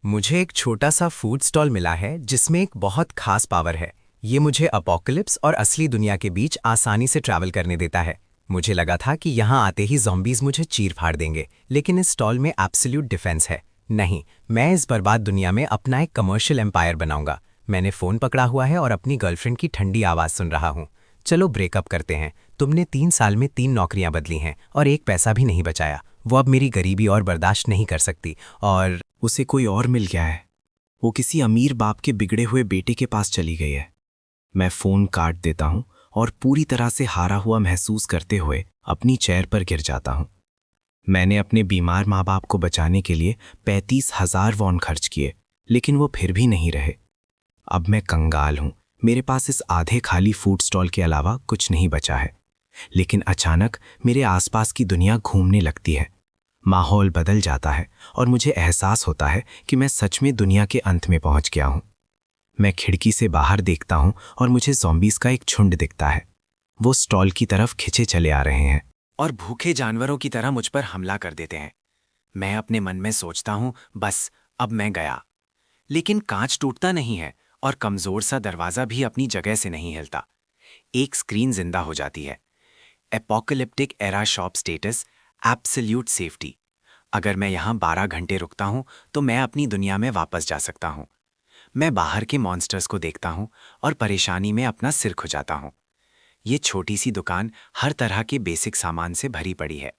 मुझे एक छोटा सा फूड स्टॉल मिला है जिसमें एक बहुत खास पावर है। ये मुझे अपोकलिप्स और असली दुनिया के बीच आसानी से ट्रैवल करने देता है। मुझे लगा था कि यहाँ आते ही ज़ॉम्बीज़ मुझे चीर फाड़ देंगे, लेकिन इस स्टॉल में एब्सोल्यूट डिफेंस है। नहीं, मैं इस बर्बाद दुनिया में अपना एक कमर्शियल एम्पायर बनाऊंगा। मैंने फ़ोन पकड़ा हुआ है और अपनी गर्लफ्रेंड की ठंडी आवाज़ सुन रहा हूँ। चलो ब्रेकअप करते हैं। तुमने 3 साल में 3 नौकरियां बदली हैं और एक पैसा भी नहीं बचाया। वो अब मेरी गरीबी और बर्दाश्त नहीं कर सकती और उसे कोई और मिल गया है। वो किसी अमीर बाप के बिगड़े हुए बेटे के पास चली गई है। मैं फोन काट देता हूं और पूरी तरह से हारा हुआ महसूस करते हुए अपनी चेयर पर गिर जाता हूं। मैंने अपने बीमार माँ बाप को बचाने के लिए 35,000 वॉन खर्च किए, लेकिन वो फिर भी नहीं रहे। अब मैं कंगाल हूं। मेरे पास इस आधे खाली फूड स्टॉल के अलावा कुछ नहीं बचा है। लेकिन अचानक मेरे आसपास की दुनिया घूमने लगती है। माहौल बदल जाता है और मुझे एहसास होता है कि मैं सच में दुनिया के अंत में पहुंच गया हूं। मैं खिड़की से बाहर देखता हूं और मुझे ज़ॉम्बीज़ का एक झुंड दिखता है। वो स्टॉल की तरफ खिंचे चले आ रहे हैं और भूखे जानवरों की तरह मुझ पर हमला कर देते हैं। मैं अपने मन में सोचता हूं, बस अब मैं गया। लेकिन कांच टूटता नहीं है और कमजोर सा दरवाजा भी अपनी जगह से नहीं हिलता। एक स्क्रीन जिंदा हो जाती है। Apocalyptic era shop status, absolute safety. अगर मैं यहाँ 12 घंटे रुकता हूँ तो मैं अपनी दुनिया में वापस जा सकता हूँ। मैं बाहर के मॉन्स्टर्स को देखता हूँ और परेशानी में अपना सिर खुजाता हूँ। ये छोटी सी दुकान हर तरह के बेसिक सामान से भरी पड़ी है।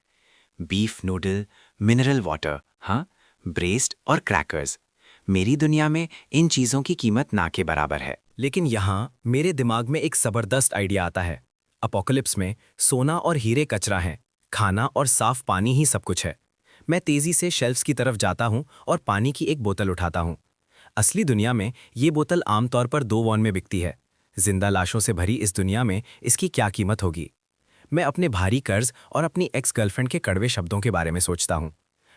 बीफ नूडल, मिनरल वाटर, हाँ, ब्रेस्ट और क्रैकर्स। मेरी दुनिया में इन चीज़ों की कीमत ना के बराबर है। लेकिन यहाँ मेरे दिमाग में एक ज़बरदस्त आइडिया आता है। अपोकलिप्स में सोना और हीरे कचरा हैं, खाना और साफ पानी ही सब कुछ है। मैं तेज़ी से शेल्फ्स की तरफ जाता हूँ और पानी की एक बोतल उठाता हूँ। असली दुनिया में ये बोतल आमतौर पर 2 वॉन में बिकती है। जिंदा लाशों से भरी इस दुनिया में इसकी क्या कीमत होगी? मैं अपने भारी कर्ज और अपनी एक्स गर्लफ्रेंड के कड़वे शब्दों के बारे में सोचता हूँ।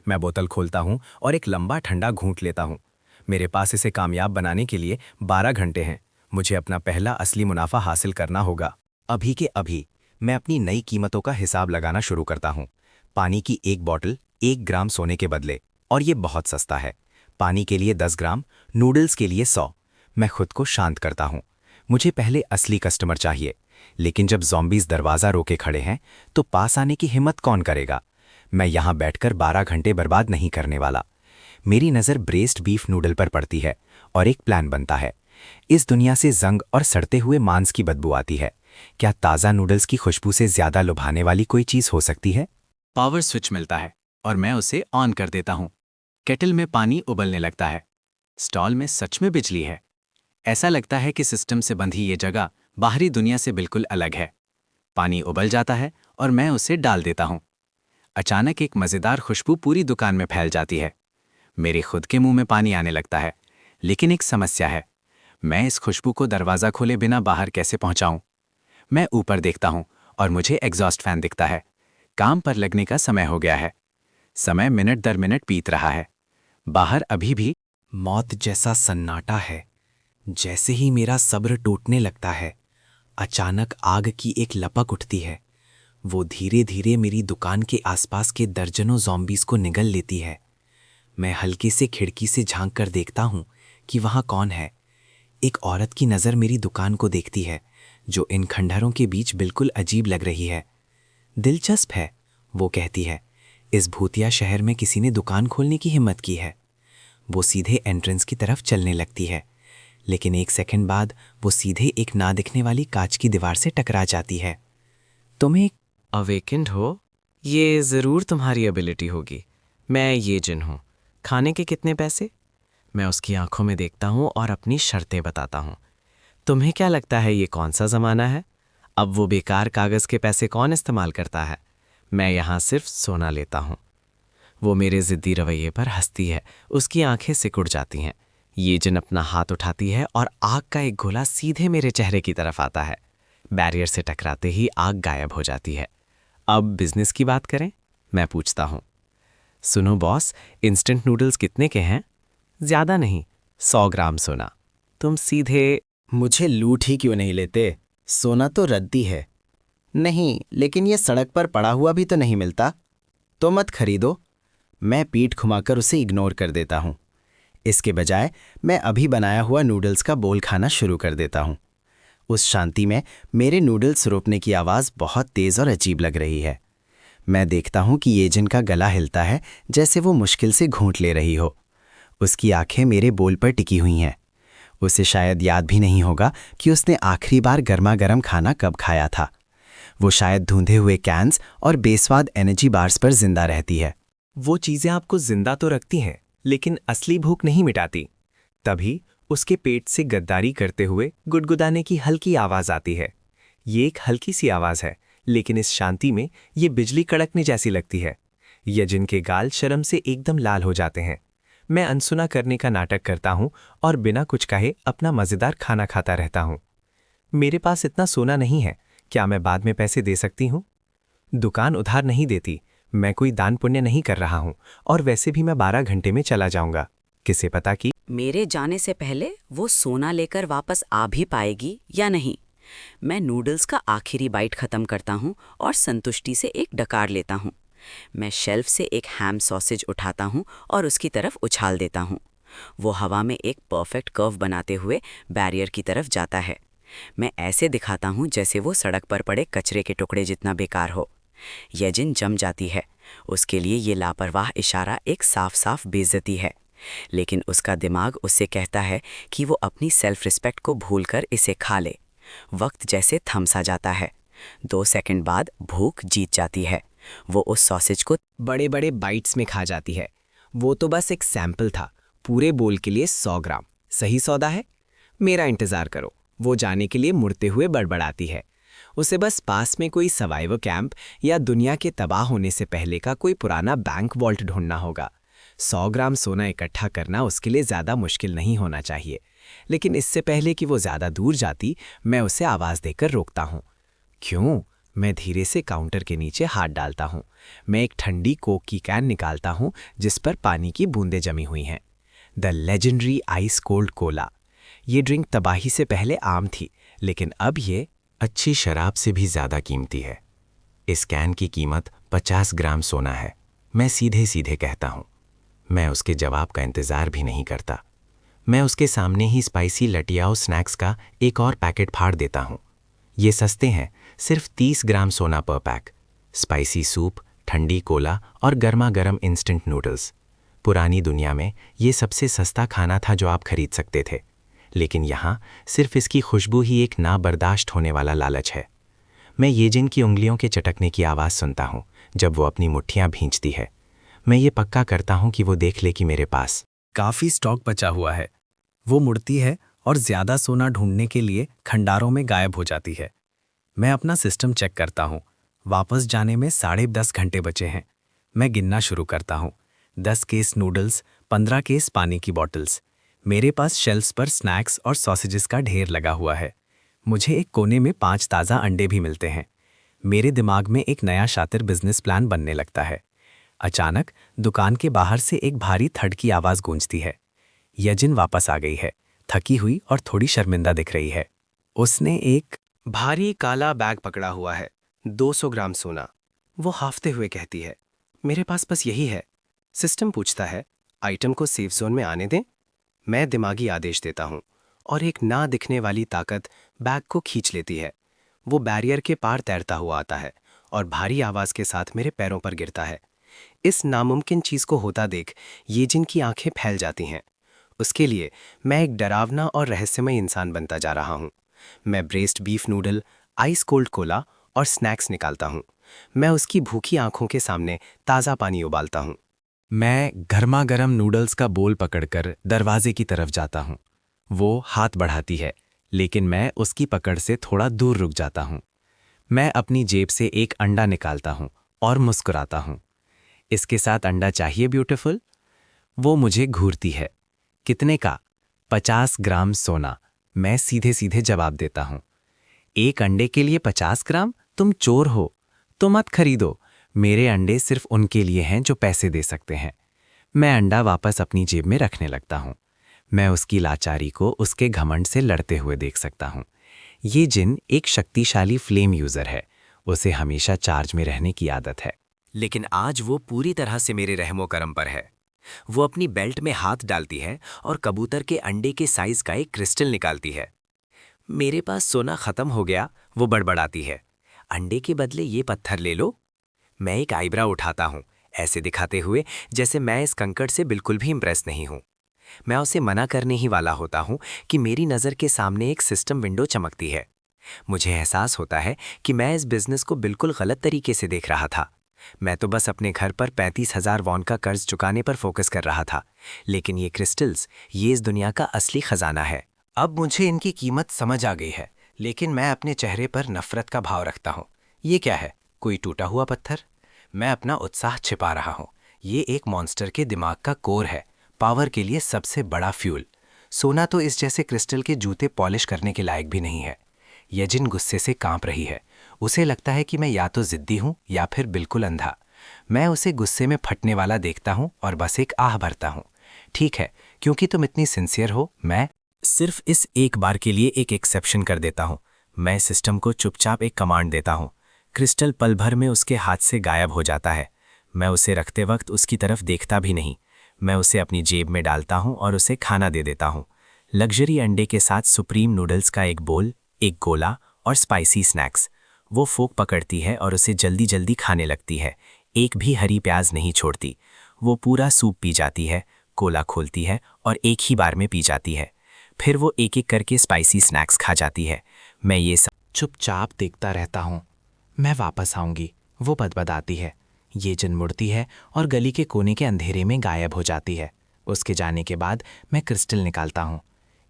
मैं बोतल खोलता हूँ और एक लंबा ठंडा घूंट लेता हूँ। मेरे पास इसे कामयाब बनाने के लिए 12 घंटे हैं। मुझे अपना पहला असली मुनाफा हासिल करना होगा। अभी के अभी मैं अपनी नई कीमतों का हिसाब लगाना शुरू करता हूँ। पानी की एक बॉटल 1 ग्राम सोने के बदले, और ये बहुत सस्ता है। पानी के लिए 10 ग्राम, नूडल्स के लिए 100। मैं खुद को शांत करता हूँ। मुझे पहले असली कस्टमर चाहिए। लेकिन जब ज़ॉम्बीज़ दरवाज़ा रोके खड़े हैं तो पास आने की हिम्मत कौन करेगा? मैं यहाँ बैठकर 12 घंटे बर्बाद नहीं करने वाला। मेरी नज़र ब्रेस्ट बीफ नूडल पर पड़ती है और एक प्लान बनता है। इस दुनिया से जंग और सड़ते हुए मांस की बदबू आती है। क्या ताज़ा नूडल्स की खुशबू से ज़्यादा लुभाने वाली कोई चीज़ हो सकती है? पावर स्विच मिलता है और मैं उसे ऑन कर देता हूँ। केटल में पानी उबलने लगता है। स्टॉल में सच में बिजली है। ऐसा लगता है कि सिस्टम से बंधी ये जगह बाहरी दुनिया से बिल्कुल अलग है। पानी उबल जाता है और मैं उसे डाल देता हूँ। अचानक एक मज़ेदार खुशबू पूरी दुकान में फैल जाती है। मेरे खुद के मुंह में पानी आने लगता है। लेकिन एक समस्या है। मैं इस खुशबू को दरवाज़ा खोले बिना बाहर कैसे पहुंचाऊं? मैं ऊपर देखता हूं और मुझे एग्जॉस्ट फैन दिखता है। काम पर लगने का समय हो गया है। समय मिनट दर मिनट बीत रहा है। बाहर अभी भी मौत जैसा सन्नाटा है। जैसे ही मेरा सब्र टूटने लगता है, अचानक आग की एक लपक उठती है। वो धीरे धीरे मेरी दुकान के आसपास के दर्जनों ज़ॉम्बीज़ को निगल लेती है। मैं हल्के से खिड़की से झांक कर देखता हूं कि वहां कौन है। एक औरत की नज़र मेरी दुकान को देखती है, जो इन खंडहरों के बीच बिल्कुल अजीब लग रही है। दिलचस्प है, वो कहती है। इस भूतिया शहर में किसी ने दुकान खोलने की हिम्मत की है। वो सीधे एंट्रेंस की तरफ चलने लगती है, लेकिन एक सेकंड बाद वो सीधे एक ना दिखने वाली कांच की दीवार से टकरा जाती है। तुम एक अवेकेंड हो? ये ज़रूर तुम्हारी एबिलिटी होगी। मैं ये जिन हूँ। खाने के कितने पैसे? मैं उसकी आंखों में देखता हूँ और अपनी शर्तें बताता हूँ। तुम्हें क्या लगता है ये कौन सा ज़माना है? अब वो बेकार कागज़ के पैसे कौन इस्तेमाल करता है? मैं यहाँ सिर्फ सोना लेता हूँ। वो मेरे ज़िद्दी रवैये पर हंसती है। उसकी आंखें सिकुड़ जाती हैं। ये जिन अपना हाथ उठाती है और आग का एक गोला सीधे मेरे चेहरे की तरफ आता है। बैरियर से टकराते ही आग गायब हो जाती है। अब बिजनेस की बात करें? मैं पूछता हूँ। सुनो बॉस, इंस्टेंट नूडल्स कितने के हैं? ज़्यादा नहीं, 100 ग्राम सोना। तुम सीधे मुझे लूट ही क्यों नहीं लेते? सोना तो रद्दी है। नहीं, लेकिन ये सड़क पर पड़ा हुआ भी तो नहीं मिलता। तो मत खरीदो। मैं पीठ घुमाकर उसे इग्नोर कर देता हूँ। इसके बजाय मैं अभी बनाया हुआ नूडल्स का बोल खाना शुरू कर देता हूँ। उस शांति में मेरे नूडल्स रोपने की आवाज़ बहुत तेज़ और अजीब लग रही है। मैं देखता हूँ कि ये जिन का गला हिलता है जैसे वो मुश्किल से घूंट ले रही हो। उसकी आंखें मेरे बोल पर टिकी हुई हैं। उसे शायद याद भी नहीं होगा कि उसने आखिरी बार गर्मा गर्म खाना कब खाया था। वो शायद धुंधे हुए कैन्स और बेस्वाद एनर्जी बार्स पर जिंदा रहती है। वो चीज़ें आपको जिंदा तो रखती हैं, लेकिन असली भूख नहीं मिटाती। तभी उसके पेट से गद्दारी करते हुए गुदगुदाने की हल्की आवाज़ आती है। ये एक हल्की सी आवाज़ है, लेकिन इस शांति में ये बिजली कड़कने जैसी लगती है। यजिन के गाल शर्म से एकदम लाल हो जाते हैं। मैं अनसुना करने का नाटक करता हूँ और बिना कुछ कहे अपना मज़ेदार खाना खाता रहता हूँ। मेरे पास इतना सोना नहीं है, क्या मैं बाद में पैसे दे सकती हूँ? दुकान उधार नहीं देती, मैं कोई दान पुण्य नहीं कर रहा हूँ, और वैसे भी मैं 12 घंटे में चला जाऊंगा। किसे पता कि मेरे जाने से पहले वो सोना लेकर वापस आ भी पाएगी या नहीं। मैं नूडल्स का आखिरी बाइट खत्म करता हूँ और संतुष्टि से एक डकार लेता हूँ। मैं शेल्फ से एक हैम सॉसेज उठाता हूँ और उसकी तरफ उछाल देता हूँ। वो हवा में एक परफेक्ट कर्व बनाते हुए बैरियर की तरफ जाता है। मैं ऐसे दिखाता हूँ जैसे वो सड़क पर पड़े कचरे के टुकड़े जितना बेकार हो। यजिन जम जाती है। उसके लिए ये लापरवाह इशारा एक साफ साफ बेइज्जती है, लेकिन उसका दिमाग उससे कहता है कि वो अपनी सेल्फ रिस्पेक्ट को भूलकर इसे खा ले। वक्त जैसे थम सा जाता है। 2 सेकंड बाद भूख जीत जाती है। वो उस सॉसेज को बड़े बड़े बाइट्स में खा जाती है। वो तो बस एक सैंपल था, पूरे बोल के लिए 100 ग्राम सही सौदा है। मेरा इंतज़ार करो। वो जाने के लिए मुड़ते हुए बड़बड़ाती है। उसे बस पास में कोई सर्वाइवल कैंप या दुनिया के तबाह होने से पहले का कोई पुराना बैंक वॉल्ट ढूंढना होगा। 100 ग्राम सोना इकट्ठा करना उसके लिए ज़्यादा मुश्किल नहीं होना चाहिए, लेकिन इससे पहले कि वो ज़्यादा दूर जाती, मैं उसे आवाज़ देकर रोकता हूँ। क्यों? मैं धीरे से काउंटर के नीचे हाथ डालता हूँ। मैं एक ठंडी कोक की कैन निकालता हूँ जिस पर पानी की बूंदें जमी हुई हैं। The legendary ice cold Cola. ये ड्रिंक तबाही से पहले आम थी, लेकिन अब ये अच्छी शराब से भी ज़्यादा कीमती है। इस कैन की कीमत 50 ग्राम सोना है। मैं सीधे सीधे कहता हूँ। मैं उसके जवाब का इंतज़ार भी नहीं करता। मैं उसके सामने ही स्पाइसी लटियाओ स्नैक्स का एक और पैकेट फाड़ देता हूँ। ये सस्ते हैं, सिर्फ 30 ग्राम सोना पर पैक। स्पाइसी सूप, ठंडी कोला और गर्मा गर्म इंस्टेंट नूडल्स। पुरानी दुनिया में ये सबसे सस्ता खाना था जो आप खरीद सकते थे, लेकिन यहाँ सिर्फ इसकी खुशबू ही एक नाबर्दाश्त होने वाला लालच है। मैं येजिन की उंगलियों के चटकने की आवाज़ सुनता हूँ जब वो अपनी मुट्ठियाँ भींचती है। मैं ये पक्का करता हूँ कि वो देख ले कि मेरे पास काफ़ी स्टॉक बचा हुआ है। वो मुड़ती है और ज़्यादा सोना ढूंढने के लिए खंडारों में गायब हो जाती है। मैं अपना सिस्टम चेक करता हूँ। वापस जाने में 10.5 घंटे बचे हैं। मैं गिनना शुरू करता हूँ। 10 केस नूडल्स, 15 केस पानी की बॉटल्स। मेरे पास शेल्फ्स पर स्नैक्स और सॉसेजेस का ढेर लगा हुआ है। मुझे एक कोने में 5 ताज़ा अंडे भी मिलते हैं। मेरे दिमाग में एक नया शातिर बिजनेस प्लान बनने लगता है। अचानक दुकान के बाहर से एक भारी थड़ की आवाज़ गूंजती है। यजिन वापस आ गई है, थकी हुई और थोड़ी शर्मिंदा दिख रही है। उसने एक भारी काला बैग पकड़ा हुआ है, 200 ग्राम सोना। वो हाफते हुए कहती है, मेरे पास बस यही है। सिस्टम पूछता है, आइटम को सेफ जोन में आने दें। मैं दिमागी आदेश देता हूँ और एक ना दिखने वाली ताकत बैग को खींच लेती है। वो बैरियर के पार तैरता हुआ आता है और भारी आवाज़ के साथ मेरे पैरों पर गिरता है। इस नामुमकिन चीज़ को होता देख येजिन की आंखें फैल जाती हैं। उसके लिए मैं एक डरावना और रहस्यमय इंसान बनता जा रहा हूँ। मैं braced beef noodle, ice cold Cola और स्नैक्स निकालता हूँ। मैं उसकी भूखी आंखों के सामने ताज़ा पानी उबालता हूँ। मैं गर्मा गर्म नूडल्स का बोल पकड़कर दरवाजे की तरफ जाता हूँ। वो हाथ बढ़ाती है, लेकिन मैं उसकी पकड़ से थोड़ा दूर रुक जाता हूँ। मैं अपनी जेब से एक अंडा निकालता हूँ और मुस्कुराता हूँ। इसके साथ अंडा चाहिए ब्यूटीफुल? वो मुझे घूरती है। कितने का? 50 ग्राम सोना। मैं सीधे सीधे जवाब देता हूँ। एक अंडे के लिए 50 ग्राम? तुम चोर हो। तो मत खरीदो। मेरे अंडे सिर्फ उनके लिए हैं जो पैसे दे सकते हैं। मैं अंडा वापस अपनी जेब में रखने लगता हूँ। मैं उसकी लाचारी को उसके घमंड से लड़ते हुए देख सकता हूँ। ये जिन एक शक्तिशाली फ्लेम यूज़र है। उसे हमेशा चार्ज में रहने की आदत है, लेकिन आज वो पूरी तरह से मेरे रहमो करम पर है। वो अपनी बेल्ट में हाथ डालती है और कबूतर के अंडे के साइज का एक क्रिस्टल निकालती है। मेरे पास सोना खत्म हो गया, वो बड़बड़ाती है। अंडे के बदले ये पत्थर ले लो। मैं एक आईब्रा उठाता हूँ, ऐसे दिखाते हुए जैसे मैं इस कंकड़ से बिल्कुल भी इम्प्रेस नहीं हूँ। मैं उसे मना करने ही वाला होता हूँ कि मेरी नज़र के सामने एक सिस्टम विंडो चमकती है। मुझे एहसास होता है कि मैं इस बिजनेस को बिल्कुल गलत तरीके से देख रहा था। मैं तो बस अपने घर पर 35,000 वॉन का कर्ज चुकाने पर फोकस कर रहा था, लेकिन ये क्रिस्टल्स, ये इस दुनिया का असली खजाना है। अब मुझे इनकी कीमत समझ आ गई है, लेकिन मैं अपने चेहरे पर नफरत का भाव रखता हूँ। ये क्या है? कोई टूटा हुआ पत्थर? मैं अपना उत्साह छिपा रहा हूँ। ये एक मॉन्स्टर के दिमाग का कोर है, पावर के लिए सबसे बड़ा फ्यूल। सोना तो इस जैसे क्रिस्टल के जूते पॉलिश करने के लायक भी नहीं है। यजिन गुस्से से कांप रही है। उसे लगता है कि मैं या तो जिद्दी हूँ या फिर बिल्कुल अंधा। मैं उसे गुस्से में फटने वाला देखता हूँ और बस एक आह भरता हूँ। ठीक है, क्योंकि तुम इतनी सिंसियर हो, मैं सिर्फ इस एक बार के लिए एक एक्सेप्शन कर देता हूँ। मैं सिस्टम को चुपचाप एक कमांड देता हूँ। क्रिस्टल पल भर में उसके हाथ से गायब हो जाता है। मैं उसे रखते वक्त उसकी तरफ देखता भी नहीं। मैं उसे अपनी जेब में डालता हूँ और उसे खाना दे देता हूँ। लग्जरी अंडे के साथ सुप्रीम नूडल्स का एक बोल, एक गोला और स्पाइसी स्नैक्स। वो फोक पकड़ती है और उसे जल्दी जल्दी खाने लगती है। एक भी हरी प्याज नहीं छोड़ती। वो पूरा सूप पी जाती है, कोला खोलती है और एक ही बार में पी जाती है। फिर वो एक एक करके स्पाइसी स्नैक्स खा जाती है। मैं ये सब चुपचाप देखता रहता हूँ। मैं वापस आऊंगी, वो बदबदाती है। ये जन मुड़ती है और गली के कोने के अंधेरे में गायब हो जाती है। उसके जाने के बाद मैं क्रिस्टल निकालता हूँ।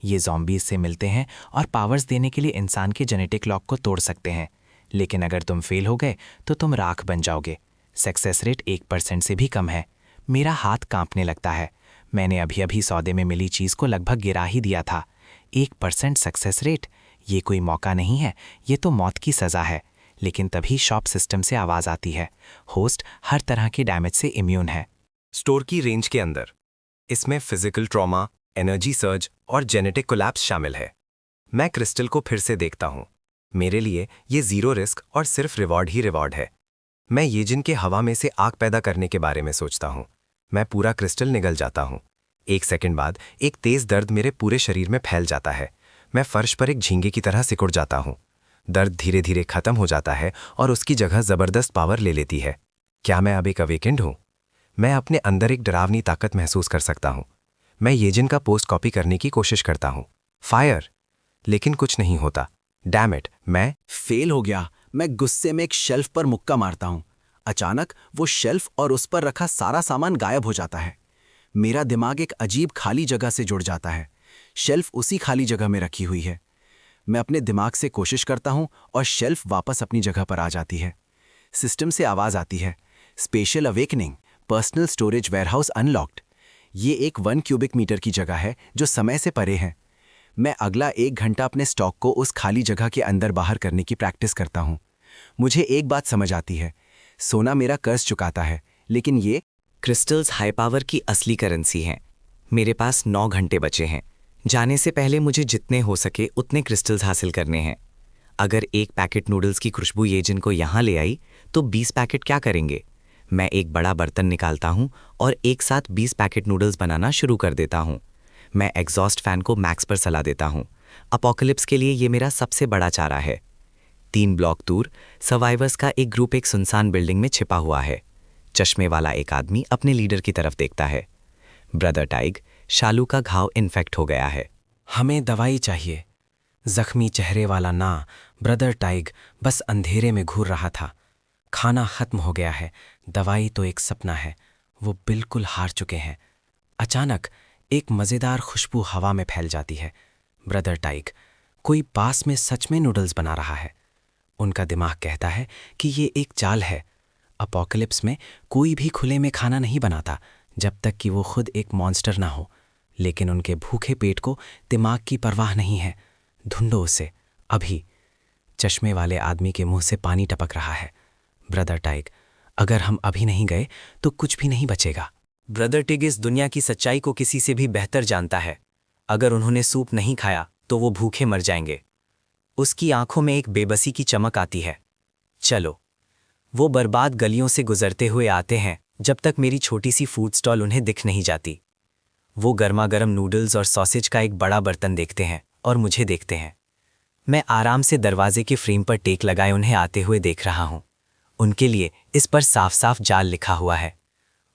ये ज़ॉम्बीज से मिलते हैं और पावर्स देने के लिए इंसान के जेनेटिक लॉक को तोड़ सकते हैं, लेकिन अगर तुम फेल हो गए तो तुम राख बन जाओगे। सक्सेस रेट 1% से भी कम है। मेरा हाथ कांपने लगता है। मैंने अभी अभी सौदे में मिली चीज़ को लगभग गिरा ही दिया था। 1% सक्सेस रेट, ये कोई मौका नहीं है, ये तो मौत की सज़ा है। लेकिन तभी शॉप सिस्टम से आवाज़ आती है, होस्ट हर तरह के डैमेज से इम्यून है। स्टोर की रेंज के अंदर इसमें फिजिकल ट्रॉमा, एनर्जी सर्ज और जेनेटिक कोलैप्स शामिल है। मैं क्रिस्टल को फिर से देखता हूँ। मेरे लिए ये जीरो रिस्क और सिर्फ रिवॉर्ड ही रिवॉर्ड है। मैं ये जिनके हवा में से आग पैदा करने के बारे में सोचता हूँ। मैं पूरा क्रिस्टल निगल जाता हूँ। 1 सेकंड बाद एक तेज दर्द मेरे पूरे शरीर में फैल जाता है। मैं फर्श पर एक झींगे की तरह सिकुड़ जाता हूँ। दर्द धीरे धीरे खत्म हो जाता है और उसकी जगह जबरदस्त पावर ले लेती है। क्या मैं अब एक अवेकेंड हूँ? मैं अपने अंदर एक डरावनी ताकत महसूस कर सकता हूँ। मैं येजिन का पोस्ट कॉपी करने की कोशिश करता हूँ। फायर, लेकिन कुछ नहीं होता। डैम इट, मैं फेल हो गया। मैं गुस्से में एक शेल्फ पर मुक्का मारता हूँ। अचानक वो शेल्फ और उस पर रखा सारा सामान गायब हो जाता है। मेरा दिमाग एक अजीब खाली जगह से जुड़ जाता है। शेल्फ उसी खाली जगह में रखी हुई है। मैं अपने दिमाग से कोशिश करता हूँ और शेल्फ वापस अपनी जगह पर आ जाती है। सिस्टम से आवाज़ आती है, special awakening, personal storage warehouse unlocked. ये एक 1 क्यूबिक मीटर की जगह है जो समय से परे है। मैं अगला 1 घंटा अपने स्टॉक को उस खाली जगह के अंदर बाहर करने की प्रैक्टिस करता हूँ। मुझे एक बात समझ आती है, सोना मेरा कर्ज चुकाता है, लेकिन ये क्रिस्टल्स हाई पावर की असली करेंसी हैं। मेरे पास 9 घंटे बचे हैं। जाने से पहले मुझे जितने हो सके उतने क्रिस्टल्स हासिल करने हैं। अगर एक पैकेट नूडल्स की खुशबू येजिन को यहाँ ले आई तो 20 पैकेट क्या करेंगे? मैं एक बड़ा बर्तन निकालता हूँ और एक साथ 20 पैकेट नूडल्स बनाना शुरू कर देता हूँ। मैं एग्जॉस्ट फैन को मैक्स पर सला देता हूँ। अपोकलिप्स के लिए ये मेरा सबसे बड़ा चारा है। 3 ब्लॉक दूर सर्वाइवर्स का एक ग्रुप एक सुनसान बिल्डिंग में छिपा हुआ है। चश्मे वाला एक आदमी अपने लीडर की तरफ देखता है। ब्रदर टाइग, शालू का घाव इन्फेक्ट हो गया है। हमें दवाई चाहिए। जख्मी चेहरे वाला ना, ब्रदर टाइग बस अंधेरे में घूर रहा था। खाना खत्म हो गया है, दवाई तो एक सपना है। वो बिल्कुल हार चुके हैं। अचानक एक मज़ेदार खुशबू हवा में फैल जाती है। ब्रदर टाइग, कोई पास में सच में नूडल्स बना रहा है। उनका दिमाग कहता है कि ये एक चाल है। अपोकलिप्स में कोई भी खुले में खाना नहीं बनाता जब तक कि वो खुद एक मॉन्स्टर ना हो। लेकिन उनके भूखे पेट को दिमाग की परवाह नहीं है। ढूंढो उसे, अभी। चश्मे वाले आदमी के मुंह से पानी टपक रहा है। ब्रदर टाइग, अगर हम अभी नहीं गए तो कुछ भी नहीं बचेगा। ब्रदर टिग इस दुनिया की सच्चाई को किसी से भी बेहतर जानता है। अगर उन्होंने सूप नहीं खाया तो वो भूखे मर जाएंगे। उसकी आंखों में एक बेबसी की चमक आती है। चलो। वो बर्बाद गलियों से गुजरते हुए आते हैं जब तक मेरी छोटी सी फूड स्टॉल उन्हें दिख नहीं जाती। वो गर्मा गर्म नूडल्स और सॉसेज का एक बड़ा बर्तन देखते हैं और मुझे देखते हैं। मैं आराम से दरवाजे के फ्रेम पर टेक लगाए उन्हें आते हुए देख रहा हूँ। उनके लिए इस पर साफ साफ जाल लिखा हुआ है।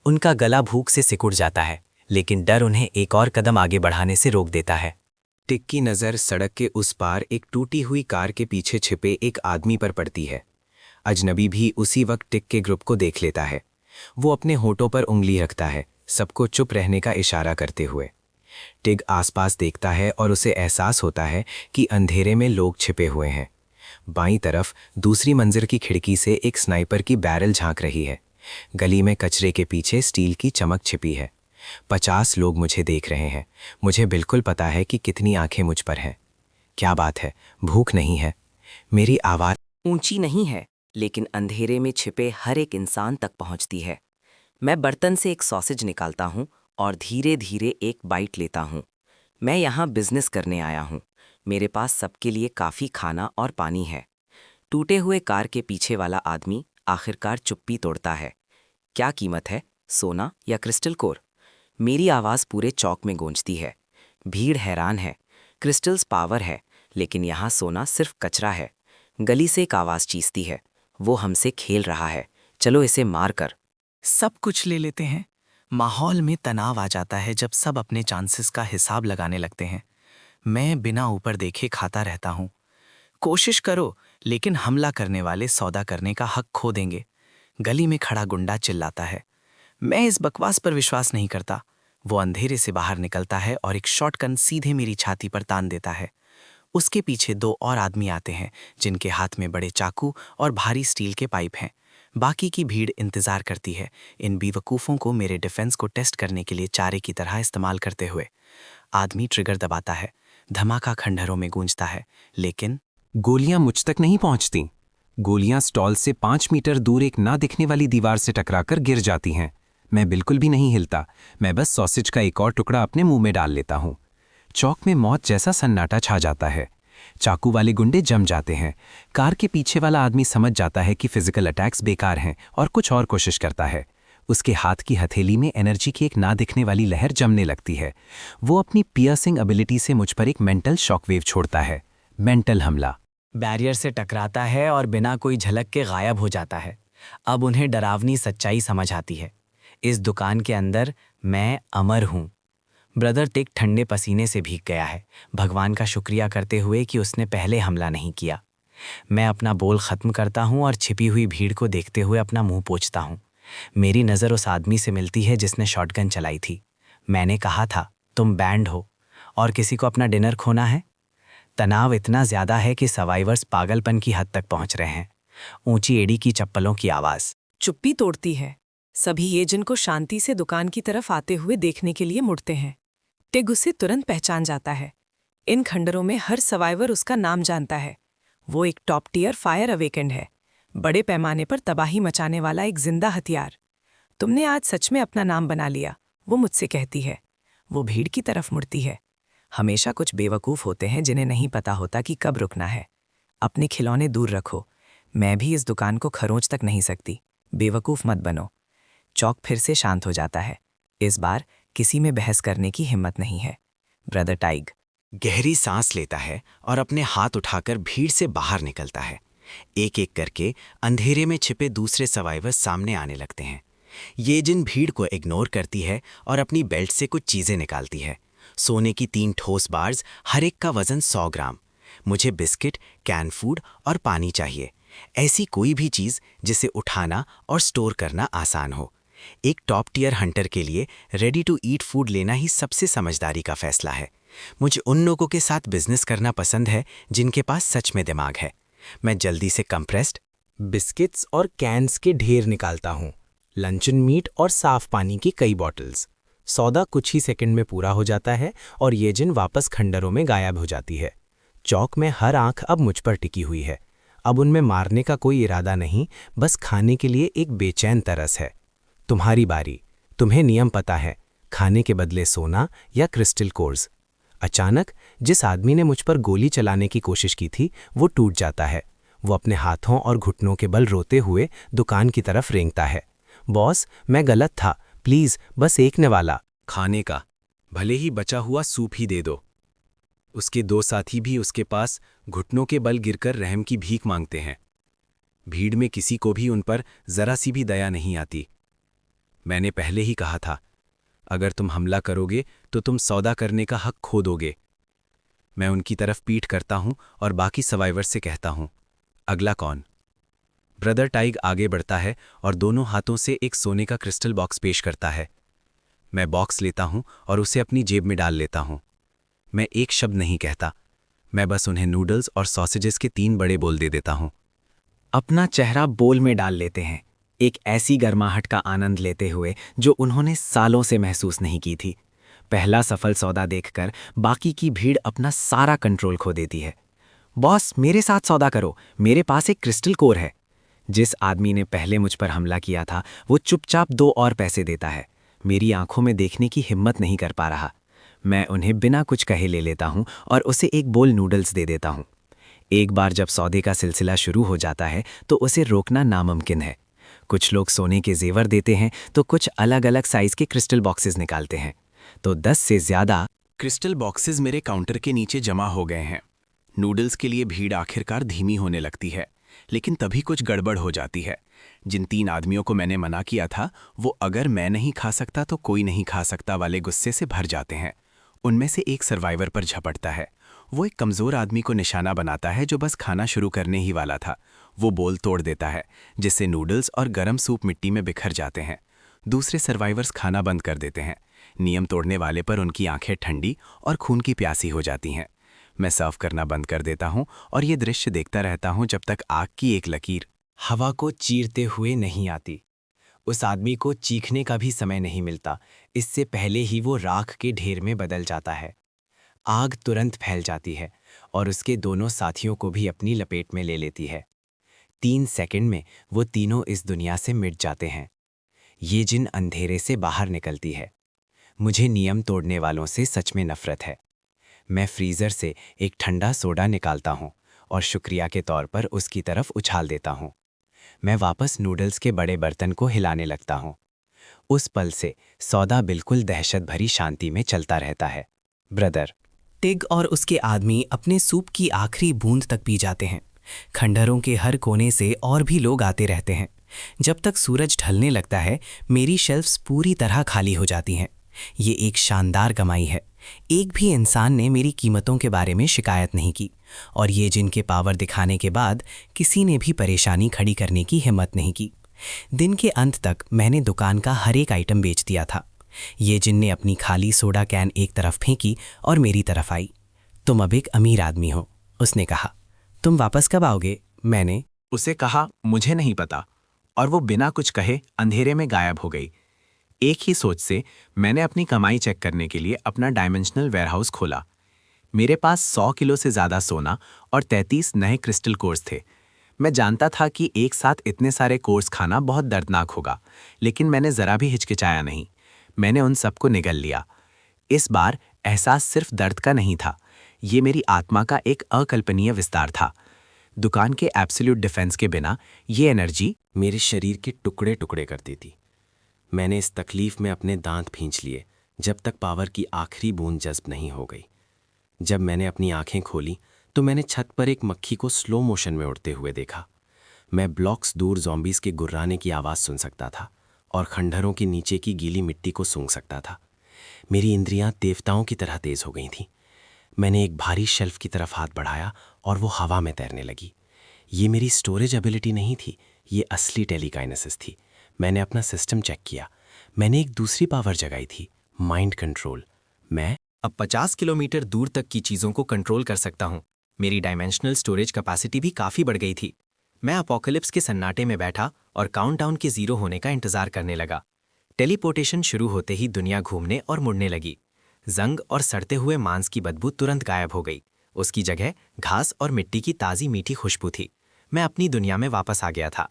उनका गला भूख से सिकुड़ जाता है, लेकिन डर उन्हें एक और कदम आगे बढ़ाने से रोक देता है। टिक की नज़र सड़क के उस पार एक टूटी हुई कार के पीछे छिपे एक आदमी पर पड़ती है। अजनबी भी उसी वक्त टिक के ग्रुप को देख लेता है। वो अपने होठों पर उंगली रखता है, सबको चुप रहने का इशारा करते हुए। टिग आसपास देखता है और उसे एहसास होता है कि अंधेरे में लोग छिपे हुए हैं। बाईं तरफ दूसरी मंजिल की खिड़की से एक स्नाइपर की बैरल झांक रही है। गली में कचरे के पीछे स्टील की चमक छिपी है। 50 लोग मुझे देख रहे हैं। मुझे बिल्कुल पता है कि कितनी आंखें मुझ पर हैं। क्या बात है, भूख नहीं है? मेरी आवाज़ ऊंची नहीं है, लेकिन अंधेरे में छिपे हर एक इंसान तक पहुंचती है। मैं बर्तन से एक सॉसेज निकालता हूं और धीरे धीरे एक बाइट लेता हूं। मैं यहाँ बिजनेस करने आया हूं। मेरे पास सबके लिए काफ़ी खाना और पानी है। टूटे हुए कार के पीछे वाला आदमी आखिरकार चुप्पी तोड़ता है। क्या कीमत है, सोना या क्रिस्टल कोर? मेरी आवाज़ पूरे चौक में गूंजती है। भीड़ हैरान है। क्रिस्टल्स पावर है, लेकिन यहाँ सोना सिर्फ कचरा है। गली से एक आवाज़ चीसती है, वो हमसे खेल रहा है, चलो इसे मार कर। सब कुछ ले लेते हैं। माहौल में तनाव आ जाता है जब सब अपने चांसेस का हिसाब लगाने लगते हैं। मैं बिना ऊपर देखे खाता रहता हूँ। कोशिश करो, लेकिन हमला करने वाले सौदा करने का हक खो देंगे। गली में खड़ा गुंडा चिल्लाता है। मैं इस बकवास पर विश्वास नहीं करता। वो अंधेरे से बाहर निकलता है और एक शॉटगन सीधे मेरी छाती पर तान देता है। उसके पीछे 2 और आदमी आते हैं, जिनके हाथ में बड़े चाकू और भारी स्टील के पाइप हैं। बाकी की भीड़ इंतजार करती है, इन बेवकूफ़ों को मेरे डिफेंस को टेस्ट करने के लिए चारे की तरह इस्तेमाल करते हुए। आदमी ट्रिगर दबाता है, धमाका खंडहरों में गूंजता है, लेकिन गोलियां मुझ तक नहीं पहुंचती। गोलियां स्टॉल से 5 मीटर दूर एक ना दिखने वाली दीवार से टकराकर गिर जाती हैं। मैं बिल्कुल भी नहीं हिलता। मैं बस सॉसेज का एक और टुकड़ा अपने मुंह में डाल लेता हूँ। चौक में मौत जैसा सन्नाटा छा जाता है। चाकू वाले गुंडे जम जाते हैं। कार के पीछे वाला आदमी समझ जाता है कि फिजिकल अटैक्स बेकार हैं और कुछ और कोशिश करता है। उसके हाथ की हथेली में एनर्जी की एक ना दिखने वाली लहर जमने लगती है। वो अपनी पियर्सिंग एबिलिटी से मुझ पर एक मेंटल शॉकवेव छोड़ता है। मेंटल हमला। बैरियर से टकराता है और बिना कोई झलक के गायब हो जाता है। अब उन्हें डरावनी सच्चाई समझ आती है। इस दुकान के अंदर मैं अमर हूँ। ब्रदर टिक ठंडे पसीने से भीग गया है, भगवान का शुक्रिया करते हुए कि उसने पहले हमला नहीं किया। मैं अपना बोल ख़त्म करता हूँ और छिपी हुई भीड़ को देखते हुए अपना मुंह पोंछता हूँ। मेरी नज़र उस आदमी से मिलती है जिसने शॉटगन चलाई थी। मैंने कहा था, तुम बैंड हो और किसी को अपना डिनर खोना है। तनाव इतना ज़्यादा है कि सर्वाइवर्स पागलपन की हद तक पहुँच रहे हैं। ऊंची एड़ी की चप्पलों की आवाज़ चुप्पी तोड़ती है। सभी एजेंट को शांति से दुकान की तरफ आते हुए देखने के लिए मुड़ते हैं। टिग उसे तुरंत पहचान जाता है। इन खंडरों में हर सर्वाइवर उसका नाम जानता है। वो एक टॉप टियर फायर अवेकेंड है, बड़े पैमाने पर तबाही मचाने वाला एक जिंदा हथियार। तुमने आज सच में अपना नाम बना लिया, वो मुझसे कहती है। वो भीड़ की तरफ मुड़ती है। हमेशा कुछ बेवकूफ़ होते हैं जिन्हें नहीं पता होता कि कब रुकना है। अपने खिलौने दूर रखो। मैं भी इस दुकान को खरोंच तक नहीं सकती। बेवकूफ़ मत बनो। चौक फिर से शांत हो जाता है। इस बार किसी में बहस करने की हिम्मत नहीं है। ब्रदर टाइग गहरी सांस लेता है और अपने हाथ उठाकर भीड़ से बाहर निकलता है। एक एक करके अंधेरे में छिपे दूसरे सर्वाइवर्स सामने आने लगते हैं। ये जिन भीड़ को इग्नोर करती है और अपनी बेल्ट से कुछ चीज़ें निकालती है। सोने की 3 ठोस बार्स, हर एक का वजन 100 ग्राम। मुझे बिस्किट, कैन फूड और पानी चाहिए। ऐसी कोई भी चीज़ जिसे उठाना और स्टोर करना आसान हो। एक टॉप टियर हंटर के लिए रेडी टू ईट फूड लेना ही सबसे समझदारी का फैसला है। मुझे उन लोगों के साथ बिजनेस करना पसंद है जिनके पास सच में दिमाग है। मैं जल्दी से कंप्रेस्ड बिस्किट्स और कैन्स के ढेर निकालता हूँ, लंचन मीट और साफ पानी की कई बॉटल्स। सौदा कुछ ही सेकंड में पूरा हो जाता है और ये जिन वापस खंडरों में गायब हो जाती है। चौक में हर आंख अब मुझ पर टिकी हुई है। अब उनमें मारने का कोई इरादा नहीं, बस खाने के लिए एक बेचैन तरस है। तुम्हारी बारी। तुम्हें नियम पता है, खाने के बदले सोना या क्रिस्टल कोर्स। अचानक जिस आदमी ने मुझ पर गोली चलाने की कोशिश की थी वो टूट जाता है। वो अपने हाथों और घुटनों के बल रोते हुए दुकान की तरफ रेंगता है। बॉस, मैं गलत था, प्लीज बस एक निवाला। खाने का, भले ही बचा हुआ सूप ही दे दो। उसके 2 साथी भी उसके पास घुटनों के बल गिरकर रहम की भीख मांगते हैं। भीड़ में किसी को भी उन पर जरा सी भी दया नहीं आती। मैंने पहले ही कहा था, अगर तुम हमला करोगे तो तुम सौदा करने का हक खो दोगे। मैं उनकी तरफ पीठ करता हूं और बाकी सर्वाइवर से कहता हूं, अगला कौन? ब्रदर टाइग आगे बढ़ता है और दोनों हाथों से एक सोने का क्रिस्टल बॉक्स पेश करता है। मैं बॉक्स लेता हूं और उसे अपनी जेब में डाल लेता हूं। मैं एक शब्द नहीं कहता, मैं बस उन्हें नूडल्स और सॉसेजेस के 3 बड़े बोल दे देता हूं। अपना चेहरा बोल में डाल लेते हैं, एक ऐसी गर्माहट का आनंद लेते हुए जो उन्होंने सालों से महसूस नहीं की थी। पहला सफल सौदा देखकर बाकी की भीड़ अपना सारा कंट्रोल खो देती है। बॉस, मेरे साथ सौदा करो, मेरे पास एक क्रिस्टल कोर है। जिस आदमी ने पहले मुझ पर हमला किया था वो चुपचाप 2 और पैसे देता है। मेरी आंखों में देखने की हिम्मत नहीं कर पा रहा। मैं उन्हें बिना कुछ कहे ले लेता हूं और उसे एक बोल नूडल्स दे देता हूं। एक बार जब सौदे का सिलसिला शुरू हो जाता है तो उसे रोकना नामुमकिन है। कुछ लोग सोने के जेवर देते हैं तो कुछ अलग अलग साइज के क्रिस्टल बॉक्सेस निकालते हैं। तो 10 से ज्यादा क्रिस्टल बॉक्सेस मेरे काउंटर के नीचे जमा हो गए हैं। नूडल्स के लिए भीड़ आखिरकार धीमी होने लगती है, लेकिन तभी कुछ गड़बड़ हो जाती है। जिन 3 आदमियों को मैंने मना किया था वो अगर मैं नहीं खा सकता तो कोई नहीं खा सकता वाले गुस्से से भर जाते हैं। उनमें से एक सर्वाइवर पर झपटता है। वो एक कमज़ोर आदमी को निशाना बनाता है जो बस खाना शुरू करने ही वाला था। वो बोल तोड़ देता है जिससे नूडल्स और गरम सूप मिट्टी में बिखर जाते हैं। दूसरे सर्वाइवर्स खाना बंद कर देते हैं। नियम तोड़ने वाले पर उनकी आंखें ठंडी और खून की प्यासी हो जाती हैं। मैं सर्व करना बंद कर देता हूं और ये दृश्य देखता रहता हूं जब तक आग की एक लकीर हवा को चीरते हुए नहीं आती। उस आदमी को चीखने का भी समय नहीं मिलता, इससे पहले ही वो राख के ढेर में बदल जाता है। आग तुरंत फैल जाती है और उसके दोनों साथियों को भी अपनी लपेट में ले लेती है। 3 सेकंड में वो तीनों इस दुनिया से मिट जाते हैं। ये जिन अंधेरे से बाहर निकलती है। मुझे नियम तोड़ने वालों से सच में नफरत है। मैं फ्रीज़र से एक ठंडा सोडा निकालता हूँ और शुक्रिया के तौर पर उसकी तरफ उछाल देता हूँ। मैं वापस नूडल्स के बड़े बर्तन को हिलाने लगता हूँ। उस पल से सौदा बिल्कुल दहशत भरी शांति में चलता रहता है। ब्रदर टिग और उसके आदमी अपने सूप की आखिरी बूंद तक पी जाते हैं। खंडहरों के हर कोने से और भी लोग आते रहते हैं। जब तक सूरज ढलने लगता है मेरी शेल्फ्स पूरी तरह खाली हो जाती हैं। ये एक शानदार कमाई है। एक भी इंसान ने मेरी कीमतों के बारे में शिकायत नहीं की और ये जिनके पावर दिखाने के बाद किसी ने भी परेशानी खड़ी करने की हिम्मत नहीं की। दिन के अंत तक मैंने दुकान का हर एक आइटम बेच दिया था। ये जिन ने अपनी खाली सोडा कैन एक तरफ फेंकी और मेरी तरफ आई। तुम अब एक अमीर आदमी हो, उसने कहा। तुम वापस कब आओगे? मैंने उसे कहा, मुझे नहीं पता, और वो बिना कुछ कहे अंधेरे में गायब हो गई। एक ही सोच से मैंने अपनी कमाई चेक करने के लिए अपना डायमेंशनल वेयरहाउस खोला। मेरे पास 100 किलो से ज़्यादा सोना और 33 नए क्रिस्टल कोर्स थे। मैं जानता था कि एक साथ इतने सारे कोर्स खाना बहुत दर्दनाक होगा, लेकिन मैंने ज़रा भी हिचकिचाया नहीं। मैंने उन सबको निगल लिया। इस बार एहसास सिर्फ दर्द का नहीं था, ये मेरी आत्मा का एक अकल्पनीय विस्तार था। दुकान के एब्सोल्यूट डिफेंस के बिना ये एनर्जी मेरे शरीर के टुकड़े टुकड़े करती थी। मैंने इस तकलीफ में अपने दांत भींच लिए जब तक पावर की आखिरी बूंद जज्ब नहीं हो गई। जब मैंने अपनी आंखें खोली तो मैंने छत पर एक मक्खी को स्लो मोशन में उड़ते हुए देखा। मैं ब्लॉक्स दूर ज़ॉम्बीज़ के गुर्राने की आवाज़ सुन सकता था और खंडहरों के नीचे की गीली मिट्टी को सूंघ सकता था। मेरी इंद्रियां देवताओं की तरह तेज हो गई थीं। मैंने एक भारी शेल्फ की तरफ हाथ बढ़ाया और वो हवा में तैरने लगी। ये मेरी स्टोरेज एबिलिटी नहीं थी, ये असली टेलीकाइनेसिस थी। मैंने अपना सिस्टम चेक किया। मैंने एक दूसरी पावर जगाई थी, माइंड कंट्रोल। मैं अब 50 किलोमीटर दूर तक की चीज़ों को कंट्रोल कर सकता हूँ। मेरी डायमेंशनल स्टोरेज कैपेसिटी भी काफ़ी बढ़ गई थी। मैं अपोकलिप्स के सन्नाटे में बैठा और काउंटडाउन के 0 होने का इंतज़ार करने लगा। टेलीपोर्टेशन शुरू होते ही दुनिया घूमने और मुड़ने लगी। जंग और सड़ते हुए मांस की बदबू तुरंत गायब हो गई। उसकी जगह घास और मिट्टी की ताज़ी मीठी खुशबू थी। मैं अपनी दुनिया में वापस आ गया था।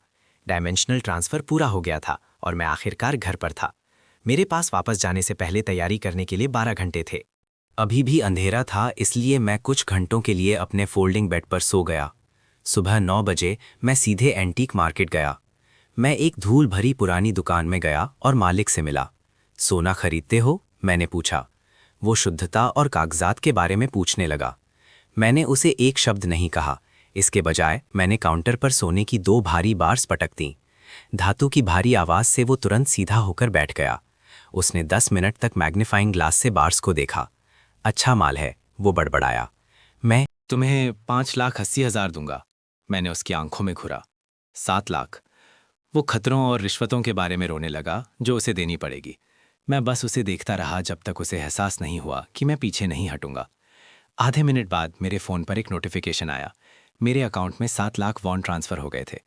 डायमेंशनल ट्रांसफ़र पूरा हो गया था और मैं आखिरकार घर पर था। मेरे पास वापस जाने से पहले तैयारी करने के लिए 12 घंटे थे। अभी भी अंधेरा था, इसलिए मैं कुछ घंटों के लिए अपने फोल्डिंग बेड पर सो गया। सुबह 9 बजे मैं सीधे एंटीक मार्केट गया। मैं एक धूल भरी पुरानी दुकान में गया और मालिक से मिला। सोना खरीदते हो? मैंने पूछा। वो शुद्धता और कागजात के बारे में पूछने लगा। मैंने उसे एक शब्द नहीं कहा। इसके बजाय मैंने काउंटर पर सोने की 2 भारी बार्स पटक दी। धातु की भारी आवाज से वो तुरंत सीधा होकर बैठ गया। उसने 10 मिनट तक मैग्नीफाइंग ग्लास से बार्स को देखा। अच्छा माल है, वो बड़बड़ाया। मैं तुम्हें 5,80,000 दूंगा। मैंने उसकी आंखों में घुरा। 7 लाख। वो खतरों और रिश्वतों के बारे में रोने लगा जो उसे देनी पड़ेगी। मैं बस उसे देखता रहा जब तक उसे एहसास नहीं हुआ कि मैं पीछे नहीं हटूंगा। आधे मिनट बाद मेरे फ़ोन पर एक नोटिफिकेशन आया। मेरे अकाउंट में 7 लाख वॉन ट्रांसफ़र हो गए थे।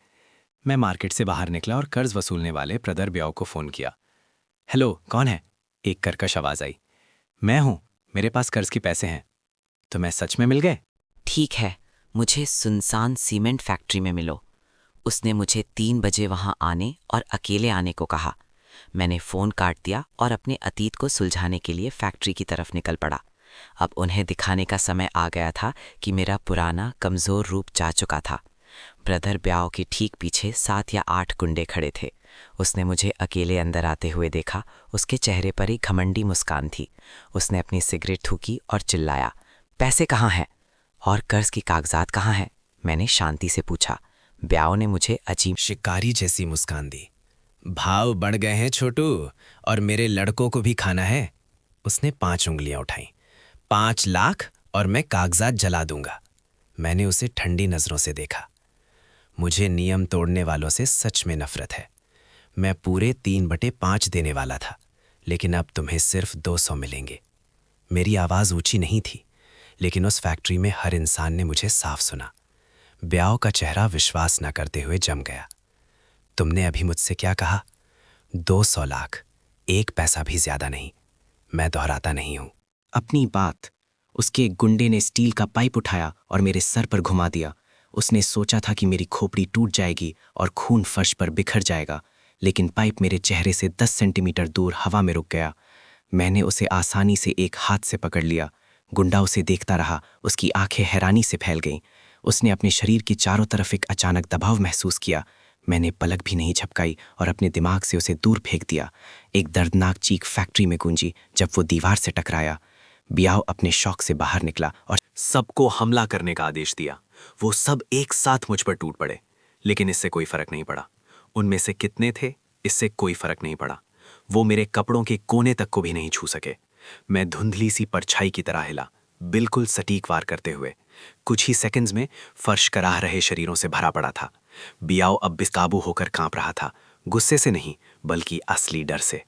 मैं मार्केट से बाहर निकला और कर्ज वसूलने वाले ब्रदर ब्याओ को फ़ोन किया। हेलो, कौन है? एक कर्कश आवाज़ आई। मैं हूं, मेरे पास कर्ज के पैसे हैं। तो मैं सच में मिल गए? ठीक है, मुझे सुनसान सीमेंट फैक्ट्री में मिलो। उसने मुझे 3 बजे वहां आने और अकेले आने को कहा। मैंने फ़ोन काट दिया और अपने अतीत को सुलझाने के लिए फैक्ट्री की तरफ निकल पड़ा। अब उन्हें दिखाने का समय आ गया था कि मेरा पुराना कमज़ोर रूप जा चुका था। ब्रदर ब्याओ के ठीक पीछे 7 या 8 गुंडे खड़े थे। उसने मुझे अकेले अंदर आते हुए देखा। उसके चेहरे पर एक घमंडी मुस्कान थी। उसने अपनी सिगरेट थूकी और चिल्लाया, पैसे कहाँ हैं? और कर्ज की कागजात कहाँ हैं? मैंने शांति से पूछा। ब्याओ ने मुझे अजीब शिकारी जैसी मुस्कान दी। भाव बढ़ गए हैं छोटू, और मेरे लड़कों को भी खाना है। उसने 5 उंगलियां उठाईं। 5 लाख और मैं कागजात जला दूंगा। मैंने उसे ठंडी नजरों से देखा। मुझे नियम तोड़ने वालों से सच में नफरत है। मैं पूरे 3/5 देने वाला था, लेकिन अब तुम्हें सिर्फ 200 मिलेंगे। मेरी आवाज़ ऊंची नहीं थी, लेकिन उस फैक्ट्री में हर इंसान ने मुझे साफ सुना। ब्याओ का चेहरा विश्वास न करते हुए जम गया। तुमने अभी मुझसे क्या कहा? 200 लाख, 1 पैसा भी ज्यादा नहीं। मैं दोहराता नहीं हूं। अपनी बात। उसके एक गुंडे ने स्टील का पाइप उठाया और मेरे सर पर घुमा दिया। उसने सोचा था कि मेरी खोपड़ी टूट जाएगी और खून फर्श पर बिखर जाएगा, लेकिन पाइप मेरे चेहरे से 10 सेंटीमीटर दूर हवा में रुक गया। मैंने उसे आसानी से एक हाथ से पकड़ लिया। गुंडा उसे देखता रहा। उसकी आंखें हैरानी से फैल गईं। उसने अपने शरीर के चारों तरफ एक अचानक दबाव महसूस किया। मैंने पलक भी नहीं झपकाई और अपने दिमाग से उसे दूर फेंक दिया। एक दर्दनाक चीख फैक्ट्री में गूंजी जब वो दीवार से टकराया। ब्याओ अपने शौक से बाहर निकला और सबको हमला करने का आदेश दिया। वो सब एक साथ मुझ पर टूट पड़े, लेकिन इससे कोई फर्क नहीं पड़ा। उनमें से कितने थे, इससे कोई फर्क नहीं पड़ा। वो मेरे कपड़ों के कोने तक को भी नहीं छू सके। मैं धुंधली सी परछाई की तरह हिला, बिल्कुल सटीक वार करते हुए। कुछ ही सेकंड्स में फर्श कराह रहे शरीरों से भरा पड़ा था। बियाओ अब बेकाबू होकर कांप रहा था, गुस्से से नहीं बल्कि असली डर से।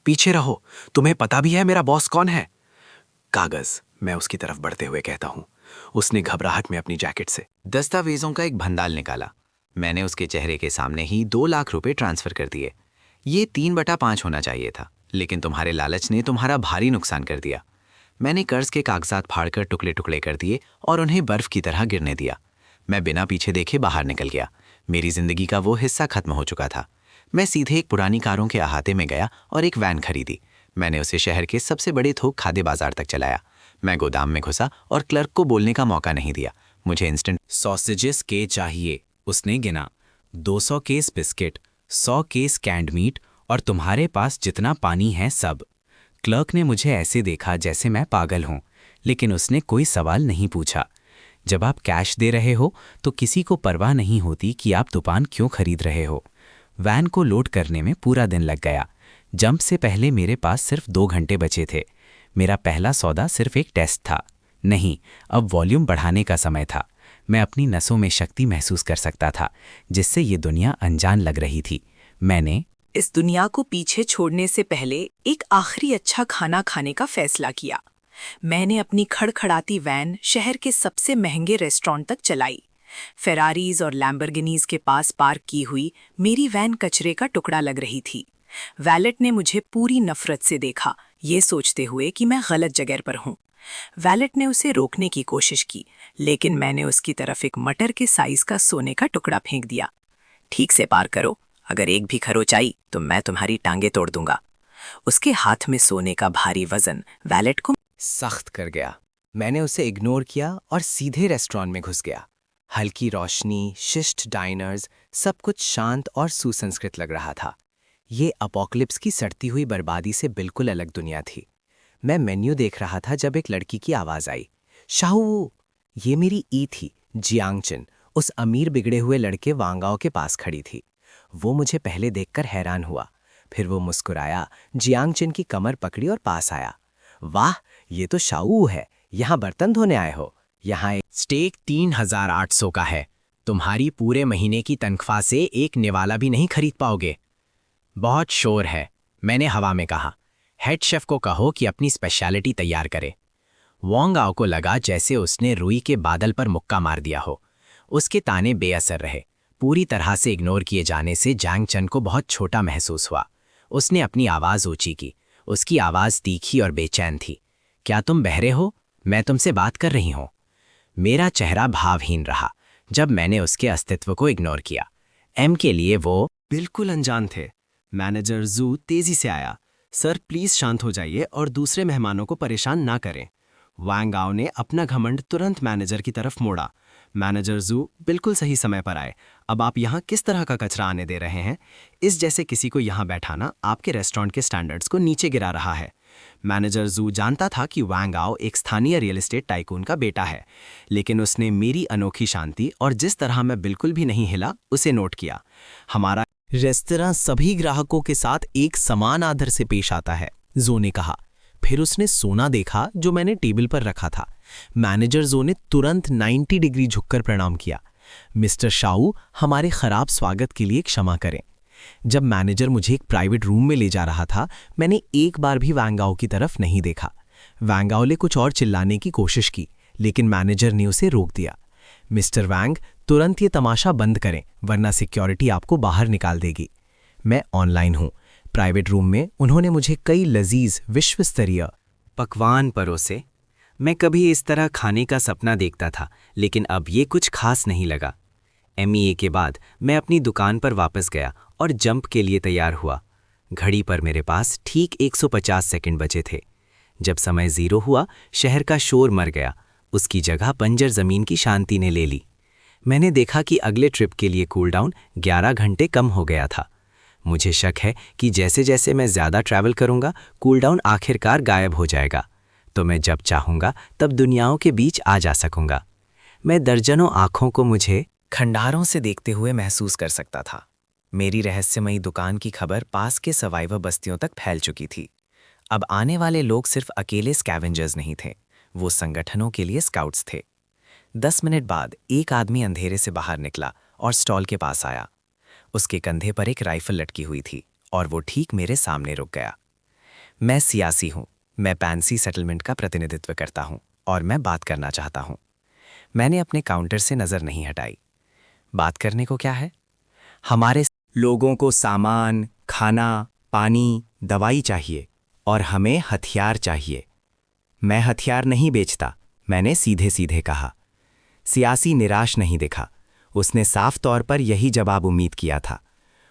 पीछे रहो, तुम्हें पता भी है मेरा बॉस कौन है? कागज, मैं उसकी तरफ बढ़ते हुए कहता हूं। उसने घबराहट में अपनी जैकेट से दस्तावेजों का एक भंडाल निकाला। मैंने उसके चेहरे के सामने ही 2 लाख रुपए ट्रांसफर कर दिए। ये 3/5 होना चाहिए था, लेकिन तुम्हारे लालच ने तुम्हारा भारी नुकसान कर दिया। मैंने कर्ज के कागजात फाड़कर टुकड़े टुकड़े कर दिए और उन्हें बर्फ की तरह गिरने दिया। मैं बिना पीछे देखे बाहर निकल गया। मेरी जिंदगी का वो हिस्सा खत्म हो चुका था। मैं सीधे एक पुरानी कारों के अहाते में गया और एक वैन खरीदी। मैंने उसे शहर के सबसे बड़े थोक खाद्य बाजार तक चलाया। मैं गोदाम में घुसा और क्लर्क को बोलने का मौका नहीं दिया। मुझे इंस्टेंट सॉसेजेस के चाहिए, उसने गिना। 200 case biscuit, 100 case canned meat और तुम्हारे पास जितना पानी है सब। क्लर्क ने मुझे ऐसे देखा जैसे मैं पागल हूं, लेकिन उसने कोई सवाल नहीं पूछा। जब आप कैश दे रहे हो तो किसी को परवाह नहीं होती कि आप दुकान क्यों खरीद रहे हो। वैन को लोड करने में पूरा दिन लग गया। जंप से पहले मेरे पास सिर्फ 2 घंटे बचे थे। मेरा पहला सौदा सिर्फ एक टेस्ट था। नहीं, अब वॉल्यूम बढ़ाने का समय था। मैं अपनी नसों में शक्ति महसूस कर सकता था, जिससे ये दुनिया अनजान लग रही थी। मैंने इस दुनिया को पीछे छोड़ने से पहले एक आखिरी अच्छा खाना खाने का फैसला किया। मैंने अपनी खड़खड़ाती वैन शहर के सबसे महंगे रेस्टोरेंट तक चलाई। फेरारीज और लैम्बोर्गिनीज के पास पार्क की हुई मेरी वैन कचरे का टुकड़ा लग रही थी। वैलेट ने मुझे पूरी नफरत से देखा, ये सोचते हुए कि मैं गलत जगह पर हूँ। वैलेट ने उसे रोकने की कोशिश की, लेकिन मैंने उसकी तरफ एक मटर के साइज का सोने का टुकड़ा फेंक दिया। ठीक से पार करो, अगर एक भी खरोच आई तो मैं तुम्हारी टांगे तोड़ दूंगा। उसके हाथ में सोने का भारी वजन वैलेट को सख्त कर गया। मैंने उसे इग्नोर किया और सीधे रेस्टोरेंट में घुस गया। हल्की रोशनी, शिष्ट डाइनर्स, सब कुछ शांत और सुसंस्कृत लग रहा था। ये अपोकलिप्स की सड़ती हुई बर्बादी से बिल्कुल अलग दुनिया थी। मैं मेन्यू देख रहा था जब एक लड़की की आवाज़ आई, शाहू। ये मेरी ई थी, जियांगचन, उस अमीर बिगड़े हुए लड़के वांगाओ के पास खड़ी थी। वो मुझे पहले देखकर हैरान हुआ, फिर वो मुस्कुराया, जियांगचन की कमर पकड़ी और पास आया। वाह, ये तो शाहू है, यहाँ बर्तन धोने आए हो? यहाँ एक स्टेक 3800 का है। तुम्हारी पूरे महीने की तनख्वाह से एक निवाला भी नहीं खरीद पाओगे। बहुत शोर है, मैंने हवा में कहा। हेड शेफ को कहो कि अपनी स्पेशलिटी तैयार करे। वोंगाओ को लगा जैसे उसने रुई के बादल पर मुक्का मार दिया हो। उसके ताने बेअसर रहे। पूरी तरह से इग्नोर किए जाने से जैंगचन को बहुत छोटा महसूस हुआ। उसने अपनी आवाज़ ऊंची की। उसकी आवाज़ तीखी और बेचैन थी। क्या तुम बहरे हो? मैं तुमसे बात कर रही हूँ। मेरा चेहरा भावहीन रहा जब मैंने उसके अस्तित्व को इग्नोर किया। एम के लिए वो बिल्कुल अनजान थे। मैनेजर जू तेजी से आया। सर प्लीज शांत हो जाइए और दूसरे मेहमानों को परेशान ना करें। वांगाओ ने अपना घमंड तुरंत मैनेजर की तरफ मोड़ा। मैनेजर जू बिल्कुल सही समय पर आए। अब आप यहाँ किस तरह का कचरा आने दे रहे हैं? इस जैसे किसी को यहाँ बैठाना आपके रेस्टोरेंट के स्टैंडर्ड्स को नीचे गिरा रहा है। मैनेजर जू जानता था कि वांगाओ एक स्थानीय रियल एस्टेट टाइकून का बेटा है, लेकिन उसने मेरी अनोखी शांति और जिस तरह मैं बिल्कुल भी नहीं हिला उसे नोट किया। हमारा रेस्तरां सभी ग्राहकों के साथ एक समान आदर से पेश आता है, जो ने कहा। फिर उसने सोना देखा जो मैंने टेबल पर रखा था। मैनेजर जो ने तुरंत 90 डिग्री झुककर प्रणाम किया। मिस्टर शाऊ, हमारे खराब स्वागत के लिए क्षमा करें। जब मैनेजर मुझे एक प्राइवेट रूम में ले जा रहा था, मैंने एक बार भी वांगाओ की तरफ नहीं देखा। वांगाओ ने कुछ और चिल्लाने की कोशिश की, लेकिन मैनेजर ने उसे रोक दिया। मिस्टर वांग, तुरंत ये तमाशा बंद करें, वरना सिक्योरिटी आपको बाहर निकाल देगी। मैं ऑनलाइन हूँ। प्राइवेट रूम में उन्होंने मुझे कई लजीज विश्व स्तरीय पकवान परोसे। मैं कभी इस तरह खाने का सपना देखता था, लेकिन अब ये कुछ खास नहीं लगा। MEA के बाद मैं अपनी दुकान पर वापस गया और जंप के लिए तैयार हुआ। घड़ी पर मेरे पास ठीक 150 सेकंड बचे थे। जब समय 0 हुआ, शहर का शोर मर गया। उसकी जगह बंजर जमीन की शांति ने ले ली। मैंने देखा कि अगले ट्रिप के लिए कूलडाउन 11 घंटे कम हो गया था। मुझे शक है कि जैसे जैसे मैं ज़्यादा ट्रैवल करूंगा, कूलडाउन आखिरकार गायब हो जाएगा। तो मैं जब चाहूंगा तब दुनियाओं के बीच आ जा सकूंगा। मैं दर्जनों आंखों को मुझे खंडारों से देखते हुए महसूस कर सकता था। मेरी रहस्यमयी दुकान की खबर पास के सर्वाइवर बस्तियों तक फैल चुकी थी। अब आने वाले लोग सिर्फ अकेले स्कैवेंजर्स नहीं थे, वो संगठनों के लिए स्काउट्स थे। 10 मिनट बाद एक आदमी अंधेरे से बाहर निकला और स्टॉल के पास आया। उसके कंधे पर एक राइफल लटकी हुई थी और वो ठीक मेरे सामने रुक गया। मैं सियासी हूँ, मैं पैंसी सेटलमेंट का प्रतिनिधित्व करता हूँ और मैं बात करना चाहता हूँ। मैंने अपने काउंटर से नज़र नहीं हटाई। बात करने को क्या है? हमारे लोगों को सामान, खाना, पानी, दवाई चाहिए और हमें हथियार चाहिए। मैं हथियार नहीं बेचता, मैंने सीधे सीधे कहा। सियासी निराश नहीं दिखा। उसने साफ तौर पर यही जवाब उम्मीद किया था।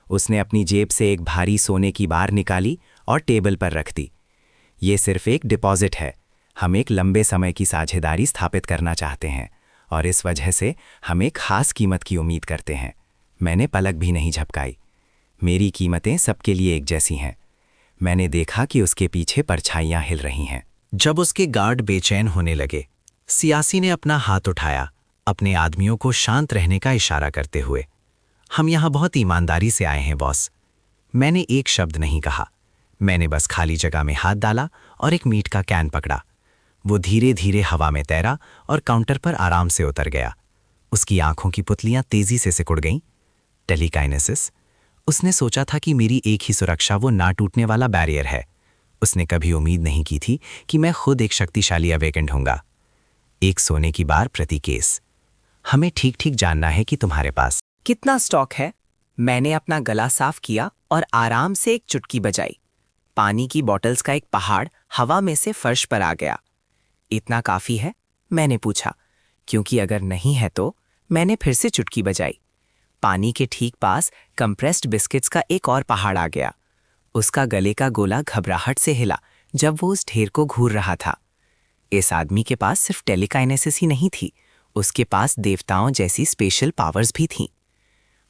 उसने अपनी जेब से एक भारी सोने की बार निकाली और टेबल पर रख दी। ये सिर्फ एक डिपॉजिट है। हम एक लंबे समय की साझेदारी स्थापित करना चाहते हैं और इस वजह से हम एक खास कीमत की उम्मीद करते हैं। मैंने पलक भी नहीं झपकाई। मेरी कीमतें सबके लिए एक जैसी हैं। मैंने देखा कि उसके पीछे परछाइयां हिल रही हैं। जब उसके गार्ड बेचैन होने लगे, सियासी ने अपना हाथ उठाया, अपने आदमियों को शांत रहने का इशारा करते हुए। हम यहाँ बहुत ईमानदारी से आए हैं बॉस। मैंने एक शब्द नहीं कहा। मैंने बस खाली जगह में हाथ डाला और एक मीट का कैन पकड़ा। वो धीरे धीरे हवा में तैरा और काउंटर पर आराम से उतर गया। उसकी आंखों की पुतलियां तेजी से सिकुड़ गईं। टेलीकाइनेसिस। उसने सोचा था कि मेरी एक ही सुरक्षा वो ना टूटने वाला बैरियर है। उसने कभी उम्मीद नहीं की थी कि मैं खुद एक शक्तिशाली अवेकेंड होऊंगा। एक सोने की बार प्रति केस। हमें ठीक ठीक जानना है कि तुम्हारे पास कितना स्टॉक है? मैंने अपना गला साफ किया और आराम से एक चुटकी बजाई। पानी की बॉटल्स का एक पहाड़ हवा में से फर्श पर आ गया। इतना काफी है? मैंने पूछा, क्योंकि अगर नहीं है तो। मैंने फिर से चुटकी बजाई। पानी के ठीक पास कंप्रेस्ड बिस्किट्स का एक और पहाड़ आ गया। उसका गले का गोला घबराहट से हिला जब वो उस ढेर को घूर रहा था। इस आदमी के पास सिर्फ टेलीकाइनेसिस ही नहीं थी, उसके पास देवताओं जैसी स्पेशल पावर्स भी थीं।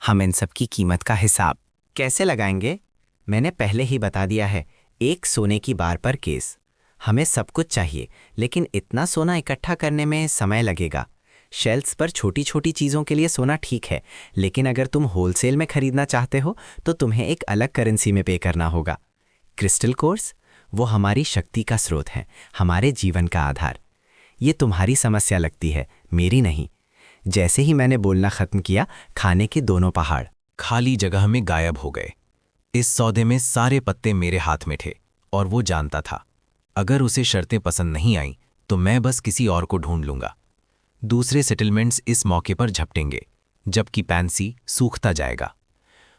हम इन सब की कीमत का हिसाब कैसे लगाएंगे? मैंने पहले ही बता दिया है, एक सोने की बार पर केस। हमें सब कुछ चाहिए, लेकिन इतना सोना इकट्ठा करने में समय लगेगा। शेल्फ्स पर छोटी छोटी चीज़ों के लिए सोना ठीक है, लेकिन अगर तुम होलसेल में खरीदना चाहते हो तो तुम्हें एक अलग करेंसी में पे करना होगा। क्रिस्टल कोर्स, वो हमारी शक्ति का स्रोत है, हमारे जीवन का आधार। ये तुम्हारी समस्या लगती है, मेरी नहीं। जैसे ही मैंने बोलना खत्म किया, खाने के दोनों पहाड़ खाली जगह में गायब हो गए। इस सौदे में सारे पत्ते मेरे हाथ में थे और वो जानता था, अगर उसे शर्तें पसंद नहीं आईं तो मैं बस किसी और को ढूंढ लूंगा। दूसरे सेटलमेंट्स इस मौके पर झपटेंगे, जबकि पैंसी सूखता जाएगा।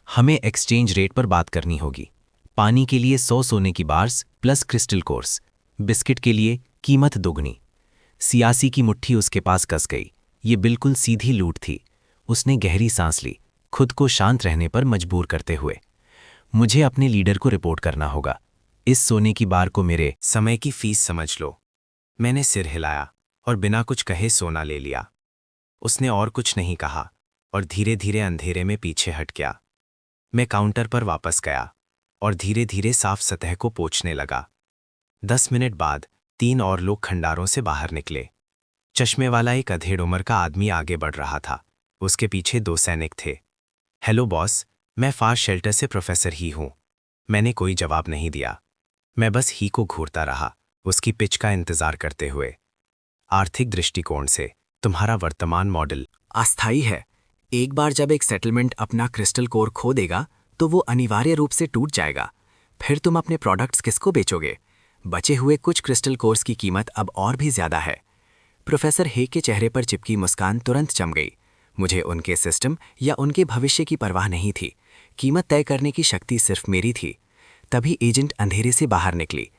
हमें एक्सचेंज रेट पर बात करनी होगी। पानी के लिए 100 सोने की bars plus crystal course, biscuit के लिए कीमत दोगुनी। सियासी की मुट्ठी उसके पास कस गई। ये बिल्कुल सीधी लूट थी। उसने गहरी सांस ली, खुद को शांत रहने पर मजबूर करते हुए। मुझे अपने लीडर को रिपोर्ट करना होगा। इस सोने की बार को मेरे समय की फीस समझ लो। मैंने सिर हिलाया और बिना कुछ कहे सोना ले लिया। उसने और कुछ नहीं कहा और धीरे धीरे अंधेरे में पीछे हट गया। मैं काउंटर पर वापस गया और धीरे धीरे साफ सतह को पोंछने लगा। 10 मिनट बाद 3 और लोग खंडारों से बाहर निकले। चश्मे वाला एक अधेड़ उम्र का आदमी आगे बढ़ रहा था। उसके पीछे 2 सैनिक थे। हेलो बॉस, मैं फास्ट शेल्टर से प्रोफेसर ही हूं। मैंने कोई जवाब नहीं दिया। मैं बस ही को घूरता रहा, उसकी पिच का इंतजार करते हुए। आर्थिक दृष्टिकोण से तुम्हारा वर्तमान मॉडल अस्थायी है। एक बार जब एक सेटलमेंट अपना क्रिस्टल कोर खो देगा तो वो अनिवार्य रूप से टूट जाएगा। फिर तुम अपने प्रोडक्ट्स किसको बेचोगे? बचे हुए कुछ क्रिस्टल कोर्स की कीमत अब और भी ज्यादा है। प्रोफेसर हे के चेहरे पर चिपकी मुस्कान तुरंत जम गई। मुझे उनके सिस्टम या उनके भविष्य की परवाह नहीं थी। कीमत तय करने की शक्ति सिर्फ मेरी थी। तभी एजेंट अंधेरे से बाहर निकली।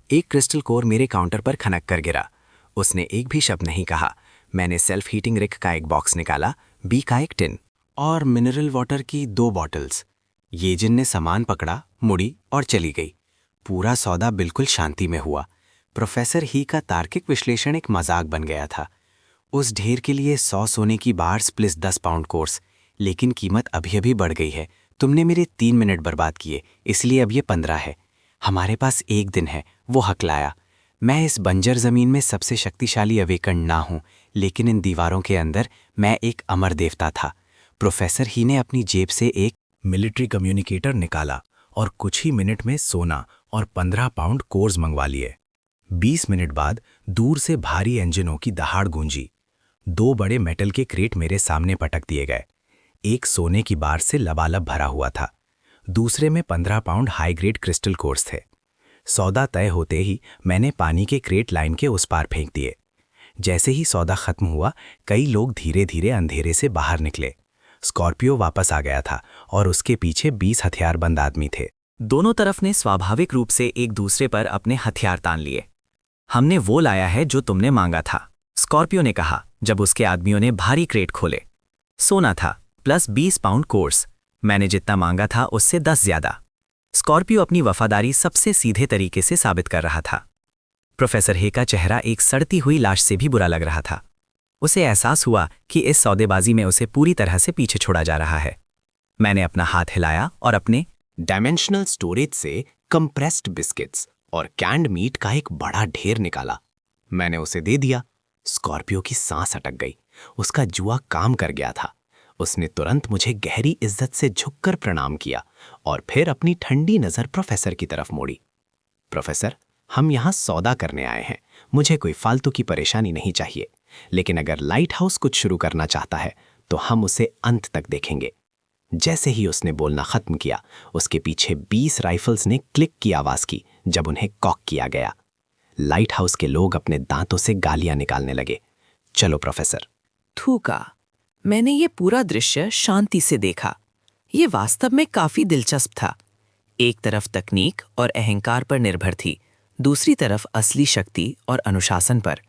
एक क्रिस्टल कोर मेरे काउंटर पर खनक कर गिरा। उसने एक भी शब्द नहीं कहा। मैंने सेल्फ हीटिंग रिक का एक बॉक्स निकाला, बी का एक टिन और मिनरल वाटर की 2 बॉटल्स। येजिन ने सामान पकड़ा, मुड़ी और चली गई। पूरा सौदा बिल्कुल शांति में हुआ। प्रोफेसर ही का तार्किक विश्लेषण एक मजाक बन गया था। उस ढेर के लिए 100 सोने की बार्स प्लस 10 पाउंड कोर्स, लेकिन कीमत अभी अभी बढ़ गई है। तुमने मेरे 3 मिनट बर्बाद किए, इसलिए अब ये 15 है। हमारे पास 1 दिन है, वो हकलाया। मैं इस बंजर जमीन में सबसे शक्तिशाली अवेकन ना हूं, लेकिन इन दीवारों के अंदर मैं एक अमर देवता था। प्रोफेसर ही ने अपनी जेब से एक मिलिट्री कम्युनिकेटर निकाला और कुछ ही मिनट में सोना और 15 पाउंड कोर्स मंगवा लिए। 20 मिनट बाद दूर से भारी इंजनों की दहाड़ गूंजी। 2 बड़े मेटल के क्रेट मेरे सामने पटक दिए गए। एक सोने की बार से लबालब भरा हुआ था, दूसरे में 15 pound high grade crystal course थे। सौदा तय होते ही मैंने पानी के क्रेट लाइन के उस पार फेंक दिए। जैसे ही सौदा खत्म हुआ, कई लोग धीरे धीरे अंधेरे से बाहर निकले। स्कॉर्पियो वापस आ गया था और उसके पीछे 20 हथियारबंद आदमी थे। दोनों तरफ ने स्वाभाविक रूप से एक दूसरे पर अपने हथियार तान लिए। हमने वो लाया है जो तुमने मांगा था, स्कॉर्पियो ने कहा जब उसके आदमियों ने भारी क्रेट खोले। सोना था प्लस 20 पाउंड कोर्स। मैंने जितना मांगा था उससे 10 ज्यादा। स्कॉर्पियो अपनी वफादारी सबसे सीधे तरीके से साबित कर रहा था। प्रोफेसर हे का चेहरा एक सड़ती हुई लाश से भी बुरा लग रहा था। उसे एहसास हुआ कि इस सौदेबाजी में उसे पूरी तरह से पीछे छोड़ा जा रहा है। मैंने अपना हाथ हिलाया और अपने डायमेंशनल स्टोरेज से कंप्रेस्ड बिस्किट्स और कैंड मीट का एक बड़ा ढेर निकाला। मैंने उसे दे दिया। स्कॉर्पियो की सांस अटक गई। उसका जुआ काम कर गया था। उसने तुरंत मुझे गहरी इज्जत से झुककर प्रणाम किया और फिर अपनी ठंडी नजर प्रोफेसर की तरफ मोड़ी। प्रोफेसर, हम यहाँ सौदा करने आए हैं। मुझे कोई फालतू की परेशानी नहीं चाहिए, लेकिन अगर लाइट हाउस कुछ शुरू करना चाहता है तो हम उसे अंत तक देखेंगे। जैसे ही उसने बोलना खत्म किया, उसके पीछे 20 राइफल्स ने क्लिक की आवाज की जब उन्हें कॉक किया गया। लाइट हाउस के लोग अपने दांतों से गालियां निकालने लगे। चलो प्रोफेसर। थूका। मैंने ये पूरा दृश्य शांति से देखा। ये वास्तव में काफी दिलचस्प था। एक तरफ तकनीक और अहंकार पर निर्भर थी, दूसरी तरफ असली शक्ति और अनुशासन पर।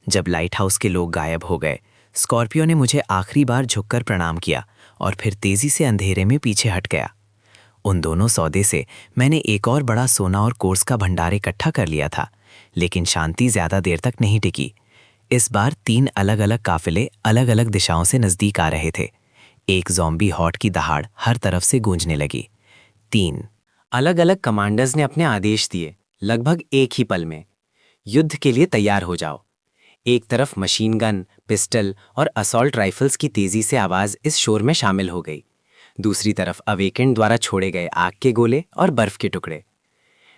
जब लाइट हाउस के लोग गायब हो गए, स्कॉर्पियो ने मुझे आखिरी बार झुककर प्रणाम किया और फिर तेजी से अंधेरे में पीछे हट गया। उन दोनों सौदे से मैंने एक और बड़ा सोना और कोर्स का भंडार इकट्ठा कर लिया था, लेकिन शांति ज्यादा देर तक नहीं टिकी। इस बार 3 अलग-अलग काफिले अलग-अलग दिशाओं से नजदीक आ रहे थे। एक ज़ॉम्बी हॉट की दहाड़ हर तरफ से गूंजने लगी। 3 अलग-अलग कमांडर्स ने अपने आदेश दिए, लगभग एक ही पल में। युद्ध के लिए तैयार हो जाओ। एक तरफ मशीन गन, पिस्टल और असॉल्ट राइफल्स की तेजी से आवाज इस शोर में शामिल हो गई। दूसरी तरफ अवेकेंड द्वारा छोड़े गए आग के गोले और बर्फ के टुकड़े।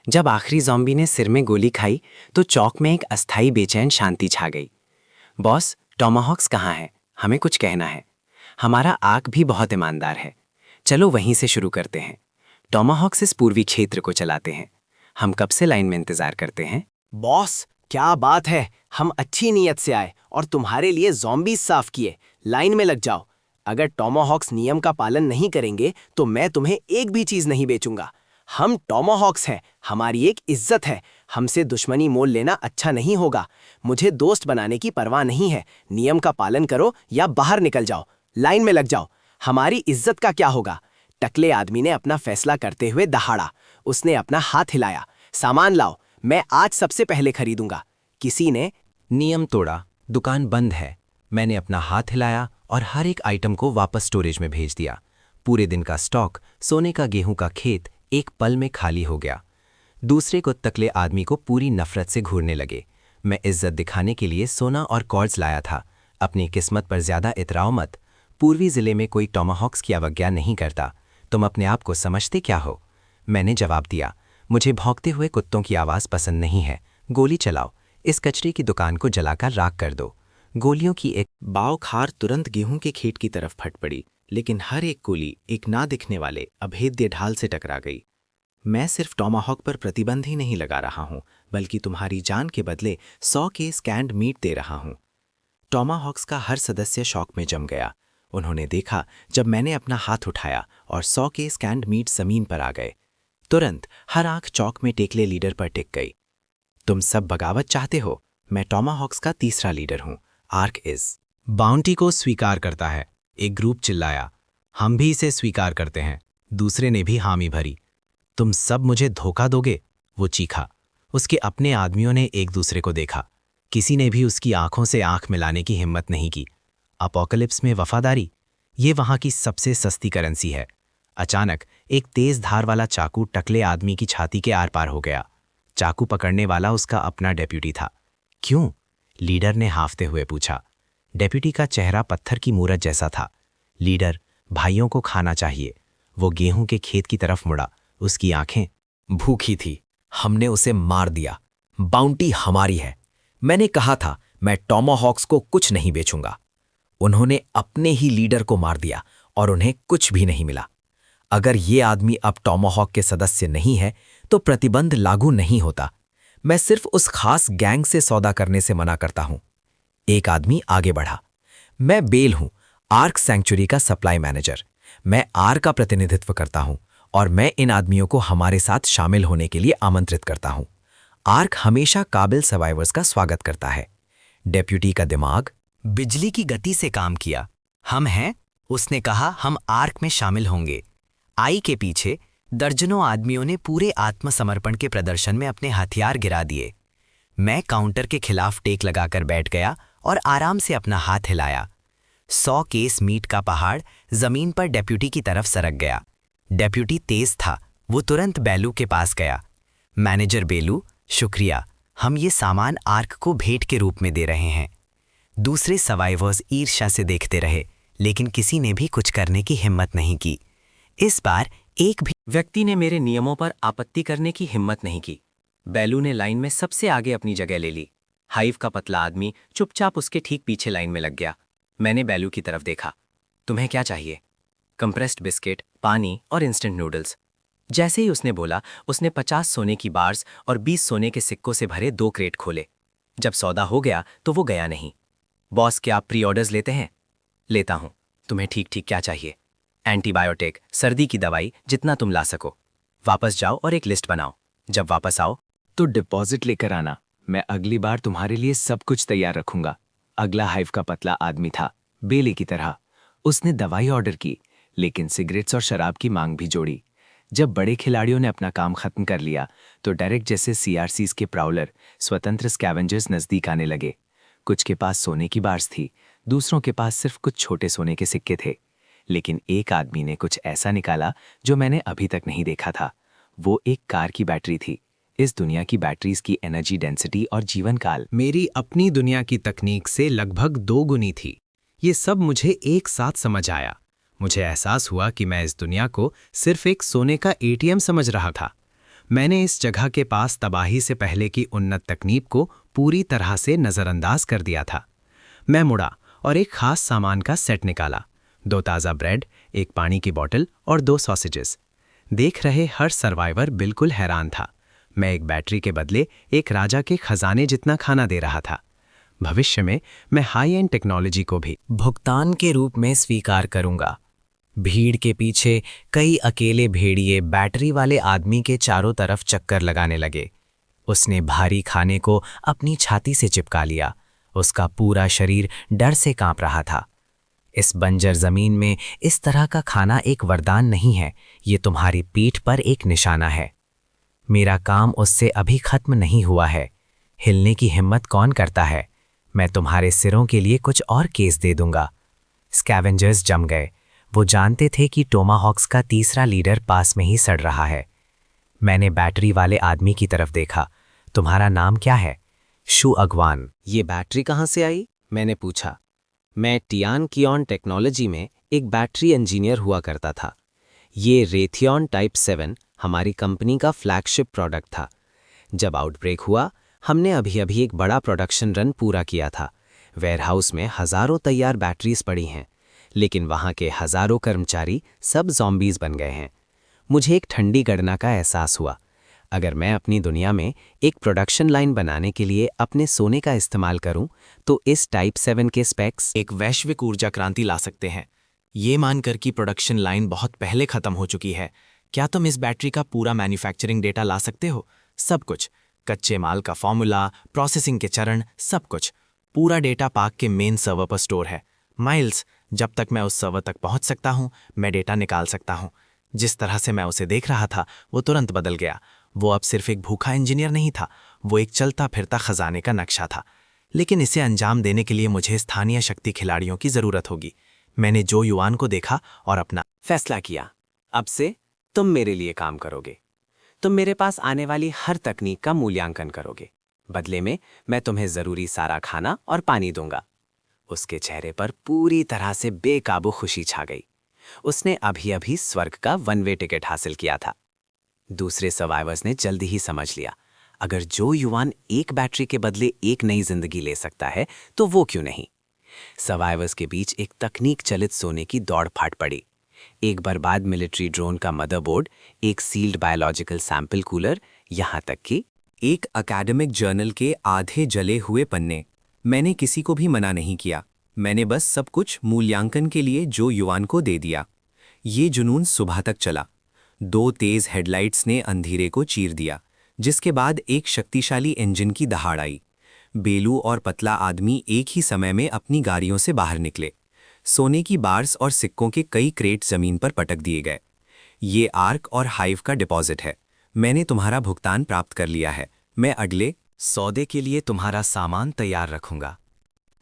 जब आखिरी ज़ॉम्बी ने सिर में गोली खाई तो चौक में एक अस्थाई बेचैन शांति छा गई। बॉस, टॉमाहॉक्स कहाँ है? हमें कुछ कहना है। हमारा आग भी बहुत ईमानदार है। चलो वहीं से शुरू करते हैं। टॉमाहॉक्स इस पूर्वी क्षेत्र को चलाते हैं। हम कब से लाइन में इंतजार करते हैं? बॉस, क्या बात है। हम अच्छी नीयत से आए और तुम्हारे लिए ज़ॉम्बीज़ साफ किए। लाइन में लग जाओ। अगर टॉमाहॉक्स नियम का पालन नहीं करेंगे तो मैं तुम्हें एक भी चीज़ नहीं बेचूंगा। हम टॉमाहॉक्स हैं, हमारी एक इज्जत है। हमसे दुश्मनी मोल लेना अच्छा नहीं होगा। मुझे दोस्त बनाने की परवाह नहीं है। नियम का पालन करो या बाहर निकल जाओ। लाइन में लग जाओ। हमारी इज्जत का क्या होगा? टकले आदमी ने अपना फैसला करते हुए दहाड़ा। उसने अपना हाथ हिलाया। सामान लाओ, मैं आज सबसे पहले खरीदूंगा। किसी ने नियम तोड़ा, दुकान बंद है। मैंने अपना हाथ हिलाया और हर एक आइटम को वापस स्टोरेज में भेज दिया। पूरे दिन का स्टॉक, सोने का गेहूं का खेत एक पल में खाली हो गया। दूसरे को तकले आदमी को पूरी नफरत से घूरने लगे। मैं इज्जत दिखाने के लिए सोना और कॉर्ड्स लाया था। अपनी किस्मत पर ज्यादा इतराओ मत। पूर्वी जिले में कोई टॉमाहॉक्स की अवज्ञा नहीं करता। तुम अपने आप को समझते क्या हो? मैंने जवाब दिया, मुझे भौंकते हुए कुत्तों की आवाज़ पसंद नहीं है। गोली चलाओ, इस कचरे की दुकान को जलाकर राख कर दो। गोलियों की एक बावखार तुरंत गेहूं के खेत की तरफ फट पड़ी, लेकिन हर एक गोली एक ना दिखने वाले अभेद्य ढाल से टकरा गई। मैं सिर्फ टॉमाहॉक पर प्रतिबंध ही नहीं लगा रहा हूं, बल्कि तुम्हारी जान के बदले 100 केस कैंड मीट दे रहा हूं। टॉमाहॉक्स का हर सदस्य शौक में जम गया। उन्होंने देखा जब मैंने अपना हाथ उठाया और 100 केस कैंड मीट जमीन पर आ गए। तुरंत हर आंख चौक में टेकले लीडर पर टिक गई। तुम सब बगावत चाहते हो? मैं टॉमाहॉक्स का तीसरा लीडर हूं। आर्क इज बाउंटी को स्वीकार करता है। एक ग्रुप चिल्लाया, हम भी इसे स्वीकार करते हैं। दूसरे ने भी हामी भरी। तुम सब मुझे धोखा दोगे? वो चीखा। उसके अपने आदमियों ने एक दूसरे को देखा। किसी ने भी उसकी आंखों से आंख मिलाने की हिम्मत नहीं की। अपोकलिप्स में वफादारी, ये वहां की सबसे सस्ती करेंसी है। अचानक एक तेज धार वाला चाकू टकले आदमी की छाती के आर पार हो गया। चाकू पकड़ने वाला उसका अपना डेप्यूटी था। क्यों? लीडर ने हाफते हुए पूछा। डेप्यूटी का चेहरा पत्थर की मूरत जैसा था। लीडर, भाइयों को खाना चाहिए। वो गेहूं के खेत की तरफ मुड़ा। उसकी आंखें भूखी थी। हमने उसे मार दिया। बाउंटी हमारी है। मैंने कहा था मैं टॉमाहॉक्स को कुछ नहीं बेचूंगा। उन्होंने अपने ही लीडर को मार दिया और उन्हें कुछ भी नहीं मिला। अगर ये आदमी अब टॉमाहॉक के सदस्य नहीं है तो प्रतिबंध लागू नहीं होता। मैं सिर्फ उस खास गैंग से सौदा करने से मना करता हूं। एक आदमी आगे बढ़ा। मैं बेल हूं, आर्क सैंक्चुरी का सप्लाई मैनेजर। मैं आर का प्रतिनिधित्व करता हूं और मैं इन आदमियों को हमारे साथ शामिल होने के लिए आमंत्रित करता हूं। आर्क हमेशा काबिल सर्वाइवर्स का स्वागत करता है। डेप्यूटी का दिमाग बिजली की गति से काम किया। हम हैं, उसने कहा, हम आर्क में शामिल होंगे। आई के पीछे दर्जनों आदमियों ने पूरे आत्मसमर्पण के प्रदर्शन में अपने हथियार गिरा दिए। मैं काउंटर के खिलाफ टेक लगाकर बैठ गया और आराम से अपना हाथ हिलाया। 100 केस मीट का पहाड़ जमीन पर डेप्यूटी की तरफ सरक गया। डेप्यूटी तेज था। वो तुरंत बेलू के पास गया। मैनेजर बेलू, शुक्रिया, हम ये सामान आर्क को भेंट के रूप में दे रहे हैं। दूसरे सर्वाइवर्स ईर्ष्या से देखते रहे, लेकिन किसी ने भी कुछ करने की हिम्मत नहीं की। इस बार एक भी व्यक्ति ने मेरे नियमों पर आपत्ति करने की हिम्मत नहीं की। बेलू ने लाइन में सबसे आगे अपनी जगह ले ली। हाइव का पतला आदमी चुपचाप उसके ठीक पीछे लाइन में लग गया। मैंने बेलू की तरफ देखा। तुम्हें क्या चाहिए? कंप्रेस्ड बिस्किट, पानी और इंस्टेंट नूडल्स। जैसे ही उसने बोला, उसने 50 सोने की बार्स और 20 सोने के सिक्कों से भरे 2 क्रेट खोले। जब सौदा हो गया तो वो गया नहीं। बॉस, क्या आप प्री ऑर्डर्स लेते हैं? लेता हूं। तुम्हें ठीक ठीक क्या चाहिए? एंटीबायोटिक, सर्दी की दवाई, जितना तुम ला सको। वापस जाओ और एक लिस्ट बनाओ। जब वापस आओ तो डिपॉजिट लेकर आना। मैं अगली बार तुम्हारे लिए सब कुछ तैयार रखूंगा। अगला हाइव का पतला आदमी था, बेले की तरह। उसने दवाई ऑर्डर की, लेकिन सिगरेट्स और शराब की मांग भी जोड़ी। जब बड़े खिलाड़ियों ने अपना काम खत्म कर लिया तो डायरेक्ट जैसे सीआरसीज के प्राउलर, स्वतंत्र स्कैवेंजर्स नजदीक आने लगे। कुछ के पास सोने की बार्स थी, दूसरों के पास सिर्फ कुछ छोटे सोने के सिक्के थे। लेकिन एक आदमी ने कुछ ऐसा निकाला जो मैंने अभी तक नहीं देखा था। वो एक कार की बैटरी थी। इस दुनिया की बैटरीज की एनर्जी डेंसिटी और जीवन काल मेरी अपनी दुनिया की तकनीक से लगभग 2 गुनी थी। ये सब मुझे एक साथ समझ आया। मुझे एहसास हुआ कि मैं इस दुनिया को सिर्फ एक सोने का एटीएम समझ रहा था। मैंने इस जगह के पास तबाही से पहले की उन्नत तकनीक को पूरी तरह से नज़रअंदाज कर दिया था। मैं मुड़ा और एक खास सामान का सेट निकाला। 2 ताज़ा ब्रेड, एक पानी की बोतल और 2 सॉसेजेस। देख रहे हर सर्वाइवर बिल्कुल हैरान था। मैं एक बैटरी के बदले एक राजा के खजाने जितना खाना दे रहा था। भविष्य में मैं हाई एंड टेक्नोलॉजी को भी भुगतान के रूप में स्वीकार करूंगा। भीड़ के पीछे कई अकेले भेड़िए बैटरी वाले आदमी के चारों तरफ चक्कर लगाने लगे। उसने भारी खाने को अपनी छाती से चिपका लिया। उसका पूरा शरीर डर से कांप रहा था। इस बंजर जमीन में इस तरह का खाना एक वरदान नहीं है, ये तुम्हारी पीठ पर एक निशाना है। मेरा काम उससे अभी खत्म नहीं हुआ है। हिलने की हिम्मत कौन करता है? मैं तुम्हारे सिरों के लिए कुछ और केस दे दूंगा। स्कैवेंजर्स जम गए। वो जानते थे कि टोमाहॉक्स का तीसरा लीडर पास में ही सड़ रहा है। मैंने बैटरी वाले आदमी की तरफ देखा। तुम्हारा नाम क्या है? शू अगवान। ये बैटरी कहाँ से आई? मैंने पूछा। मैं टियान कियॉन टेक्नोलॉजी में एक बैटरी इंजीनियर हुआ करता था। ये रेथियॉन टाइप 7 हमारी कंपनी का फ्लैगशिप प्रोडक्ट था। जब आउटब्रेक हुआ, हमने अभी एक बड़ा प्रोडक्शन रन पूरा किया था। वेयरहाउस में हज़ारों तैयार बैटरीज पड़ी हैं, लेकिन वहाँ के हज़ारों कर्मचारी सब ज़ॉम्बीज़ बन गए हैं। मुझे एक ठंडी गणना का एहसास हुआ। अगर मैं अपनी दुनिया में एक प्रोडक्शन लाइन बनाने के लिए अपने सोने का इस्तेमाल करूं, तो इस टाइप 7 के स्पेक्स एक वैश्विक ऊर्जा क्रांति ला सकते हैं। ये मानकर कि प्रोडक्शन लाइन बहुत पहले खत्म हो चुकी है, क्या तुम इस बैटरी का पूरा मैन्युफैक्चरिंग डेटा ला सकते हो? सब कुछ, कच्चे माल का फॉर्मूला, प्रोसेसिंग के चरण, सब कुछ। पूरा डेटा पार्क के मेन सर्वर पर स्टोर है। माइल्स, जब तक मैं उस सर्वर तक पहुंच सकता हूं, मैं डेटा निकाल सकता हूं। जिस तरह से मैं उसे देख रहा था, वो तुरंत बदल गया। वो अब सिर्फ एक भूखा इंजीनियर नहीं था, वो एक चलता फिरता खजाने का नक्शा था। लेकिन इसे अंजाम देने के लिए मुझे स्थानीय शक्ति खिलाड़ियों की जरूरत होगी। मैंने जो युआन को देखा और अपना फैसला किया। अब से तुम मेरे लिए काम करोगे। तुम मेरे पास आने वाली हर तकनीक का मूल्यांकन करोगे। बदले में मैं तुम्हें जरूरी सारा खाना और पानी दूंगा। उसके चेहरे पर पूरी तरह से बेकाबू खुशी छा गई। उसने अभी स्वर्ग का 1 वे टिकट हासिल किया था। दूसरे सर्वाइवर्स ने जल्दी ही समझ लिया, अगर जो युवान एक बैटरी के बदले एक नई जिंदगी ले सकता है, तो वो क्यों नहीं? सर्वाइवर्स के बीच एक तकनीक चलित सोने की दौड़ फाट पड़ी। एक बर्बाद मिलिट्री ड्रोन का मदरबोर्ड, एक सील्ड बायोलॉजिकल सैंपल कूलर, यहाँ तक कि एक एकेडमिक जर्नल के आधे जले हुए पन्ने। मैंने किसी को भी मना नहीं किया। मैंने बस सब कुछ मूल्यांकन के लिए जो युवान को दे दिया। ये जुनून सुबह तक चला। 2 तेज हेडलाइट्स ने अंधेरे को चीर दिया, जिसके बाद एक शक्तिशाली इंजन की दहाड़ आई। बेलू और पतला आदमी एक ही समय में अपनी गाड़ियों से बाहर निकले। सोने की बार्स और सिक्कों के कई क्रेट जमीन पर पटक दिए गए। ये आर्क और हाइव का डिपॉजिट है। मैंने तुम्हारा भुगतान प्राप्त कर लिया है। मैं अगले सौदे के लिए तुम्हारा सामान तैयार रखूंगा।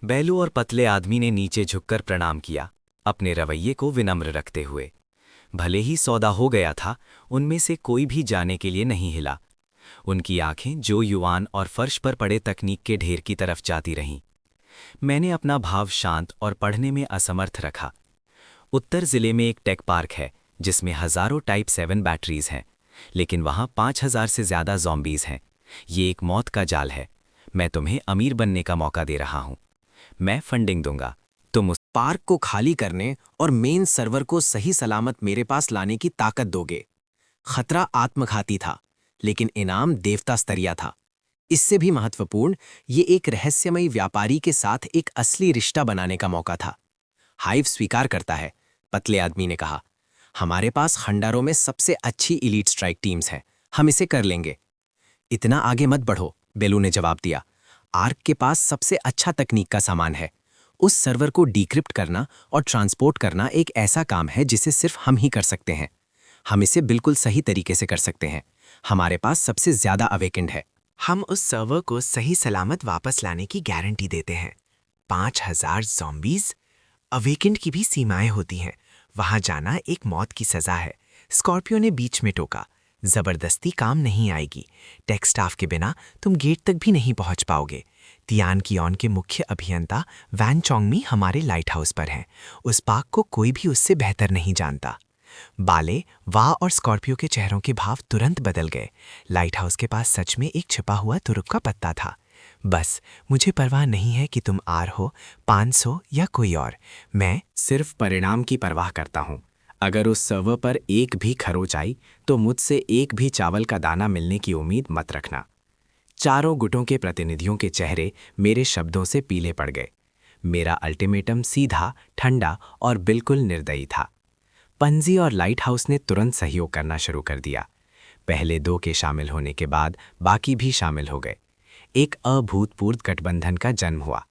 बेलू और पतले आदमी ने नीचे झुककर प्रणाम किया, अपने रवैये को विनम्र रखते हुए। भले ही सौदा हो गया था, उनमें से कोई भी जाने के लिए नहीं हिला। उनकी आंखें जो युवान और फर्श पर पड़े तकनीक के ढेर की तरफ जाती रहीं। मैंने अपना भाव शांत और पढ़ने में असमर्थ रखा। उत्तर जिले में एक टेक पार्क है, जिसमें हजारों टाइप 7 बैटरीज हैं, लेकिन वहां 5000 से ज्यादा ज़ॉम्बीज़ हैं। ये एक मौत का जाल है। मैं तुम्हें अमीर बनने का मौका दे रहा हूं। मैं फंडिंग दूंगा। तुम उस पार्क को खाली करने और मेन सर्वर को सही सलामत मेरे पास लाने की ताकत दोगे। खतरा आत्मघाती था, लेकिन इनाम देवता स्तरीय था। इससे भी महत्वपूर्ण, ये एक रहस्यमयी व्यापारी के साथ एक असली रिश्ता बनाने का मौका था। हाइव स्वीकार करता है, पतले आदमी ने कहा। हमारे पास खंडारों में सबसे अच्छी इलीट स्ट्राइक टीम्स हैं। हम इसे कर लेंगे। इतना आगे मत बढ़ो, बेलू ने जवाब दिया। आर्क के पास सबसे अच्छा तकनीक का सामान है। उस सर्वर को डिक्रिप्ट करना और ट्रांसपोर्ट करना एक ऐसा काम है जिसे सिर्फ हम ही कर सकते हैं। हम इसे बिल्कुल सही तरीके से कर सकते हैं। हमारे पास सबसे ज्यादा अवेकेंड है। हम उस सर्वर को सही सलामत वापस लाने की गारंटी देते हैं। 5000 ज़ॉम्बीज़? अवेकेंड की भी सीमाएं होती हैं। वहां जाना एक मौत की सजा है। स्कॉर्पियो ने बीच में टोका, जबरदस्ती काम नहीं आएगी। टेक स्टाफ के बिना तुम गेट तक भी नहीं पहुंच पाओगे। तियान कियोन के मुख्य अभियंता वैन चोंगमी हमारे लाइट हाउस पर हैं। उस पार्क को कोई भी उससे बेहतर नहीं जानता। बाले, वाह और स्कॉर्पियो के चेहरों के भाव तुरंत बदल गए। लाइट हाउस के पास सच में एक छिपा हुआ तुरुप का पत्ता था। बस मुझे परवाह नहीं है कि तुम आर हो, 500 या कोई और। मैं सिर्फ परिणाम की परवाह करता हूँ। अगर उस सर्वर पर एक भी खरोच आई तो मुझसे एक भी चावल का दाना मिलने की उम्मीद मत रखना। चारों गुटों के प्रतिनिधियों के चेहरे मेरे शब्दों से पीले पड़ गए। मेरा अल्टीमेटम सीधा, ठंडा और बिल्कुल निर्दयी था। पंजी और लाइट हाउस ने तुरंत सहयोग करना शुरू कर दिया। पहले 2 के शामिल होने के बाद बाकी भी शामिल हो गए। एक अभूतपूर्व गठबंधन का जन्म हुआ।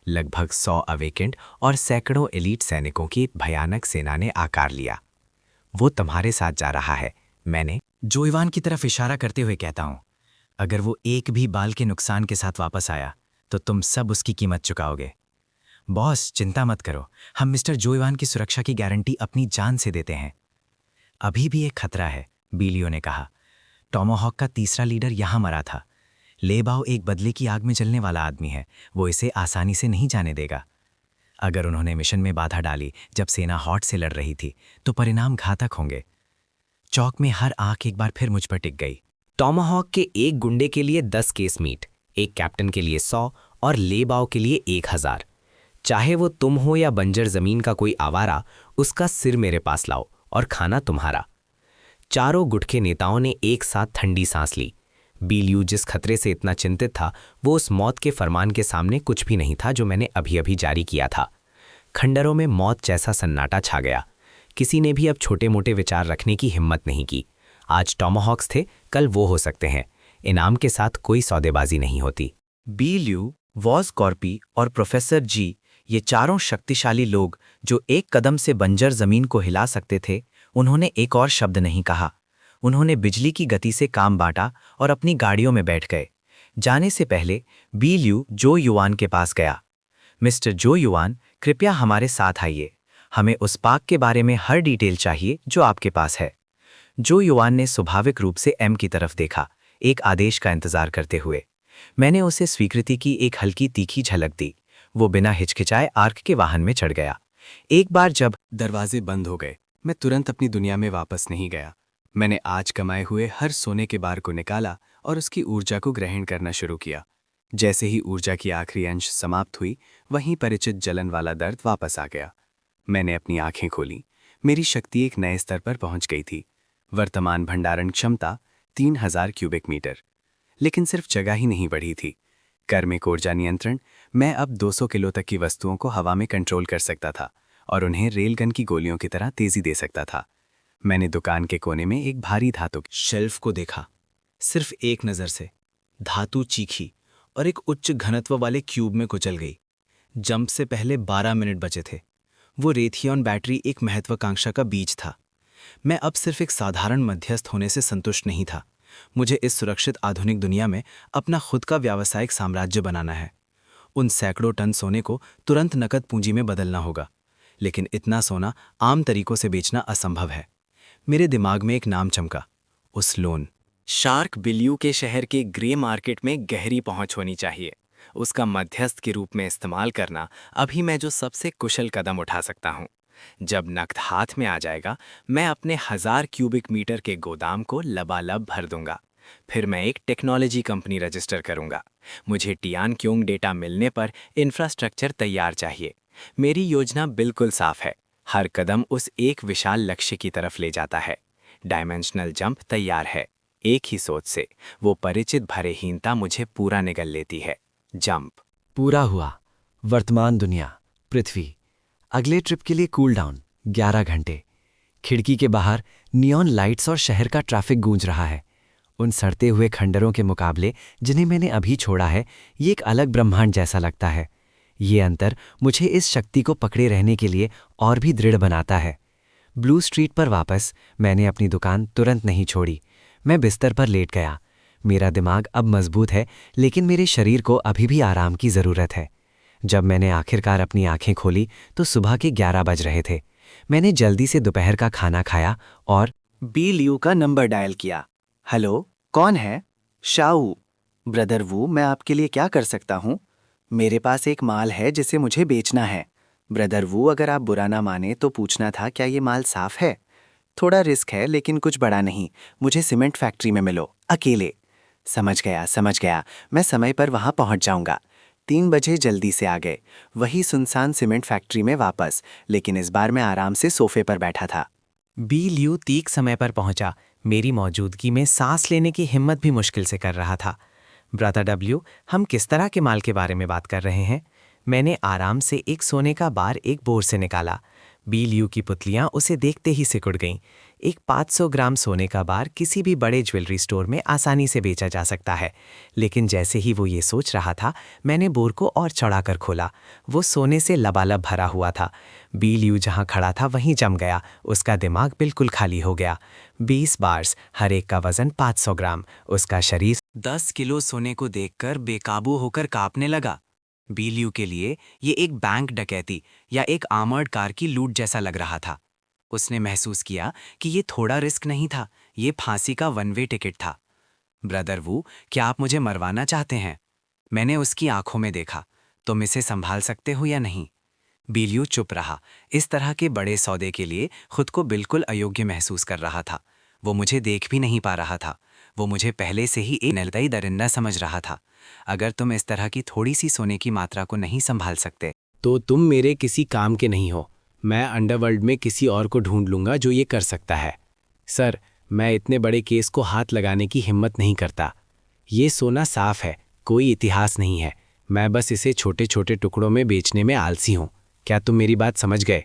लगभग 100 अवेकेंड और सैकड़ों एलीट सैनिकों की भयानक सेना ने आकार लिया। वो तुम्हारे साथ जा रहा है, मैंने जोइवान की तरफ इशारा करते हुए कहता हूं। अगर वो एक भी बाल के नुकसान के साथ वापस आया तो तुम सब उसकी कीमत चुकाओगे। बॉस, चिंता मत करो, हम मिस्टर जोइवान की सुरक्षा की गारंटी अपनी जान से देते हैं। अभी भी एक खतरा है, बीलियो ने कहा। टॉमोहॉक का तीसरा लीडर यहां मरा था। लेबाओ एक बदले की आग में जलने वाला आदमी है, वो इसे आसानी से नहीं जाने देगा। अगर उन्होंने मिशन में बाधा डाली जब सेना हॉट से लड़ रही थी तो परिणाम घातक होंगे। चौक में हर आंख एक बार फिर मुझ पर टिक गई। टॉमाहॉक के एक गुंडे के लिए 10 केस मीट, एक कैप्टन के लिए 100 और लेबाओ के लिए 1000। चाहे वो तुम हो या बंजर जमीन का कोई आवारा, उसका सिर मेरे पास लाओ और खाना तुम्हारा। चारों गुट के नेताओं ने एक साथ ठंडी सांस ली। बीलियू जिस खतरे से इतना चिंतित था वो उस मौत के फरमान के सामने कुछ भी नहीं था जो मैंने अभी अभी जारी किया था। खंडरों में मौत जैसा सन्नाटा छा गया। किसी ने भी अब छोटे मोटे विचार रखने की हिम्मत नहीं की। आज टॉमाहॉक्स थे, कल वो हो सकते हैं। इनाम के साथ कोई सौदेबाजी नहीं होती। बीलियू, वॉज कॉर्पी और प्रोफेसर जी, ये चारों शक्तिशाली लोग जो एक कदम से बंजर जमीन को हिला सकते थे, उन्होंने एक और शब्द नहीं कहा। उन्होंने बिजली की गति से काम बांटा और अपनी गाड़ियों में बैठ गए। जाने से पहले बीलियू जो युआन के पास गया। मिस्टर जो युआन, कृपया हमारे साथ आइए। हमें उस पार्क के बारे में हर डिटेल चाहिए जो आपके पास है। जो युआन ने स्वाभाविक रूप से एम की तरफ देखा, एक आदेश का इंतजार करते हुए। मैंने उसे स्वीकृति की एक हल्की तीखी झलक दी। वो बिना हिचकिचाए आर्क के वाहन में चढ़ गया। एक बार जब दरवाजे बंद हो गए, मैं तुरंत अपनी दुनिया में वापस नहीं गया। मैंने आज कमाए हुए हर सोने के बार को निकाला और उसकी ऊर्जा को ग्रहण करना शुरू किया। जैसे ही ऊर्जा की आखिरी अंश समाप्त हुई, वहीं परिचित जलन वाला दर्द वापस आ गया। मैंने अपनी आंखें खोली। मेरी शक्ति एक नए स्तर पर पहुंच गई थी। वर्तमान भंडारण क्षमता 3000 क्यूबिक मीटर। लेकिन सिर्फ जगह ही नहीं बढ़ी थी। कर्मिक ऊर्जा नियंत्रण, मैं अब 200 किलो तक की वस्तुओं को हवा में कंट्रोल कर सकता था और उन्हें रेलगन की गोलियों की तरह तेजी दे सकता था। मैंने दुकान के कोने में एक भारी धातु की शेल्फ को देखा। सिर्फ एक नज़र से धातु चीखी और एक उच्च घनत्व वाले क्यूब में कुचल गई। जंप से पहले 12 मिनट बचे थे। वो रेथियॉन बैटरी एक महत्वाकांक्षा का बीज था। मैं अब सिर्फ एक साधारण मध्यस्थ होने से संतुष्ट नहीं था। मुझे इस सुरक्षित आधुनिक दुनिया में अपना खुद का व्यावसायिक साम्राज्य बनाना है। उन सैकड़ों टन सोने को तुरंत नकद पूंजी में बदलना होगा, लेकिन इतना सोना आम तरीकों से बेचना असंभव है। मेरे दिमाग में एक नाम चमका, उस लोन शार्क बिलियू के शहर के ग्रे मार्केट में गहरी पहुंच होनी चाहिए। उसका मध्यस्थ के रूप में इस्तेमाल करना अभी मैं जो सबसे कुशल कदम उठा सकता हूं। जब नकद हाथ में आ जाएगा, मैं अपने 1000 क्यूबिक मीटर के गोदाम को लबालब भर दूंगा। फिर मैं एक टेक्नोलॉजी कंपनी रजिस्टर करूंगा। मुझे टियान क्योंग डेटा मिलने पर इंफ्रास्ट्रक्चर तैयार चाहिए। मेरी योजना बिल्कुल साफ है। हर कदम उस एक विशाल लक्ष्य की तरफ ले जाता है। डायमेंशनल जंप तैयार है। एक ही सोच से वो परिचित भरेहीनता मुझे पूरा निगल लेती है। जंप पूरा हुआ। वर्तमान दुनिया, पृथ्वी। अगले ट्रिप के लिए कूल डाउन 11 घंटे। खिड़की के बाहर नियॉन लाइट्स और शहर का ट्रैफिक गूंज रहा है। उन सड़ते हुए खंडरों के मुकाबले जिन्हें मैंने अभी छोड़ा है, ये एक अलग ब्रह्मांड जैसा लगता है। ये अंतर मुझे इस शक्ति को पकड़े रहने के लिए और भी दृढ़ बनाता है। ब्लू स्ट्रीट पर वापस मैंने अपनी दुकान तुरंत नहीं छोड़ी। मैं बिस्तर पर लेट गया। मेरा दिमाग अब मजबूत है, लेकिन मेरे शरीर को अभी भी आराम की ज़रूरत है। जब मैंने आखिरकार अपनी आंखें खोली तो सुबह के 11 बज रहे थे। मैंने जल्दी से दोपहर का खाना खाया और बी लियू का नंबर डायल किया। हेलो, कौन है? शाऊ। ब्रदर वू, मैं आपके लिए क्या कर सकता हूँ? मेरे पास एक माल है जिसे मुझे बेचना है। ब्रदर वू, अगर आप बुरा ना माने तो पूछना था, क्या ये माल साफ है? थोड़ा रिस्क है लेकिन कुछ बड़ा नहीं। मुझे सीमेंट फैक्ट्री में मिलो, अकेले। समझ गया। मैं समय पर वहाँ पहुँच जाऊँगा। 3 बजे जल्दी से आ गए। वही सुनसान सीमेंट फैक्ट्री में वापस, लेकिन इस बार मैं आराम से सोफे पर बैठा था। बी लियू ठीक समय पर पहुंचा। मेरी मौजूदगी में सांस लेने की हिम्मत भी मुश्किल से कर रहा था। ब्रदर डब्ल्यू, हम किस तरह के माल के बारे में बात कर रहे हैं? मैंने आराम से एक सोने का बार एक बोर से निकाला। बी लियू की पुतलियां उसे देखते ही सिकुड़ गईं। एक 500 ग्राम सोने का बार किसी भी बड़े ज्वेलरी स्टोर में आसानी से बेचा जा सकता है, लेकिन जैसे ही वो ये सोच रहा था, मैंने बोर को और चढ़ाकर खोला। वो सोने से लबालब भरा हुआ था। बी लियू जहाँ खड़ा था वहीं जम गया। उसका दिमाग बिल्कुल खाली हो गया। 20 बार्स, हर एक का वजन 500 ग्राम। उसका शरीर 10 किलो सोने को देखकर बेकाबू होकर कांपने लगा। बी लियू के लिए ये एक बैंक डकैती या एक आर्मर्ड कार की लूट जैसा लग रहा था। उसने महसूस किया कि ये थोड़ा रिस्क नहीं था, ये फांसी का वन वे टिकट था। ब्रदर वू, क्या आप मुझे मरवाना चाहते हैं? मैंने उसकी आंखों में देखा। तुम इसे संभाल सकते हो या नहीं? बी लियू चुप रहा। इस तरह के बड़े सौदे के लिए खुद को बिल्कुल अयोग्य महसूस कर रहा था। वो मुझे देख भी नहीं पा रहा था। वो मुझे पहले से ही एक निर्दयी दरिंदा समझ रहा था। अगर तुम इस तरह की थोड़ी सी सोने की मात्रा को नहीं संभाल सकते तो तुम मेरे किसी काम के नहीं हो। मैं अंडरवर्ल्ड में किसी और को ढूंढ लूंगा जो ये कर सकता है। सर, मैं इतने बड़े केस को हाथ लगाने की हिम्मत नहीं करता। ये सोना साफ है, कोई इतिहास नहीं है। मैं बस इसे छोटे छोटे टुकड़ों में बेचने में आलसी हूँ। क्या तुम मेरी बात समझ गए?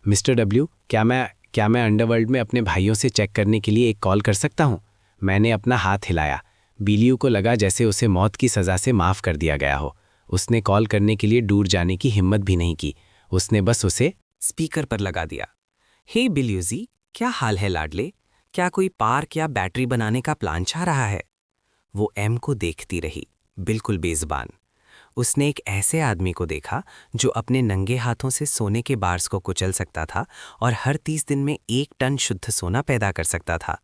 मिस्टर डब्ल्यू, क्या मैं अंडरवर्ल्ड में अपने भाइयों से चेक करने के लिए एक कॉल कर सकता हूँ? मैंने अपना हाथ हिलाया। बी लियू को लगा जैसे उसे मौत की सज़ा से माफ़ कर दिया गया हो। उसने कॉल करने के लिए दूर जाने की हिम्मत भी नहीं की। उसने बस उसे स्पीकर पर लगा दिया। हे बी लियू जी, क्या हाल है लाडले? क्या कोई पार्क या बैटरी बनाने का प्लान चाह रहा है? वो एम को देखती रही, बिल्कुल बेज़बान। उसने एक ऐसे आदमी को देखा जो अपने नंगे हाथों से सोने के बार्स को कुचल सकता था और हर 30 दिन में 1 टन शुद्ध सोना पैदा कर सकता था।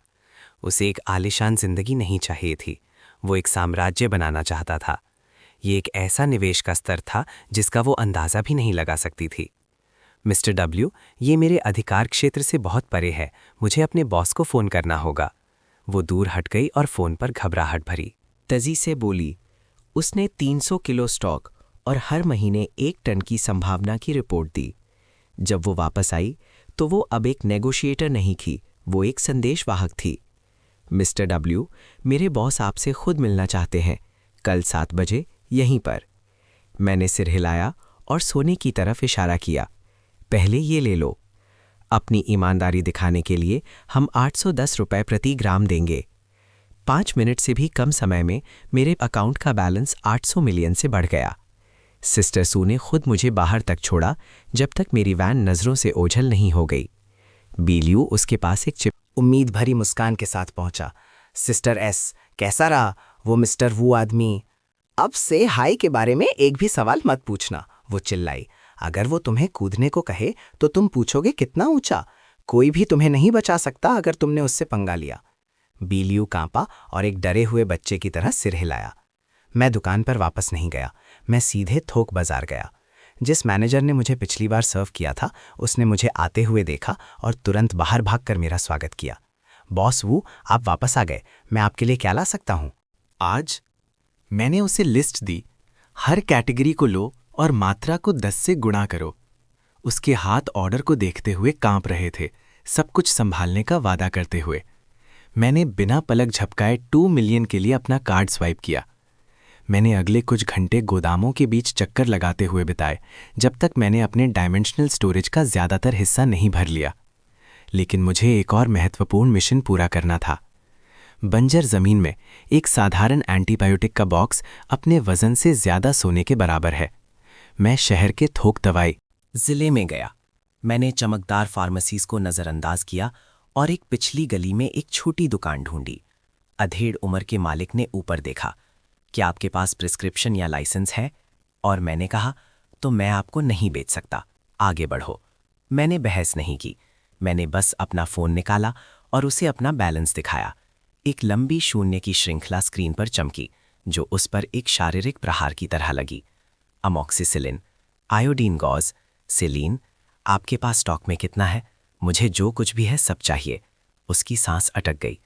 उसे एक आलीशान जिंदगी नहीं चाहिए थी, वो एक साम्राज्य बनाना चाहता था। ये एक ऐसा निवेश का स्तर था जिसका वो अंदाज़ा भी नहीं लगा सकती थी। मिस्टर डब्ल्यू, ये मेरे अधिकार क्षेत्र से बहुत परे है। मुझे अपने बॉस को फ़ोन करना होगा। वो दूर हट गई और फ़ोन पर घबराहट भरी तेजी से बोली। उसने 300 किलो स्टॉक और हर महीने 1 टन की संभावना की रिपोर्ट दी। जब वो वापस आई तो वो अब एक नेगोशिएटर नहीं थी, वो एक संदेशवाहक थी। मिस्टर डब्ल्यू, मेरे बॉस आपसे खुद मिलना चाहते हैं, कल 7 बजे यहीं पर। मैंने सिर हिलाया और सोने की तरफ इशारा किया। पहले ये ले लो। अपनी ईमानदारी दिखाने के लिए हम 810 रुपए प्रति ग्राम देंगे। 5 मिनट से भी कम समय में मेरे अकाउंट का बैलेंस 800 मिलियन से बढ़ गया। सिस्टर सू ने खुद मुझे बाहर तक छोड़ा जब तक मेरी वैन नज़रों से ओझल नहीं हो गई। बी लियू उसके पास एक उम्मीद भरी मुस्कान के साथ पहुंचा। सिस्टर एस, कैसा रहा वो मिस्टर वू आदमी? अब से हाई के बारे में एक भी सवाल मत पूछना, वो चिल्लाई। अगर वो तुम्हें कूदने को कहे तो तुम पूछोगे कितना ऊंचा? कोई भी तुम्हें नहीं बचा सकता अगर तुमने उससे पंगा लिया। बी लियू कांपा और एक डरे हुए बच्चे की तरह सिर हिलाया। मैं दुकान पर वापस नहीं गया, मैं सीधे थोक बाजार गया। जिस मैनेजर ने मुझे पिछली बार सर्व किया था, उसने मुझे आते हुए देखा और तुरंत बाहर भागकर मेरा स्वागत किया। बॉस वू, आप वापस आ गए, मैं आपके लिए क्या ला सकता हूँ? आज मैंने उसे लिस्ट दी। हर कैटेगरी को लो और मात्रा को 10 से गुणा करो। उसके हाथ ऑर्डर को देखते हुए कांप रहे थे, सब कुछ संभालने का वादा करते हुए। मैंने बिना पलक झपकाए 2 मिलियन के लिए अपना कार्ड स्वाइप किया। मैंने अगले कुछ घंटे गोदामों के बीच चक्कर लगाते हुए बिताए, जब तक मैंने अपने डायमेंशनल स्टोरेज का ज़्यादातर हिस्सा नहीं भर लिया। लेकिन मुझे एक और महत्वपूर्ण मिशन पूरा करना था। बंजर ज़मीन में एक साधारण एंटीबायोटिक का बॉक्स अपने वज़न से ज़्यादा सोने के बराबर है। मैं शहर के थोक दवाई ज़िले में गया। मैंने चमकदार फार्मेसीज़ को नज़रअंदाज किया और एक पिछली गली में एक छोटी दुकान ढूंढी। अधेड़ उम्र के मालिक ने ऊपर देखा। क्या आपके पास प्रिस्क्रिप्शन या लाइसेंस है? और मैंने कहा, तो मैं आपको नहीं बेच सकता, आगे बढ़ो। मैंने बहस नहीं की, मैंने बस अपना फ़ोन निकाला और उसे अपना बैलेंस दिखाया। एक लंबी शून्य की श्रृंखला स्क्रीन पर चमकी, जो उस पर एक शारीरिक प्रहार की तरह लगी। अमोक्सिसिलिन, आयोडीन गॉज, सिलीन, आपके पास स्टॉक में कितना है? मुझे जो कुछ भी है सब चाहिए। उसकी सांस अटक गई।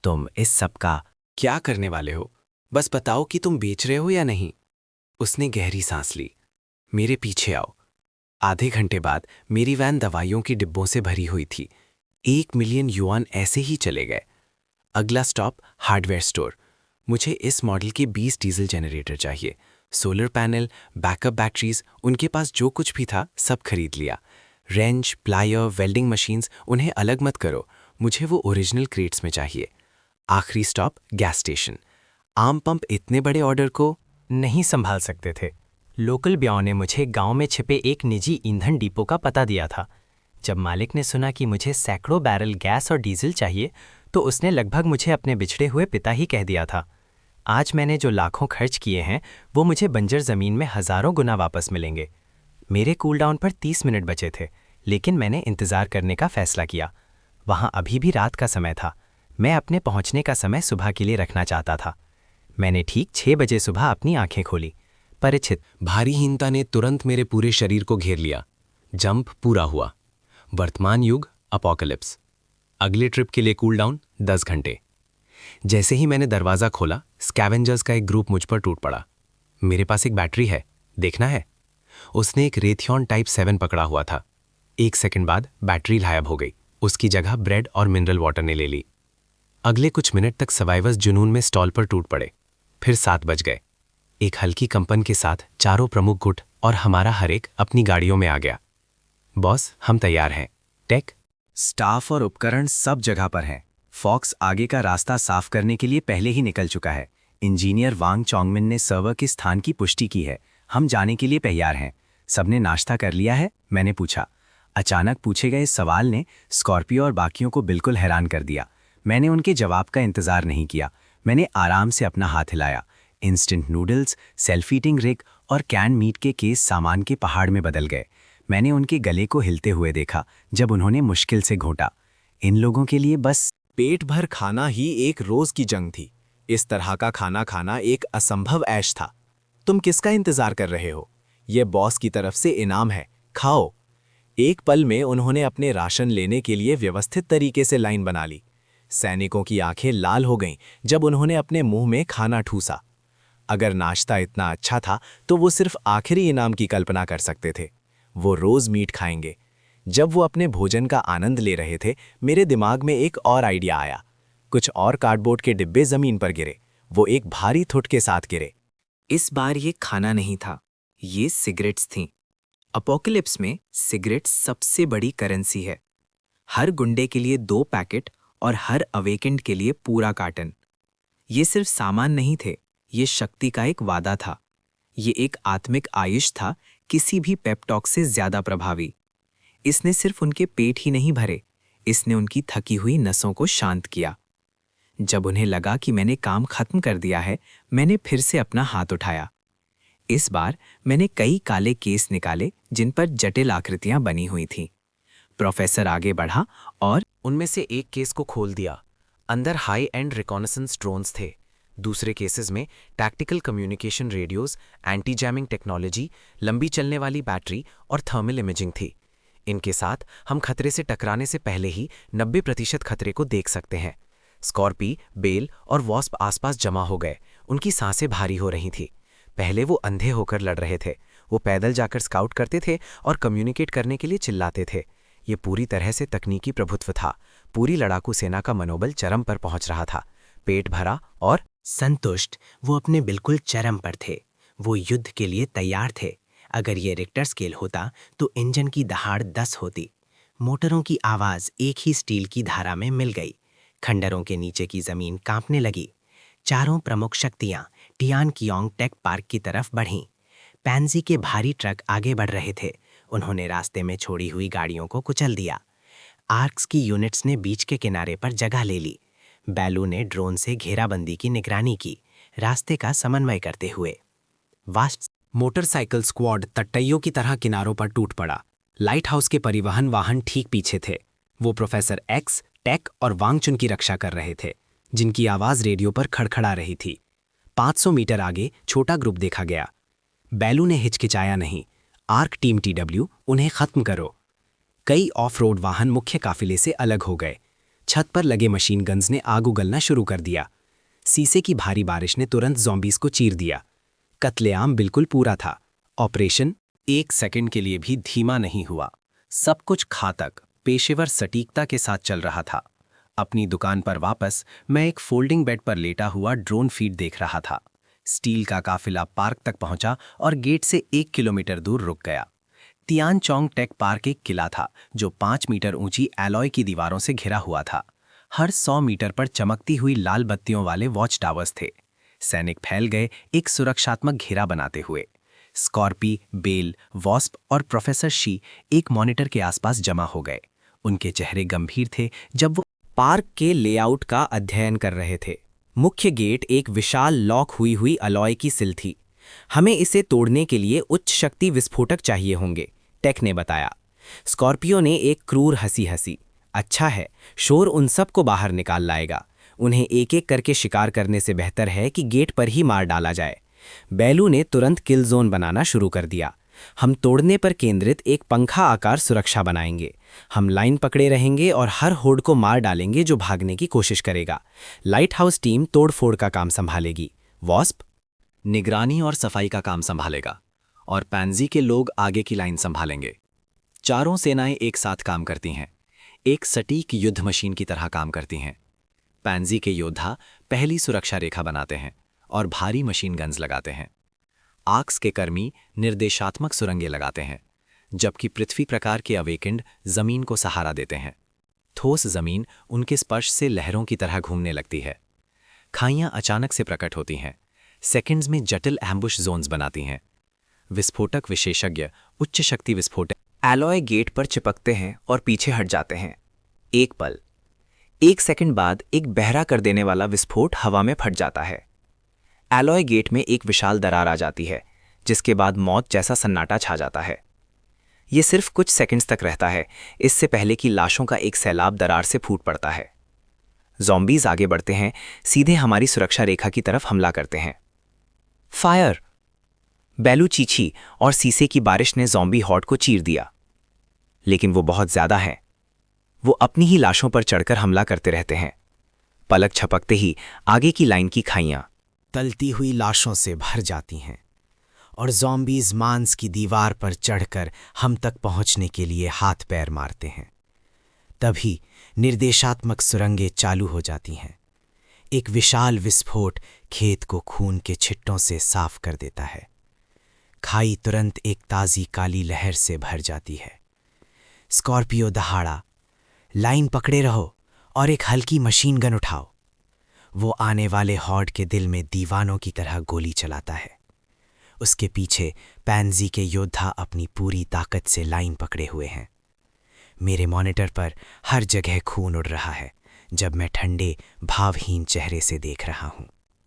तुम इस सब का क्या करने वाले हो? बस बताओ कि तुम बेच रहे हो या नहीं। उसने गहरी सांस ली। मेरे पीछे आओ। आधे घंटे बाद मेरी वैन दवाइयों की डिब्बों से भरी हुई थी। 1 मिलियन युआन ऐसे ही चले गए। अगला स्टॉप हार्डवेयर स्टोर। मुझे इस मॉडल के 20 डीजल जनरेटर चाहिए। सोलर पैनल, बैकअप बैटरीज, उनके पास जो कुछ भी था सब खरीद लिया। रेंच, प्लायर, वेल्डिंग मशीन्स, उन्हें अलग मत करो, मुझे वो ओरिजिनल क्रेट्स में चाहिए। आखिरी स्टॉप गैस स्टेशन। आम पंप इतने बड़े ऑर्डर को नहीं संभाल सकते थे। लोकल ब्याओं ने मुझे गांव में छिपे एक निजी ईंधन डिपो का पता दिया था। जब मालिक ने सुना कि मुझे सैकड़ों बैरल गैस और डीजल चाहिए, तो उसने लगभग मुझे अपने बिछड़े हुए पिता ही कह दिया था। आज मैंने जो लाखों खर्च किए हैं, वो मुझे बंजर ज़मीन में हज़ारों गुना वापस मिलेंगे। मेरे कूलडाउन पर 30 मिनट बचे थे, लेकिन मैंने इंतज़ार करने का फ़ैसला किया। वहाँ अभी भी रात का समय था। मैं अपने पहुँचने का समय सुबह के लिए रखना चाहता था। मैंने ठीक 6 बजे सुबह अपनी आंखें खोली। परिचित भारीहीनता ने तुरंत मेरे पूरे शरीर को घेर लिया। जंप पूरा हुआ। वर्तमान युग अपोकलिप्स। अगले ट्रिप के लिए कूलडाउन 10 घंटे। जैसे ही मैंने दरवाज़ा खोला, स्कैवेंजर्स का एक ग्रुप मुझ पर टूट पड़ा। मेरे पास एक बैटरी है, देखना है? उसने एक रेथियॉन टाइप 7 पकड़ा हुआ था। 1 सेकंड बाद बैटरी गायब हो गई। उसकी जगह ब्रेड और मिनरल वाटर ने ले ली। अगले कुछ मिनट तक सर्वाइवर्स जुनून में स्टॉल पर टूट पड़े। फिर 7 बज गए। एक हल्की कंपन के साथ चारों प्रमुख गुट और हमारा हर एक अपनी गाड़ियों में आ गया। बॉस, हम तैयार हैं। टेक, स्टाफ और उपकरण सब जगह पर हैं। फॉक्स आगे का रास्ता साफ करने के लिए पहले ही निकल चुका है। इंजीनियर वांग चोंगमिन ने सर्वर के स्थान की पुष्टि की है। हम जाने के लिए तैयार हैं। सबने नाश्ता कर लिया है? मैंने पूछा। अचानक पूछे गए इस सवाल ने स्कॉर्पियो और बाकियों को बिल्कुल हैरान कर दिया। मैंने उनके जवाब का इंतजार नहीं किया। मैंने आराम से अपना हाथ हिलाया। Instant noodles, self eating rig और कैन मीट के केस सामान के पहाड़ में बदल गए। मैंने उनके गले को हिलते हुए देखा जब उन्होंने मुश्किल से घोंटा। इन लोगों के लिए बस पेट भर खाना ही एक रोज की जंग थी। इस तरह का खाना खाना एक असंभव ऐश था। तुम किसका इंतजार कर रहे हो? यह बॉस की तरफ से इनाम है, खाओ। एक पल में उन्होंने अपने राशन लेने के लिए व्यवस्थित तरीके से लाइन बना ली। सैनिकों की आंखें लाल हो गईं जब उन्होंने अपने मुंह में खाना ठूसा। अगर नाश्ता इतना अच्छा था तो वो सिर्फ आखिरी इनाम की कल्पना कर सकते थे। वो रोज मीट खाएंगे। जब वो अपने भोजन का आनंद ले रहे थे, मेरे दिमाग में एक और आइडिया आया। कुछ और कार्डबोर्ड के डिब्बे जमीन पर गिरे। वो एक भारी थुट के साथ गिरे। इस बार ये खाना नहीं था, ये सिगरेट्स थीं। अपोकलिप्स में सिगरेट सबसे बड़ी करेंसी है। हर गुंडे के लिए 2 पैकेट और हर अवेकेंड के लिए पूरा कार्टन। ये सिर्फ सामान नहीं थे, ये शक्ति का एक वादा था। ये एक आत्मिक आयुष था, किसी भी पेपटॉक से ज्यादा प्रभावी। इसने सिर्फ उनके पेट ही नहीं भरे, इसने उनकी थकी हुई नसों को शांत किया। जब उन्हें लगा कि मैंने काम खत्म कर दिया है, मैंने फिर से अपना हाथ उठाया। इस बार मैंने कई काले केस निकाले जिन पर जटिल आकृतियां बनी हुई थीं। प्रोफेसर आगे बढ़ा और उनमें से एक केस को खोल दिया। अंदर हाई एंड रिकॉनेसेंस ड्रोन्स थे। दूसरे केसेस में tactical communication radios, anti jamming technology, लंबी चलने वाली बैटरी और थर्मल इमेजिंग थी। इनके साथ हम खतरे से टकराने से पहले ही 90% खतरे को देख सकते हैं। स्कॉर्पी, बेल और वॉस्प आसपास जमा हो गए। उनकी सांसें भारी हो रही थी। पहले वो अंधे होकर लड़ रहे थे। वो पैदल जाकर स्काउट करते थे और कम्युनिकेट करने के लिए चिल्लाते थे। ये पूरी तरह से तकनीकी प्रभुत्व था। पूरी लड़ाकू सेना का मनोबल चरम पर पहुंच रहा था। पेट भरा और संतुष्ट वो अपने बिल्कुल चरम पर थे। वो युद्ध के लिए तैयार थे। अगर ये रिक्टर स्केल होता तो इंजन की दहाड़ 10 होती। मोटरों की आवाज़ एक ही स्टील की धारा में मिल गई। खंडरों के नीचे की जमीन कांपने लगी। चारों प्रमुख शक्तियां टियान कियोंग टेक पार्क की तरफ बढ़ीं। पैंजी के भारी ट्रक आगे बढ़ रहे थे। उन्होंने रास्ते में छोड़ी हुई गाड़ियों को कुचल दिया। आर्क्स की यूनिट्स ने बीच के किनारे पर जगह ले ली। बैलू ने ड्रोन से घेराबंदी की निगरानी की, रास्ते का समन्वय करते हुए। वास्ट मोटरसाइकिल स्क्वाड तट्टइयों की तरह किनारों पर टूट पड़ा। लाइट हाउस के परिवहन वाहन ठीक पीछे थे। वो प्रोफेसर एक्स, टेक और वांगचुन की रक्षा कर रहे थे, जिनकी आवाज रेडियो पर खड़खड़ा रही थी। 500 मीटर आगे छोटा ग्रुप देखा गया। बैलू ने हिचकिचाया नहीं। आर्क टीम टीडब्ल्यू, उन्हें खत्म करो। कई ऑफ रोड वाहन मुख्य काफिले से अलग हो गए। छत पर लगे मशीन गन्स ने आग उगलना शुरू कर दिया। सीसे की भारी बारिश ने तुरंत ज़ॉम्बीज को चीर दिया। कत्लेआम बिल्कुल पूरा था। ऑपरेशन 1 सेकंड के लिए भी धीमा नहीं हुआ। सब कुछ घातक, पेशेवर सटीकता के साथ चल रहा था। अपनी दुकान पर वापस मैं एक फोल्डिंग बेड पर लेटा हुआ ड्रोन फीड देख रहा था। स्टील का काफिला पार्क तक पहुंचा और गेट से 1 किलोमीटर दूर रुक गया। तियानचोंग टेक पार्क एक किला था जो 5 मीटर ऊंची एलॉय की दीवारों से घिरा हुआ था। हर 100 मीटर पर चमकती हुई लाल बत्तियों वाले वॉच टावर्स थे। सैनिक फैल गए एक सुरक्षात्मक घेरा बनाते हुए। स्कॉर्पी, बेल, वॉस्प और प्रोफेसर शी एक मॉनिटर के आसपास जमा हो गए। उनके चेहरे गंभीर थे जब वो पार्क के लेआउट का अध्ययन कर रहे थे। मुख्य गेट एक विशाल लॉक हुई अलॉय की सिल थी। हमें इसे तोड़ने के लिए उच्च शक्ति विस्फोटक चाहिए होंगे, टेक ने बताया। स्कॉर्पियो ने एक क्रूर हंसी हंसी। अच्छा है, शोर उन सब को बाहर निकाल लाएगा। उन्हें एक एक करके शिकार करने से बेहतर है कि गेट पर ही मार डाला जाए। बैलू ने तुरंत किल जोन बनाना शुरू कर दिया। हम तोड़ने पर केंद्रित एक पंखा आकार सुरक्षा बनाएंगे। हम लाइन पकड़े रहेंगे और हर होड़ को मार डालेंगे जो भागने की कोशिश करेगा। लाइट हाउस टीम तोड़फोड़ का काम संभालेगी। वॉस्प निगरानी और सफाई का काम संभालेगा और पैंजी के लोग आगे की लाइन संभालेंगे। चारों सेनाएं एक साथ काम करती हैं, एक सटीक युद्ध मशीन की तरह काम करती हैं। पैंजी के योद्धा पहली सुरक्षा रेखा बनाते हैं और भारी मशीन गन्स लगाते हैं। आर्क्स के कर्मी निर्देशात्मक सुरंगें लगाते हैं, जबकि पृथ्वी प्रकार के अवेकेंड जमीन को सहारा देते हैं। ठोस जमीन उनके स्पर्श से लहरों की तरह घूमने लगती है। खाइयां अचानक से प्रकट होती हैं, सेकंड्स में जटिल एम्बुश जोन्स बनाती हैं। विस्फोटक विशेषज्ञ उच्च शक्ति विस्फोटक एलॉय गेट पर चिपकते हैं और पीछे हट जाते हैं। एक पल, 1 सेकंड बाद एक बहरा कर देने वाला विस्फोट हवा में फट जाता है। एलॉय गेट में एक विशाल दरार आ जाती है, जिसके बाद मौत जैसा सन्नाटा छा जाता है। ये सिर्फ कुछ सेकंड्स तक रहता है, इससे पहले कि लाशों का एक सैलाब दरार से फूट पड़ता है। ज़ॉम्बीज आगे बढ़ते हैं, सीधे हमारी सुरक्षा रेखा की तरफ हमला करते हैं। फायर! बैलू चींची और सीसे की बारिश ने ज़ॉम्बी हॉट को चीर दिया। लेकिन वो बहुत ज्यादा है। वो अपनी ही लाशों पर चढ़कर हमला करते रहते हैं। पलक झपकते ही आगे की लाइन की खाइयां तलती हुई लाशों से भर जाती हैं और ज़ॉम्बीज मांस की दीवार पर चढ़कर हम तक पहुंचने के लिए हाथ पैर मारते हैं। तभी निर्देशात्मक सुरंगें चालू हो जाती हैं। एक विशाल विस्फोट खेत को खून के छिट्टों से साफ कर देता है। खाई तुरंत एक ताज़ी काली लहर से भर जाती है। स्कॉर्पियो दहाड़ा, लाइन पकड़े रहो और एक हल्की मशीन गन उठाओ। वो आने वाले हॉर्ड के दिल में दीवानों की तरह गोली चलाता है। उसके पीछे पैंजी के योद्धा अपनी पूरी ताकत से लाइन पकड़े हुए हैं। मेरे मॉनिटर पर हर जगह खून उड़ रहा है जब मैं ठंडे भावहीन चेहरे से देख रहा हूं।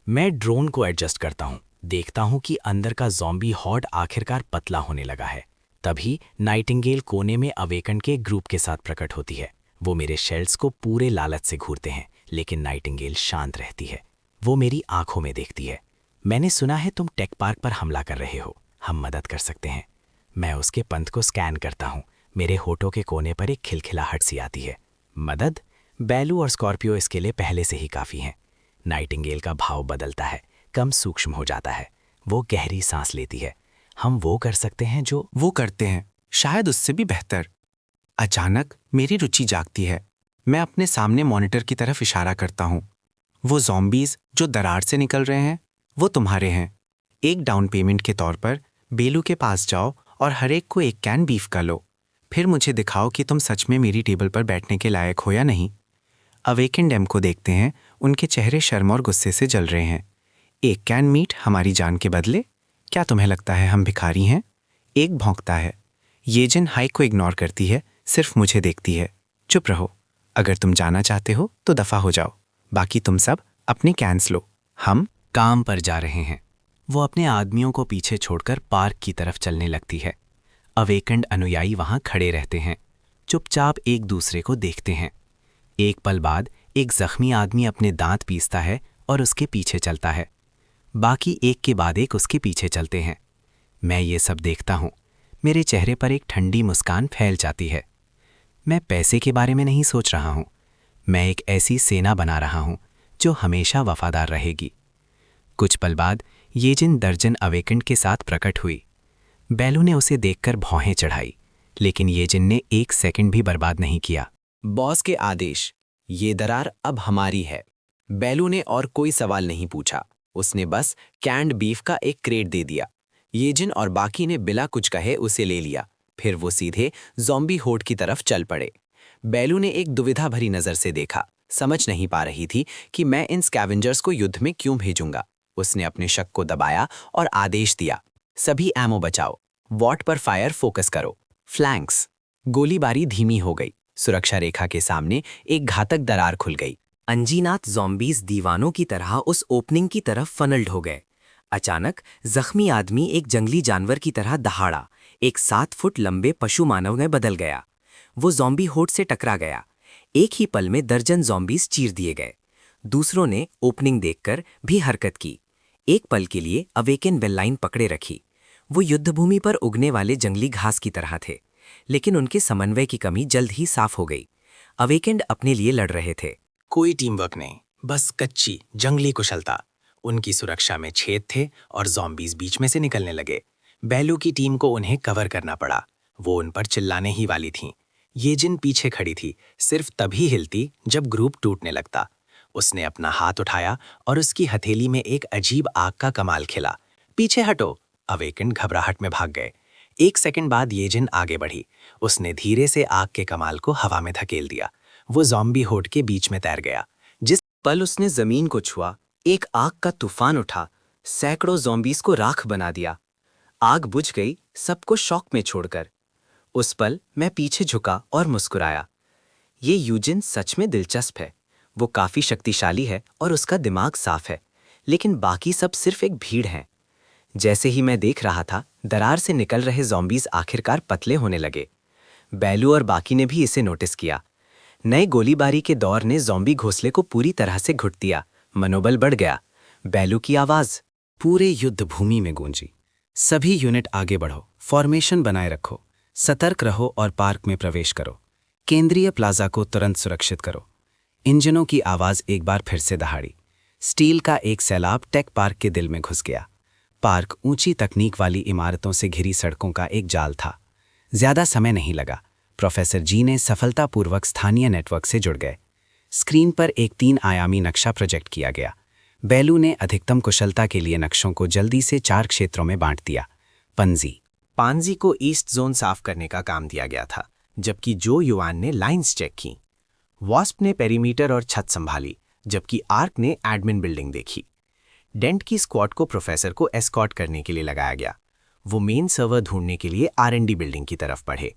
मैं ड्रोन को एडजस्ट करता हूं, देखता हूं कि अंदर का ज़ॉम्बी हॉर्ड आखिरकार पतला होने लगा है। तभी नाइटिंगेल कोने में अवेकन के ग्रुप के साथ प्रकट होती है। वो मेरे शेल्स को पूरे लालच से घूरते हैं, लेकिन नाइटिंगेल शांत रहती है। वो मेरी आंखों में देखती है। मैंने सुना है तुम टेक पार्क पर हमला कर रहे हो, हम मदद कर सकते हैं। मैं उसके पंथ को स्कैन करता हूं। मेरे होठों के कोने पर एक खिलखिलाहट सी आती है। मदद? बैलू और स्कॉर्पियो इसके लिए पहले से ही काफी हैं। नाइटिंगेल का भाव बदलता है, कम सूक्ष्म हो जाता है। वो गहरी सांस लेती है। हम वो कर सकते हैं जो वो करते हैं, शायद उससे भी बेहतर। अचानक मेरी रुचि जागती है। मैं अपने सामने मॉनिटर की तरफ इशारा करता हूं। वो ज़ॉम्बीज जो दरार से निकल रहे हैं, वो तुम्हारे हैं। एक डाउन पेमेंट के तौर पर बेलू के पास जाओ और हर एक को एक कैन बीफ का लो। फिर मुझे दिखाओ कि तुम सच में मेरी टेबल पर बैठने के लायक हो या नहीं। अवेकेंड एम को देखते हैं, उनके चेहरे शर्म और गुस्से से जल रहे हैं। एक कैन मीट हमारी जान के बदले? क्या तुम्हें लगता है हम भिखारी हैं? एक भौंकता है। येजिन हाइक को इग्नोर करती है, सिर्फ मुझे देखती है। चुप रहो, अगर तुम जाना चाहते हो तो दफा हो जाओ। बाकी तुम सब अपने कैंस लो, हम काम पर जा रहे हैं। वो अपने आदमियों को पीछे छोड़कर पार्क की तरफ चलने लगती है। अवेकेंड अनुयायी वहां खड़े रहते हैं, चुपचाप एक दूसरे को देखते हैं। एक पल बाद एक जख्मी आदमी अपने दांत पीसता है और उसके पीछे चलता है। बाकी एक के बाद एक उसके पीछे चलते हैं। मैं ये सब देखता हूं। मेरे चेहरे पर एक ठंडी मुस्कान फैल जाती है। मैं पैसे के बारे में नहीं सोच रहा हूं। मैं एक ऐसी सेना बना रहा हूं जो हमेशा वफादार रहेगी। कुछ पल बाद येजिन दर्जन अवेकेंड के साथ प्रकट हुई। बैलू ने उसे देखकर भौहें चढ़ाई, लेकिन येजिन ने एक सेकंड भी बर्बाद नहीं किया। बॉस के आदेश, ये दरार अब हमारी है। बैलू ने और कोई सवाल नहीं पूछा। उसने बस कैंड बीफ का एक क्रेट दे दिया। येजिन और बाकी ने बिना कुछ कहे उसे ले लिया। फिर वो सीधे ज़ॉम्बी होड की तरफ चल पड़े। बैलू ने एक दुविधा भरी नज़र से देखा। समझ नहीं पा रही थी कि मैं इन स्कैवेंजर्स को युद्ध में क्यों भेजूंगा। उसने अपने शक को दबाया और आदेश दिया, सभी एमो बचाओ, वॉट पर फायर फोकस करो, फ्लैंक्स। गोलीबारी धीमी हो गई। सुरक्षा रेखा के सामने एक घातक दरार खुल गई। अंजीनाथ ज़ॉम्बीज़ दीवानों की तरह उस ओपनिंग की तरफ फनल्ड हो गए। अचानक जख्मी आदमी एक जंगली जानवर की तरह दहाड़ा, एक 7 फुट लंबे पशु मानव में बदल गया। वो ज़ॉम्बी होड से टकरा गया। एक ही पल में दर्जन ज़ॉम्बीज़ चीर दिए गए। दूसरों ने ओपनिंग देखकर भी हरकत की। एक पल के लिए अवेकेन वेललाइन पकड़े रखी। वो युद्धभूमि पर उगने वाले जंगली घास की तरह थे, लेकिन उनके समन्वय की कमी जल्द ही साफ हो गई। अवेकेंड अपने लिए लड़ रहे थे। कोई टीम वर्क नहीं, बस कच्ची जंगली कुशलता। उनकी सुरक्षा में छेद थे और ज़ॉम्बीज़ बीच में से निकलने लगे। बैलू की टीम को उन्हें कवर करना पड़ा। वो उन पर चिल्लाने ही वाली थीं। येजिन पीछे खड़ी थी, सिर्फ तभी हिलती जब ग्रुप टूटने लगता। उसने अपना हाथ उठाया और उसकी हथेली में एक अजीब आग का कमाल खिला। पीछे हटो। अवेकेंड घबराहट में भाग गए। एक सेकंड बाद येजिन आगे बढ़ी। उसने धीरे से आग के कमाल को हवा में धकेल दिया। वो ज़ॉम्बी होड के बीच में तैर गया। जिस पल उसने जमीन को छुआ, एक आग का तूफान उठा, सैकड़ों ज़ॉम्बीज़ को राख बना दिया। आग बुझ गई, सबको शॉक में छोड़कर। उस पल मैं पीछे झुका और मुस्कुराया। ये यूजिन सच में दिलचस्प है। वो काफी शक्तिशाली है और उसका दिमाग साफ है, लेकिन बाकी सब सिर्फ एक भीड़ है। जैसे ही मैं देख रहा था, दरार से निकल रहे ज़ॉम्बीज़ आखिरकार पतले होने लगे। बैलू और बाकी ने भी इसे नोटिस किया। नए गोलीबारी के दौर ने ज़ॉम्बी घोंसले को पूरी तरह से घुट दिया। मनोबल बढ़ गया। बैलू की आवाज़ पूरे युद्ध भूमि में गूंजी। सभी यूनिट आगे बढ़ो, फॉर्मेशन बनाए रखो, सतर्क रहो और पार्क में प्रवेश करो। केंद्रीय प्लाजा को तुरंत सुरक्षित करो। इंजनों की आवाज़ एक बार फिर से दहाड़ी। स्टील का एक सैलाब टेक पार्क के दिल में घुस गया। पार्क ऊंची तकनीक वाली इमारतों से घिरी सड़कों का एक जाल था। ज्यादा समय नहीं लगा। प्रोफेसर जी ने सफलतापूर्वक स्थानीय नेटवर्क से जुड़ गए। स्क्रीन पर एक 3 आयामी नक्शा प्रोजेक्ट किया गया। बैलू ने अधिकतम कुशलता के लिए नक्शों को जल्दी से 4 क्षेत्रों में बांट दिया। पांजी को ईस्ट जोन साफ करने का काम दिया गया था, जबकि जो युआन ने लाइंस चेक की। वॉस्प ने पेरीमीटर और छत संभाली, जबकि आर्क ने एडमिन बिल्डिंग देखी। डेंट की स्क्वाड को प्रोफेसर को एस्कॉर्ट करने के लिए लगाया गया। वो मेन सर्वर ढूंढने के लिए R&D बिल्डिंग की तरफ बढ़े।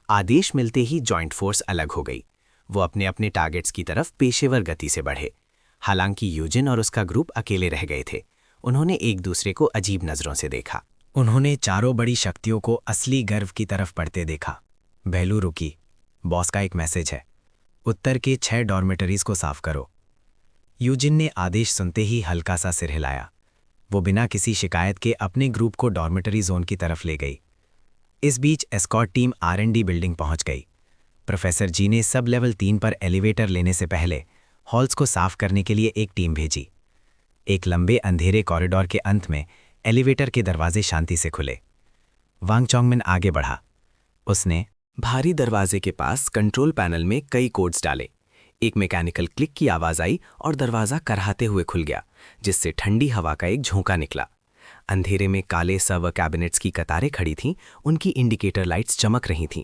आदेश मिलते ही जॉइंट फोर्स अलग हो गई। वो अपने अपने टारगेट्स की तरफ पेशेवर गति से बढ़े। हालांकि यूजिन और उसका ग्रुप अकेले रह गए थे। उन्होंने एक दूसरे को अजीब नज़रों से देखा। उन्होंने चारों बड़ी शक्तियों को असली गर्व की तरफ बढ़ते देखा। बैलू रुकी। बॉस का एक मैसेज है, उत्तर के 6 डॉर्मेटरीज को साफ करो। यूजिन ने आदेश सुनते ही हल्का सा सिर हिलाया। वो बिना किसी शिकायत के अपने ग्रुप को डॉर्मेटरी जोन की तरफ ले गई। इस बीच एस्कॉर्ट टीम R&D बिल्डिंग पहुंच गई। प्रोफेसर जी ने सब लेवल 3 पर एलिवेटर लेने से पहले हॉल्स को साफ करने के लिए एक टीम भेजी। एक लंबे अंधेरे कॉरिडोर के अंत में एलिवेटर के दरवाजे शांति से खुले। वांग चोंगमिन आगे बढ़ा। उसने भारी दरवाजे के पास कंट्रोल पैनल में कई कोड्स डाले। एक मैकेनिकल क्लिक की आवाज आई और दरवाजा करहाते हुए खुल गया, जिससे ठंडी हवा का एक झोंका निकला। अंधेरे में काले सर्वर कैबिनेट्स की कतारें खड़ी थीं, उनकी इंडिकेटर लाइट्स चमक रही थीं।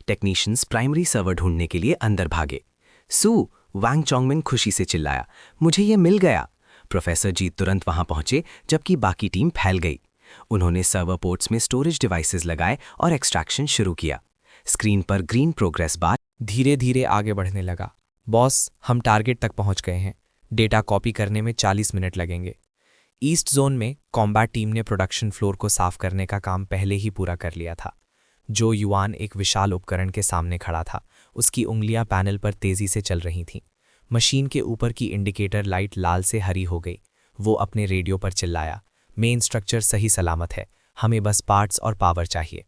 टेक्नीशियंस प्राइमरी सर्वर ढूंढने के लिए अंदर भागे। सू, वांग चोंगमिन खुशी से चिल्लाया, मुझे ये मिल गया। प्रोफेसर जी तुरंत वहां पहुंचे, जबकि बाकी टीम फैल गई। उन्होंने सर्वर पोर्ट्स में स्टोरेज डिवाइसेस लगाए और एक्सट्रैक्शन शुरू किया। स्क्रीन पर ग्रीन प्रोग्रेस बार धीरे धीरे आगे बढ़ने लगा। बॉस, हम टारगेट तक पहुंच गए हैं। डेटा कॉपी करने में 40 मिनट लगेंगे। ईस्ट जोन में कॉम्बैट टीम ने प्रोडक्शन फ्लोर को साफ करने का काम पहले ही पूरा कर लिया था। जो युआन एक विशाल उपकरण के सामने खड़ा था, उसकी उंगलियां पैनल पर तेजी से चल रही थीं। मशीन के ऊपर की इंडिकेटर लाइट लाल से हरी हो गई। वो अपने रेडियो पर चिल्लाया, मेन स्ट्रक्चर सही सलामत है, हमें बस पार्ट्स और पावर चाहिए।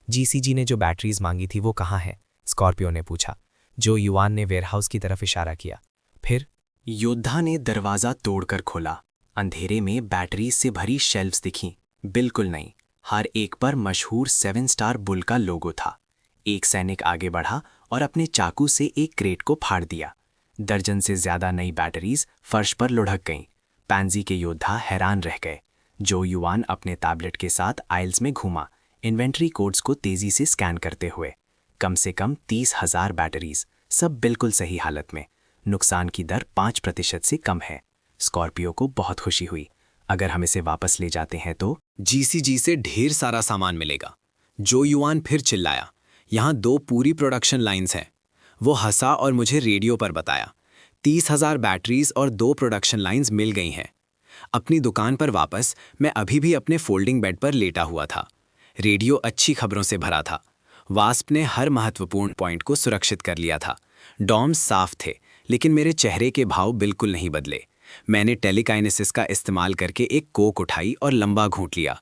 जीसीजी ने जो बैटरीज मांगी थी वो कहाँ है? स्कॉर्पियो ने पूछा। जो युआन ने वेयरहाउस की तरफ इशारा किया। फिर योद्धा ने दरवाजा तोड़कर खोला। अंधेरे में बैटरीज से भरी शेल्फ्स दिखीं। बिल्कुल नहीं, हर एक पर मशहूर 7 स्टार बुल का लोगो था। एक सैनिक आगे बढ़ा और अपने चाकू से एक क्रेट को फाड़ दिया। दर्जन से ज्यादा नई बैटरीज फर्श पर लुढ़क गईं। पैंजी के योद्धा हैरान रह गए। जो युआन अपने टैबलेट के साथ आइल्स में घूमा, इन्वेंट्री कोड्स को तेजी से स्कैन करते हुए। कम से कम 30,000 बैटरीज, सब बिल्कुल सही हालत में। नुकसान की दर 5% से कम है। स्कॉर्पियो को बहुत खुशी हुई। अगर हम इसे वापस ले जाते हैं तो जीसीजी से ढेर सारा सामान मिलेगा। जो युआन फिर चिल्लाया, यहाँ 2 पूरी प्रोडक्शन लाइंस हैं। वो हंसा और मुझे रेडियो पर बताया, 30,000 बैटरीज और 2 प्रोडक्शन लाइंस मिल गई हैं। अपनी दुकान पर वापस मैं अभी भी अपने फोल्डिंग बेड पर लेटा हुआ था। रेडियो अच्छी खबरों से भरा था। वास्प ने हर महत्वपूर्ण पॉइंट को सुरक्षित कर लिया था। डॉम्स साफ थे, लेकिन मेरे चेहरे के भाव बिल्कुल नहीं बदले। मैंने टेलीकाइनेसिस का इस्तेमाल करके एक कोक उठाई और लंबा घूंट लिया।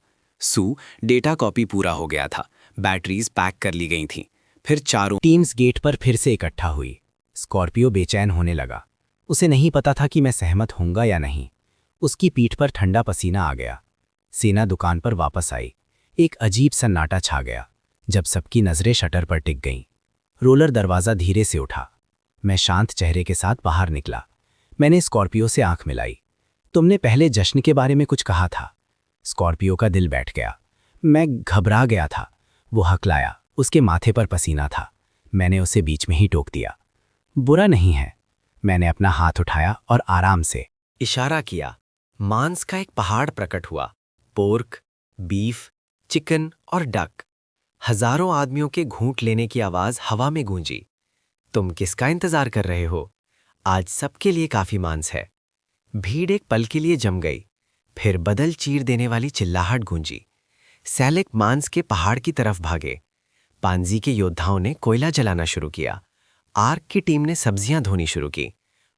डेटा कॉपी पूरा हो गया था। बैटरीज पैक कर ली गई थीं। फिर चारों टीम्स गेट पर फिर से इकट्ठा हुई। स्कॉर्पियो बेचैन होने लगा। उसे नहीं पता था कि मैं सहमत होऊंगा या नहीं। उसकी पीठ पर ठंडा पसीना आ गया। सेना दुकान पर वापस आई। एक अजीब सन्नाटा छा गया जब सबकी नजरें शटर पर टिक गईं। रोलर दरवाज़ा धीरे से उठा। मैं शांत चेहरे के साथ बाहर निकला। मैंने स्कॉर्पियो से आंख मिलाई। तुमने पहले जश्न के बारे में कुछ कहा था। स्कॉर्पियो का दिल बैठ गया। मैं घबरा गया था। वो हकलाया। उसके माथे पर पसीना था। मैंने उसे बीच में ही टोक दिया। बुरा नहीं है। मैंने अपना हाथ उठाया और आराम से इशारा किया। मांस का एक पहाड़ प्रकट हुआ। पोर्क, बीफ, चिकन और डक। हजारों आदमियों के घूंट लेने की आवाज हवा में गूंजी। तुम किसका इंतजार कर रहे हो? आज सबके लिए काफी मांस है। भीड़ एक पल के लिए जम गई। फिर बदल चीर देने वाली चिल्लाहट गूंजी। सैनिक मांस के पहाड़ की तरफ भागे। पांजी के योद्धाओं ने कोयला जलाना शुरू किया। आर्क की टीम ने सब्जियां धोनी शुरू की।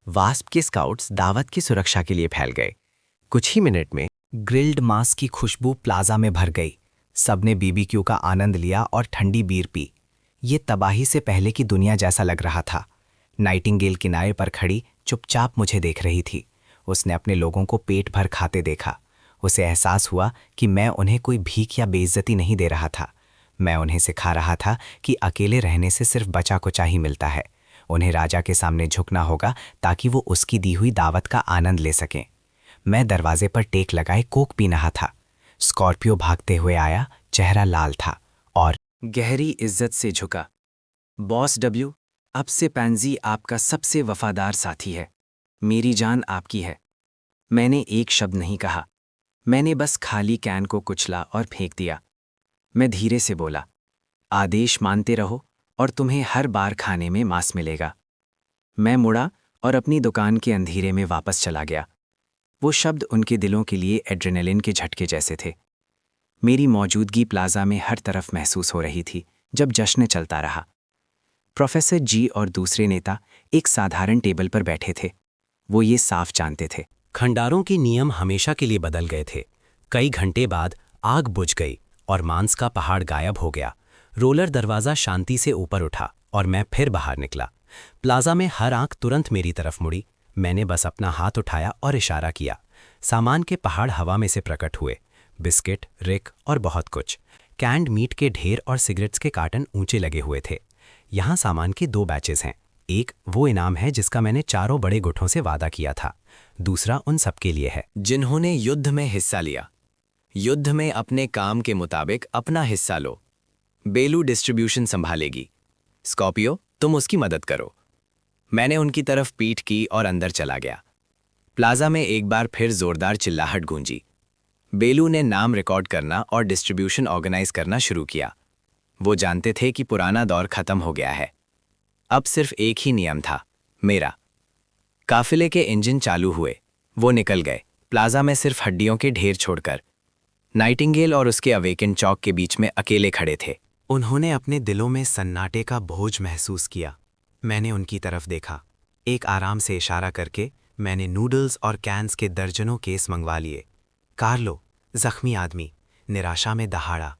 वास्प के स्काउट्स दावत की सुरक्षा के लिए फैल गए। कुछ ही मिनट में ग्रिल्ड मांस की खुशबू प्लाजा में भर गई। सबने बीबीक्यू का आनंद लिया और ठंडी बीर पी। ये तबाही से पहले की दुनिया जैसा लग रहा था। नाइटिंगेल किनारे पर खड़ी चुपचाप मुझे देख रही थी। उसने अपने लोगों को पेट भर खाते देखा। उसे एहसास हुआ कि मैं उन्हें कोई भीख या बेइज्जती नहीं दे रहा था। मैं उन्हें सिखा रहा था कि अकेले रहने से सिर्फ बचा कुचा ही मिलता है। उन्हें राजा के सामने झुकना होगा ताकि वो उसकी दी हुई दावत का आनंद ले सकें। मैं दरवाजे पर टेक लगाए कोक पी रहा था। स्कॉर्पियो भागते हुए आया। चेहरा लाल था और गहरी इज्जत से झुका। बॉस डब्ल्यू, अब से पैंजी आपका सबसे वफादार साथी है। मेरी जान आपकी है। मैंने एक शब्द नहीं कहा। मैंने बस खाली कैन को कुचला और फेंक दिया। मैं धीरे से बोला, आदेश मानते रहो और तुम्हें हर बार खाने में मांस मिलेगा। मैं मुड़ा और अपनी दुकान के अंधेरे में वापस चला गया। वो शब्द उनके दिलों के लिए एड्रेनलिन के झटके जैसे थे। मेरी मौजूदगी प्लाजा में हर तरफ महसूस हो रही थी जब जश्न चलता रहा। प्रोफेसर जी और दूसरे नेता एक साधारण टेबल पर बैठे थे। वो ये साफ जानते थे। खंडारों के नियम हमेशा के लिए बदल गए थे। कई घंटे बाद आग बुझ गई और मांस का पहाड़ गायब हो गया। रोलर दरवाज़ा शांति से ऊपर उठा और मैं फिर बाहर निकला। प्लाजा में हर आंख तुरंत मेरी तरफ मुड़ी। मैंने बस अपना हाथ उठाया और इशारा किया। सामान के पहाड़ हवा में से प्रकट हुए। बिस्किट, रिक और बहुत कुछ। कैंड मीट के ढेर और सिगरेट्स के कार्टन ऊंचे लगे हुए थे। यहाँ सामान के 2 बैचेस हैं। एक वो इनाम है जिसका मैंने 4 बड़े गुठों से वादा किया था। दूसरा उन सबके लिए है जिन्होंने युद्ध में हिस्सा लिया। युद्ध में अपने काम के मुताबिक अपना हिस्सा लो। बेलू डिस्ट्रीब्यूशन संभालेगी। स्कॉर्पियो, तुम उसकी मदद करो। मैंने उनकी तरफ पीठ की और अंदर चला गया। प्लाजा में एक बार फिर जोरदार चिल्लाहट गूंजी। बेलू ने नाम रिकॉर्ड करना और डिस्ट्रीब्यूशन ऑर्गेनाइज करना शुरू किया। वो जानते थे कि पुराना दौर खत्म हो गया है। अब सिर्फ एक ही नियम था, मेरा। काफिले के इंजन चालू हुए। वो निकल गए, प्लाजा में सिर्फ हड्डियों के ढेर छोड़कर। नाइटिंगेल और उसके अवेकन चौक के बीच में अकेले खड़े थे। उन्होंने अपने दिलों में सन्नाटे का बोझ महसूस किया। मैंने उनकी तरफ देखा। एक आराम से इशारा करके मैंने नूडल्स और कैन्स के दर्जनों केस मंगवा लिए। कार्लो, जख्मी आदमी, निराशा में दहाड़ा,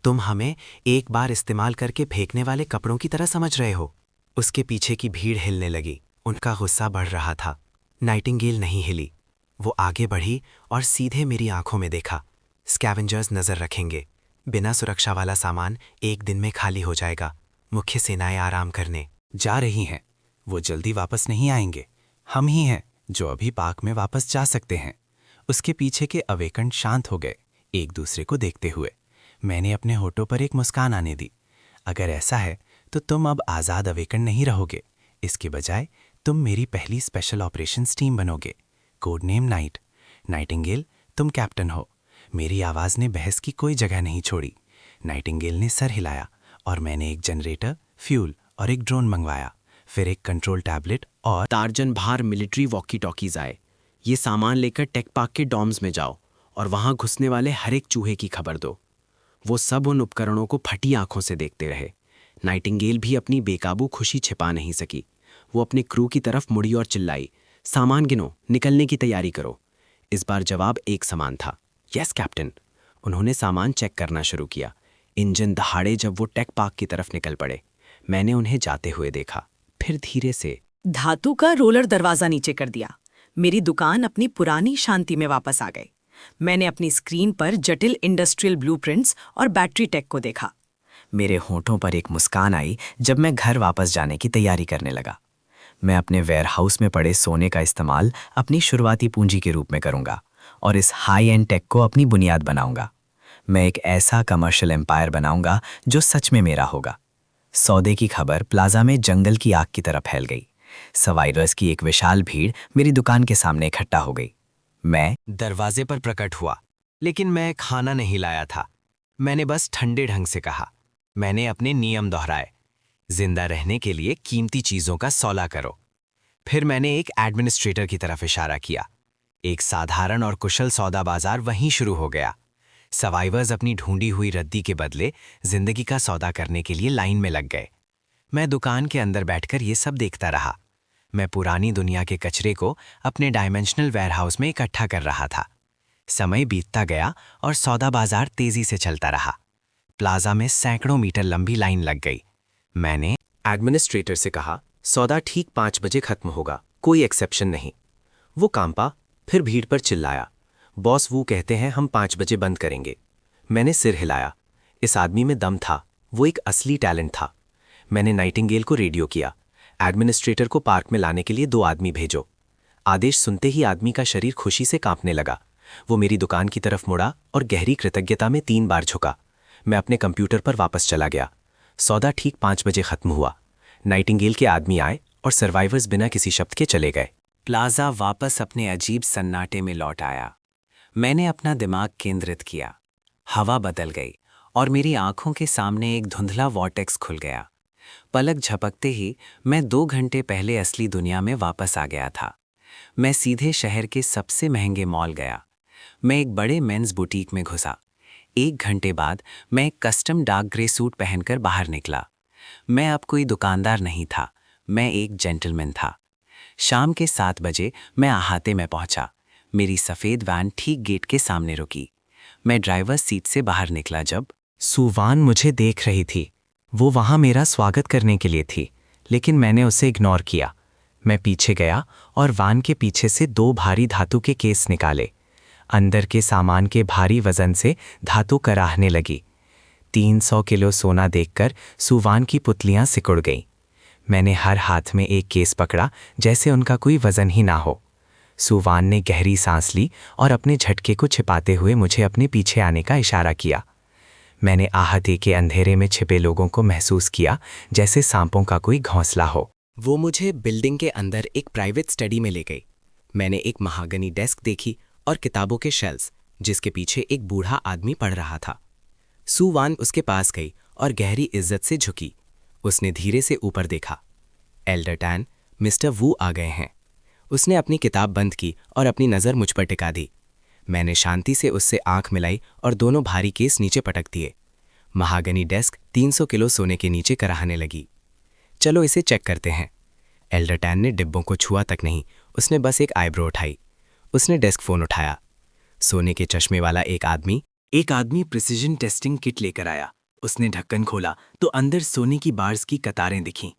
तुम हमें एक बार इस्तेमाल करके फेंकने वाले कपड़ों की तरह समझ रहे हो। उसके पीछे की भीड़ हिलने लगी। उनका गुस्सा बढ़ रहा था। नाइटिंगेल नहीं हिली। वो आगे बढ़ी और सीधे मेरी आंखों में देखा। स्कैवेंजर्स नजर रखेंगे। बिना सुरक्षा वाला सामान एक दिन में खाली हो जाएगा। मुख्य सेनाएं आराम करने जा रही हैं। वो जल्दी वापस नहीं आएंगे। हम ही हैं जो अभी पार्क में वापस जा सकते हैं। उसके पीछे के अवेकन शांत हो गए, एक दूसरे को देखते हुए। मैंने अपने होठों पर एक मुस्कान आने दी। अगर ऐसा है तो तुम अब आज़ाद अवेकन नहीं रहोगे। इसके बजाय तुम मेरी पहली स्पेशल ऑपरेशंस टीम बनोगे। Code name night. नाइटिंगेल, तुम कैप्टन हो। मेरी आवाज़ ने बहस की कोई जगह नहीं छोड़ी। नाइटिंगेल ने सर हिलाया और मैंने एक जनरेटर, फ्यूल और एक ड्रोन मंगवाया। फिर एक कंट्रोल टैबलेट और टार्जन भार मिलिट्री वॉकी टॉकीज आए। ये सामान लेकर टेक पार्क के डॉम्स में जाओ और वहां घुसने वाले हर एक चूहे की खबर दो। वो सब उन उपकरणों को फटी आंखों से देखते रहे। नाइटिंगेल भी अपनी बेकाबू खुशी छिपा नहीं सकी। वो अपने क्रू की तरफ मुड़ी और चिल्लाई, सामान गिनो, निकलने की तैयारी करो। इस बार जवाब एक समान था, यस कैप्टन। उन्होंने सामान चेक करना शुरू किया। इंजन दहाड़े जब वो टेक पार्क की तरफ निकल पड़े। मैंने उन्हें जाते हुए देखा, फिर धीरे से धातु का रोलर दरवाजा नीचे कर दिया। मेरी दुकान अपनी पुरानी शांति में वापस आ गई। मैंने अपनी स्क्रीन पर जटिल इंडस्ट्रियल ब्लूप्रिंट्स और बैटरी टेक को देखा। मेरे होठों पर एक मुस्कान आई जब मैं घर वापस जाने की तैयारी करने लगा। मैं अपने वेयरहाउस में पड़े सोने का इस्तेमाल अपनी शुरुआती पूंजी के रूप में करूंगा और इस हाई एंड टेक को अपनी बुनियाद बनाऊंगा। मैं एक ऐसा कमर्शियल एम्पायर बनाऊंगा जो सच में मेरा होगा। सौदे की खबर प्लाजा में जंगल की आग की तरह फैल गई। सवाइवर्स की एक विशाल भीड़ मेरी दुकान के सामने इकट्ठा हो गई। मैं दरवाजे पर प्रकट हुआ, लेकिन मैं खाना नहीं लाया था। मैंने बस ठंडे ढंग से कहा। मैंने अपने नियम दोहराए, जिंदा रहने के लिए कीमती चीजों का सौदा करो। फिर मैंने एक एडमिनिस्ट्रेटर की तरफ इशारा किया। एक साधारण और कुशल सौदा बाजार वहीं शुरू हो गया। सवाइवर्स अपनी ढूंढी हुई रद्दी के बदले जिंदगी का सौदा करने के लिए लाइन में लग गए। मैं दुकान के अंदर बैठकर ये सब देखता रहा। मैं पुरानी दुनिया के कचरे को अपने डायमेंशनल वेयरहाउस में इकट्ठा कर रहा था। समय बीतता गया और सौदा बाजार तेजी से चलता रहा। प्लाजा में सैकड़ों मीटर लंबी लाइन लग गई। मैंने एडमिनिस्ट्रेटर से कहा, सौदा ठीक 5 बजे खत्म होगा, कोई एक्सेप्शन नहीं। वो कांपा, फिर भीड़ पर चिल्लाया, बॉस वो कहते हैं हम 5 बजे बंद करेंगे। मैंने सिर हिलाया। इस आदमी में दम था, वो एक असली टैलेंट था। मैंने नाइटिंगेल को रेडियो किया, एडमिनिस्ट्रेटर को पार्क में लाने के लिए 2 आदमी भेजो। आदेश सुनते ही आदमी का शरीर खुशी से कांपने लगा। वो मेरी दुकान की तरफ मुड़ा और गहरी कृतज्ञता में 3 बार झुका। मैं अपने कंप्यूटर पर वापस चला गया। सौदा ठीक 5 बजे खत्म हुआ। नाइटिंगेल के आदमी आए और सर्वाइवर्स बिना किसी शब्द के चले गए। प्लाजा वापस अपने अजीब सन्नाटे में लौट आया। मैंने अपना दिमाग केंद्रित किया। हवा बदल गई और मेरी आंखों के सामने एक धुंधला वॉर्टेक्स खुल गया। पलक झपकते ही मैं 2 घंटे पहले असली दुनिया में वापस आ गया था। मैं सीधे शहर के सबसे महंगे मॉल गया। मैं एक बड़े मेंस बुटीक में घुसा। 1 घंटे बाद मैं एक कस्टम डार्क ग्रे सूट पहनकर बाहर निकला। मैं अब कोई दुकानदार नहीं था, मैं एक जेंटलमैन था। शाम के 7 बजे मैं अहाते में पहुंचा। मेरी सफ़ेद वैन ठीक गेट के सामने रुकी। मैं ड्राइवर सीट से बाहर निकला जब सुवान मुझे देख रही थी। वो वहाँ मेरा स्वागत करने के लिए थी, लेकिन मैंने उसे इग्नोर किया। मैं पीछे गया और वैन के पीछे से 2 भारी धातु के केस निकाले। अंदर के सामान के भारी वजन से धातु कराहने लगी। 300 किलो सोना देखकर सुवान की पुतलियां सिकुड़ गईं। मैंने हर हाथ में एक केस पकड़ा जैसे उनका कोई वजन ही ना हो। सुवान ने गहरी सांस ली और अपने झटके को छिपाते हुए मुझे अपने पीछे आने का इशारा किया। मैंने आहते के अंधेरे में छिपे लोगों को महसूस किया जैसे सांपों का कोई घोंसला हो। वो मुझे बिल्डिंग के अंदर एक प्राइवेट स्टडी में ले गई। मैंने एक महागनी डेस्क देखी और किताबों के शेल्फ्स, जिसके पीछे एक बूढ़ा आदमी पढ़ रहा था। सुवान उसके पास गई और गहरी इज्जत से झुकी। उसने धीरे से ऊपर देखा। एल्डर टैन, मिस्टर वू आ गए हैं। उसने अपनी किताब बंद की और अपनी नज़र मुझ पर टिका दी। मैंने शांति से उससे आंख मिलाई और दोनों भारी केस नीचे पटक दिए। महागनी डेस्क 300 किलो सोने के नीचे कराहने लगी। चलो इसे चेक करते हैं। एल्डर टैन ने डिब्बों को छुआ तक नहीं, उसने बस एक आईब्रो उठाई। उसने डेस्क फ़ोन उठाया। सोने के चश्मे वाला एक आदमी प्रिसीजन टेस्टिंग किट लेकर आया। उसने ढक्कन खोला तो अंदर सोने की बार्स की कतारें दिखीं।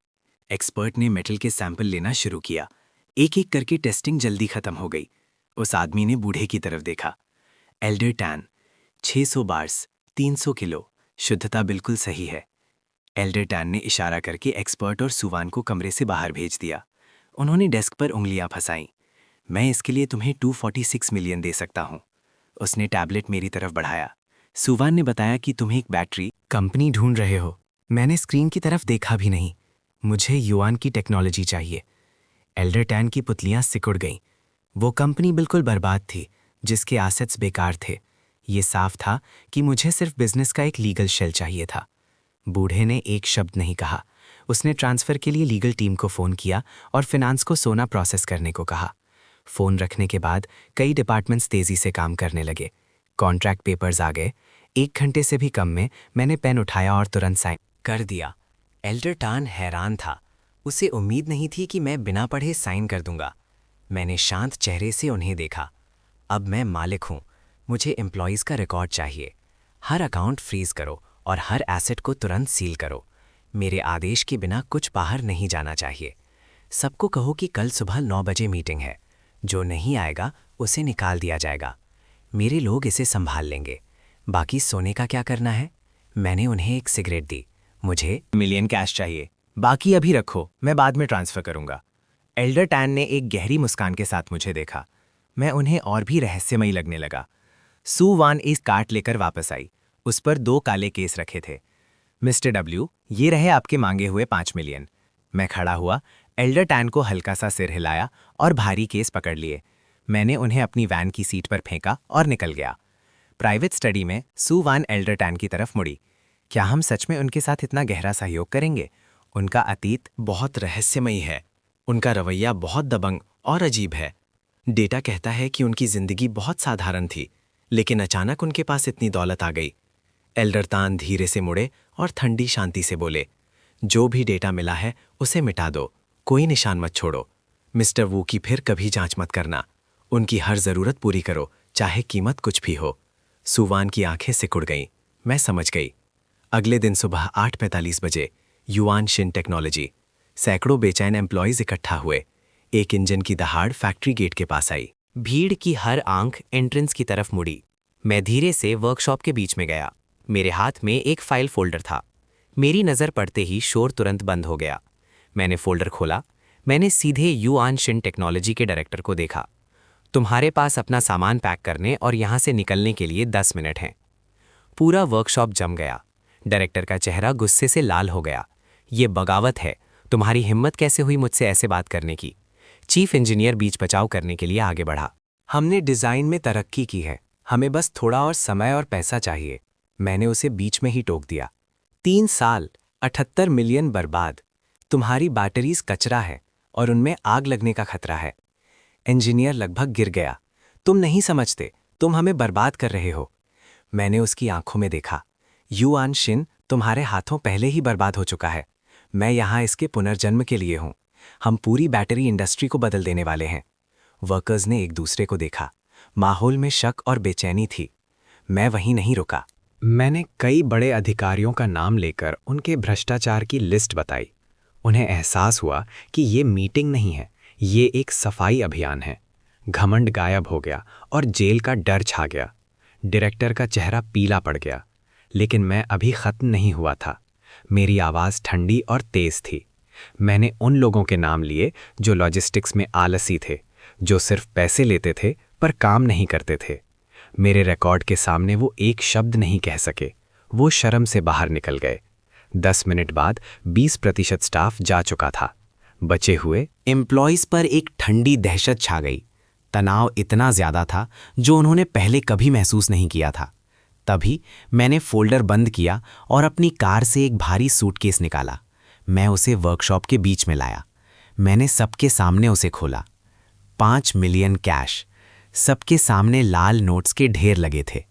एक्सपर्ट ने मेटल के सैंपल लेना शुरू किया। एक एक करके टेस्टिंग जल्दी खत्म हो गई। उस आदमी ने बूढ़े की तरफ देखा। एल्डर टैन, 600 बार्स, 300 किलो, शुद्धता बिल्कुल सही है। एल्डर टैन ने इशारा करके एक्सपर्ट और सुवान को कमरे से बाहर भेज दिया। उन्होंने डेस्क पर उंगलियां फंसाईं। मैं इसके लिए तुम्हें 246 मिलियन दे सकता हूं। उसने टैबलेट मेरी तरफ बढ़ाया। सुवान ने बताया कि तुम्हें एक बैटरी कंपनी ढूंढ रहे हो। मैंने स्क्रीन की तरफ देखा भी नहीं। मुझे युआन की टेक्नोलॉजी चाहिए। एल्डर टैन की पुतलियां सिकुड़ गईं। वो कंपनी बिल्कुल बर्बाद थी, जिसके एसेट्स बेकार थे। ये साफ था कि मुझे सिर्फ बिजनेस का एक लीगल शेल चाहिए था। बूढ़े ने एक शब्द नहीं कहा। उसने ट्रांसफ़र के लिए लीगल टीम को फ़ोन किया और फिनांस को सोना प्रोसेस करने को कहा। फ़ोन रखने के बाद कई डिपार्टमेंट्स तेज़ी से काम करने लगे। कॉन्ट्रैक्ट पेपर्स आ गए। 1 घंटे से भी कम में मैंने पेन उठाया और तुरंत साइन कर दिया। एल्डर टैन हैरान था। उसे उम्मीद नहीं थी कि मैं बिना पढ़े साइन कर दूंगा। मैंने शांत चेहरे से उन्हें देखा। अब मैं मालिक हूँ। मुझे एम्प्लॉयज़ का रिकॉर्ड चाहिए। हर अकाउंट फ्रीज करो और हर एसेट को तुरंत सील करो। मेरे आदेश के बिना कुछ बाहर नहीं जाना चाहिए। सबको कहो कि कल सुबह 9 बजे मीटिंग है। जो नहीं आएगा उसे निकाल दिया जाएगा। मेरे लोग इसे संभाल लेंगे। बाकी सोने का क्या करना है? मैंने उन्हें एक सिगरेट दी। मुझे मिलियन कैश चाहिए। बाकी अभी रखो, मैं बाद में ट्रांसफ़र करूंगा। एल्डर टैन ने एक गहरी मुस्कान के साथ मुझे देखा। मैं उन्हें और भी रहस्यमयी लगने लगा। सू वान इस कार्ट लेकर वापस आई। उस पर 2 काले केस रखे थे। मिस्टर डब्ल्यू, ये रहे आपके मांगे हुए 5 मिलियन। मैं खड़ा हुआ, एल्डर टैन को हल्का सा सिर हिलाया और भारी केस पकड़ लिए। मैंने उन्हें अपनी वैन की सीट पर फेंका और निकल गया। प्राइवेट स्टडी में सू वान एल्डर टैन की तरफ मुड़ी। क्या हम सच में उनके साथ इतना गहरा सहयोग करेंगे? उनका अतीत बहुत रहस्यमयी है। उनका रवैया बहुत दबंग और अजीब है। डेटा कहता है कि उनकी जिंदगी बहुत साधारण थी, लेकिन अचानक उनके पास इतनी दौलत आ गई। एल्डर टैन धीरे से मुड़े और ठंडी शांति से बोले, जो भी डेटा मिला है उसे मिटा दो, कोई निशान मत छोड़ो। मिस्टर वू की फिर कभी जांच मत करना। उनकी हर जरूरत पूरी करो, चाहे कीमत कुछ भी हो। सुवान की आंखें सिकुड़ गईं। मैं समझ गई। अगले दिन सुबह 8:45 बजे युआन शिन टेक्नोलॉजी, सैकड़ों बेचैन एम्प्लॉयज इकट्ठा हुए। एक इंजन की दहाड़ फैक्ट्री गेट के पास आई। भीड़ की हर आंख एंट्रेंस की तरफ मुड़ी। मैं धीरे से वर्कशॉप के बीच में गया। मेरे हाथ में एक फाइल फोल्डर था। मेरी नज़र पड़ते ही शोर तुरंत बंद हो गया। मैंने फोल्डर खोला। मैंने सीधे युआन शिन टेक्नोलॉजी के डायरेक्टर को देखा। तुम्हारे पास अपना सामान पैक करने और यहाँ से निकलने के लिए 10 मिनट हैं। पूरा वर्कशॉप जम गया। डायरेक्टर का चेहरा गुस्से से लाल हो गया। ये बगावत है। तुम्हारी हिम्मत कैसे हुई मुझसे ऐसे बात करने की? चीफ इंजीनियर बीच बचाव करने के लिए आगे बढ़ा। हमने डिज़ाइन में तरक्की की है, हमें बस थोड़ा और समय और पैसा चाहिए। मैंने उसे बीच में ही टोक दिया। 3 साल, 78 मिलियन बर्बाद। तुम्हारी बैटरीज कचरा है और उनमें आग लगने का खतरा है। इंजीनियर लगभग गिर गया। तुम नहीं समझते, तुम हमें बर्बाद कर रहे हो। मैंने उसकी आंखों में देखा। युआन शिन तुम्हारे हाथों पहले ही बर्बाद हो चुका है। मैं यहाँ इसके पुनर्जन्म के लिए हूँ। हम पूरी बैटरी इंडस्ट्री को बदल देने वाले हैं। वर्कर्स ने एक दूसरे को देखा। माहौल में शक और बेचैनी थी। मैं वहीं नहीं रुका। मैंने कई बड़े अधिकारियों का नाम लेकर उनके भ्रष्टाचार की लिस्ट बताई। उन्हें एहसास हुआ कि ये मीटिंग नहीं है, ये एक सफाई अभियान है। घमंड गायब हो गया और जेल का डर छा गया। डायरेक्टर का चेहरा पीला पड़ गया। लेकिन मैं अभी खत्म नहीं हुआ था। मेरी आवाज़ ठंडी और तेज थी। मैंने उन लोगों के नाम लिए जो लॉजिस्टिक्स में आलसी थे, जो सिर्फ पैसे लेते थे पर काम नहीं करते थे। मेरे रिकॉर्ड के सामने वो एक शब्द नहीं कह सके। वो शर्म से बाहर निकल गए। 10 मिनट बाद 20% स्टाफ जा चुका था। बचे हुए एम्प्लॉयज़ पर एक ठंडी दहशत छा गई। तनाव इतना ज़्यादा था जो उन्होंने पहले कभी महसूस नहीं किया था। तभी मैंने फोल्डर बंद किया और अपनी कार से एक भारी सूटकेस निकाला। मैं उसे वर्कशॉप के बीच में लाया। मैंने सबके सामने उसे खोला। 5 मिलियन कैश। सबके सामने लाल नोट्स के ढेर लगे थे।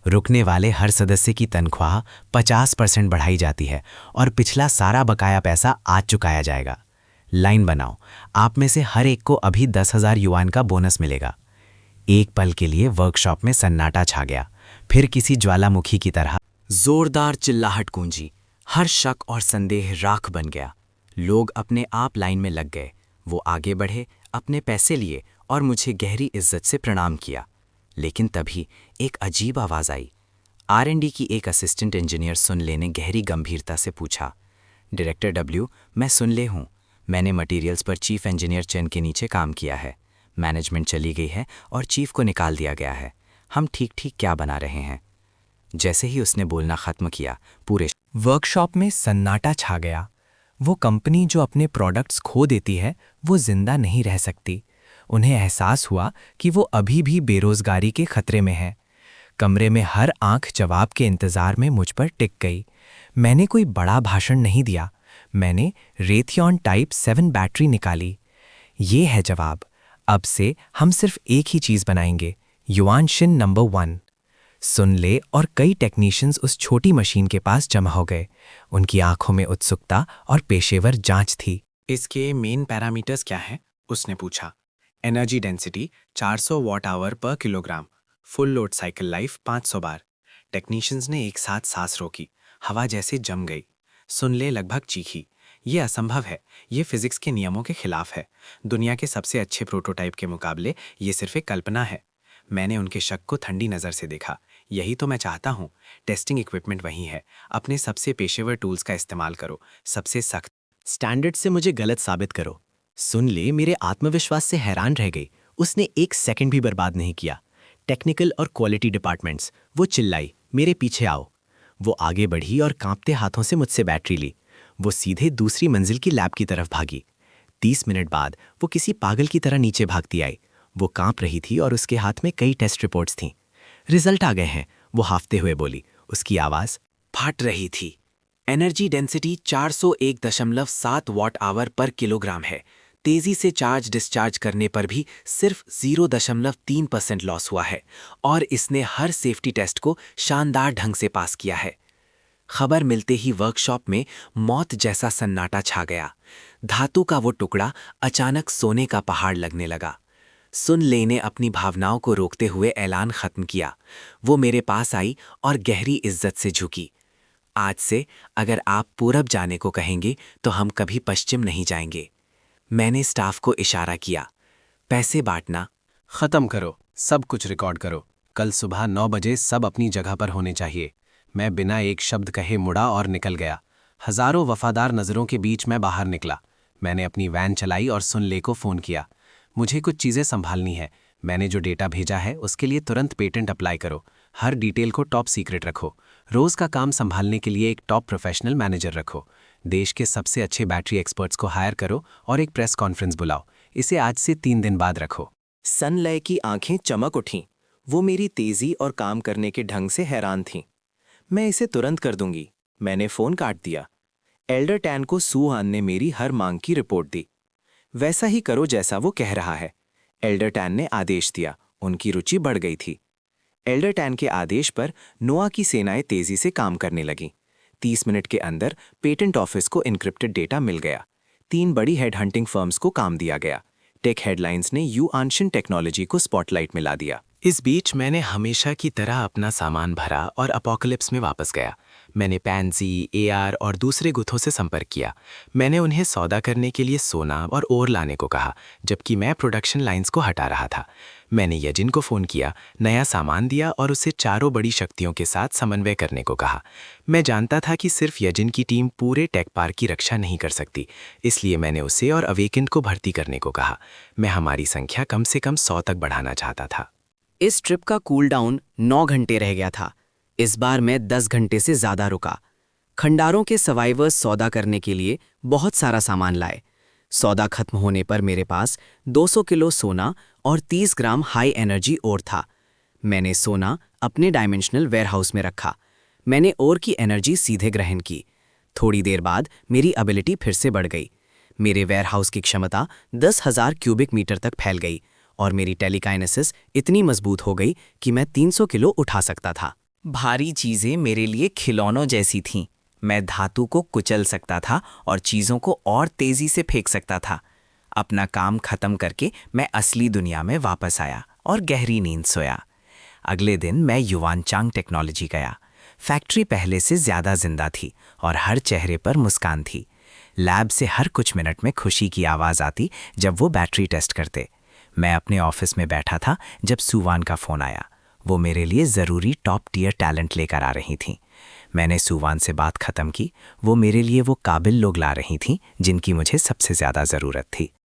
रुकने वाले हर सदस्य की तनख्वाह 50% बढ़ाई जाती है और पिछला सारा बकाया पैसा आज चुकाया जाएगा। लाइन बनाओ, आप में से हर एक को अभी 10,000 युआन का बोनस मिलेगा। एक पल के लिए वर्कशॉप में सन्नाटा छा गया, फिर किसी ज्वालामुखी की तरह जोरदार चिल्लाहट गूंजी। हर शक और संदेह राख बन गया। लोग अपने आप लाइन में लग गए। वो आगे बढ़े, अपने पैसे लिए और मुझे गहरी इज्जत से प्रणाम किया। लेकिन तभी एक अजीब आवाज़ आई। R&D की एक असिस्टेंट इंजीनियर सुनले ने गहरी गंभीरता से पूछा, डायरेक्टर डब्ल्यू, मैं सुनले हूँ। मैंने मटेरियल्स पर चीफ इंजीनियर चेन के नीचे काम किया है। मैनेजमेंट चली गई है और चीफ को निकाल दिया गया है। हम ठीक ठीक क्या बना रहे हैं? जैसे ही उसने बोलना ख़त्म किया, पूरे वर्कशॉप में सन्नाटा छा गया। वो कंपनी जो अपने प्रोडक्ट्स खो देती है, वो जिंदा नहीं रह सकती। उन्हें एहसास हुआ कि वो अभी भी बेरोजगारी के खतरे में है। कमरे में हर आंख जवाब के इंतजार में मुझ पर टिक गई। मैंने कोई बड़ा भाषण नहीं दिया। मैंने रेथियॉन टाइप 7 बैटरी निकाली। ये है जवाब। अब से हम सिर्फ एक ही चीज बनाएंगे, युआनशिन नंबर 1। सुन ले और कई टेक्नीशियंस उस छोटी मशीन के पास जमा हो गए। उनकी आंखों में उत्सुकता और पेशेवर जांच थी। इसके मेन पैरामीटर्स क्या हैं? उसने पूछा। एनर्जी डेंसिटी 400 वॉट आवर पर kilogram, full load cycle life 500 बार। टेक्नीशियंस ने एक साथ सांस रोकी, हवा जैसे जम गई। सुन ले लगभग चीखी, ये असंभव है, ये फिजिक्स के नियमों के खिलाफ है। दुनिया के सबसे अच्छे प्रोटोटाइप के मुकाबले ये सिर्फ एक कल्पना है। मैंने उनके शक को ठंडी नज़र से देखा। यही तो मैं चाहता हूँ। टेस्टिंग इक्विपमेंट वही है। अपने सबसे पेशेवर टूल्स का इस्तेमाल करो, सबसे सख्त स्टैंडर्ड से मुझे गलत साबित करो। सुन ले मेरे आत्मविश्वास से हैरान रह गई। उसने एक सेकंड भी बर्बाद नहीं किया। टेक्निकल और क्वालिटी डिपार्टमेंट्स, वो चिल्लाई, मेरे पीछे आओ। वो आगे बढ़ी और कांपते हाथों से मुझसे बैटरी ली। वो सीधे दूसरी मंजिल की लैब की तरफ भागी। 30 मिनट बाद वो किसी पागल की तरह नीचे भागती आई। वो कांप रही थी और उसके हाथ में कई टेस्ट रिपोर्ट्स थीं। रिजल्ट आ गए हैं, वो हाफते हुए बोली। उसकी आवाज़ फट रही थी। एनर्जी डेंसिटी 401.7 वॉट आवर पर किलोग्राम है। तेजी से चार्ज डिस्चार्ज करने पर भी सिर्फ 0.3% लॉस हुआ है और इसने हर सेफ्टी टेस्ट को शानदार ढंग से पास किया है। खबर मिलते ही वर्कशॉप में मौत जैसा सन्नाटा छा गया। धातु का वो टुकड़ा अचानक सोने का पहाड़ लगने लगा। सुन ले ने अपनी भावनाओं को रोकते हुए ऐलान खत्म किया। वो मेरे पास आई और गहरी इज्जत से झुकी। आज से अगर आप पूरब जाने को कहेंगे तो हम कभी पश्चिम नहीं जाएंगे। मैंने स्टाफ को इशारा किया। पैसे बांटना खत्म करो, सब कुछ रिकॉर्ड करो। कल सुबह 9 बजे सब अपनी जगह पर होने चाहिए। मैं बिना एक शब्द कहे मुड़ा और निकल गया। हजारों वफादार नज़रों के बीच मैं बाहर निकला। मैंने अपनी वैन चलाई और सुन ले को फ़ोन किया। मुझे कुछ चीज़ें संभालनी है। मैंने जो डेटा भेजा है उसके लिए तुरंत पेटेंट अप्लाई करो। हर डिटेल को टॉप सीक्रेट रखो। रोज़ का काम संभालने के लिए एक टॉप प्रोफेशनल मैनेजर रखो। देश के सबसे अच्छे बैटरी एक्सपर्ट्स को हायर करो और एक प्रेस कॉन्फ्रेंस बुलाओ। इसे आज से 3 दिन बाद रखो। सनलय की आंखें चमक उठीं। वो मेरी तेजी और काम करने के ढंग से हैरान थीं। मैं इसे तुरंत कर दूंगी। मैंने फ़ोन काट दिया। एल्डर टैन को सूहान ने मेरी हर मांग की रिपोर्ट दी। वैसा ही करो जैसा वो कह रहा है। एल्डर टैन ने आदेश दिया। उनकी रुचि बढ़ गई थी। एल्डर टैन के आदेश पर नोआ की सेनाएं तेजी से काम करने लगीं। 30 मिनट के अंदर पेटेंट ऑफिस को इनक्रिप्टेड डेटा मिल गया। 3 बड़ी हेड हंटिंग फर्म्स को काम दिया गया। टेक हेडलाइंस ने युआनशिन टेक्नोलॉजी को स्पॉटलाइट में ला दिया। इस बीच मैंने हमेशा की तरह अपना सामान भरा और अपोकलिप्स में वापस गया। मैंने पैंजी, एआर और दूसरे गुथों से संपर्क किया। मैंने उन्हें सौदा करने के लिए सोना और ओर लाने को कहा, जबकि मैं प्रोडक्शन लाइंस को हटा रहा था। मैंने यजिन को फ़ोन किया, नया सामान दिया और उसे 4 बड़ी शक्तियों के साथ समन्वय करने को कहा। मैं जानता था कि सिर्फ यजिन की टीम पूरे टेक पार्क की रक्षा नहीं कर सकती, इसलिए मैंने उसे और अवेकेंड को भर्ती करने को कहा। मैं हमारी संख्या कम से कम 100 तक बढ़ाना चाहता था। इस ट्रिप का कूल डाउन 9 घंटे रह गया था। इस बार मैं 10 घंटे से ज़्यादा रुका। खंडारों के सर्वाइवर्स सौदा करने के लिए बहुत सारा सामान लाए। सौदा खत्म होने पर मेरे पास 200 किलो सोना और 30 ग्राम हाई एनर्जी ओर था। मैंने सोना अपने डायमेंशनल वेयरहाउस में रखा। मैंने ओर की एनर्जी सीधे ग्रहण की। थोड़ी देर बाद मेरी एबिलिटी फिर से बढ़ गई। मेरे वेयरहाउस की क्षमता 10,000 क्यूबिक मीटर तक फैल गई और मेरी टेलीकाइनेसिस इतनी मजबूत हो गई कि मैं 300 किलो उठा सकता था। भारी चीजें मेरे लिए खिलौनों जैसी थीं। मैं धातु को कुचल सकता था और चीजों को और तेजी से फेंक सकता था। अपना काम खत्म करके मैं असली दुनिया में वापस आया और गहरी नींद सोया। अगले दिन मैं युवानचांग टेक्नोलॉजी गया। फैक्ट्री पहले से ज्यादा जिंदा थी और हर चेहरे पर मुस्कान थी। लैब से हर कुछ मिनट में खुशी की आवाज आती जब वो बैटरी टेस्ट करते। मैं अपने ऑफिस में बैठा था जब सुवान का फोन आया। वो मेरे लिए ज़रूरी टॉप टियर टैलेंट लेकर आ रही थीं। मैंने सुवान से बात खत्म की। वो मेरे लिए वो काबिल लोग ला रही थीं जिनकी मुझे सबसे ज़्यादा ज़रूरत थी।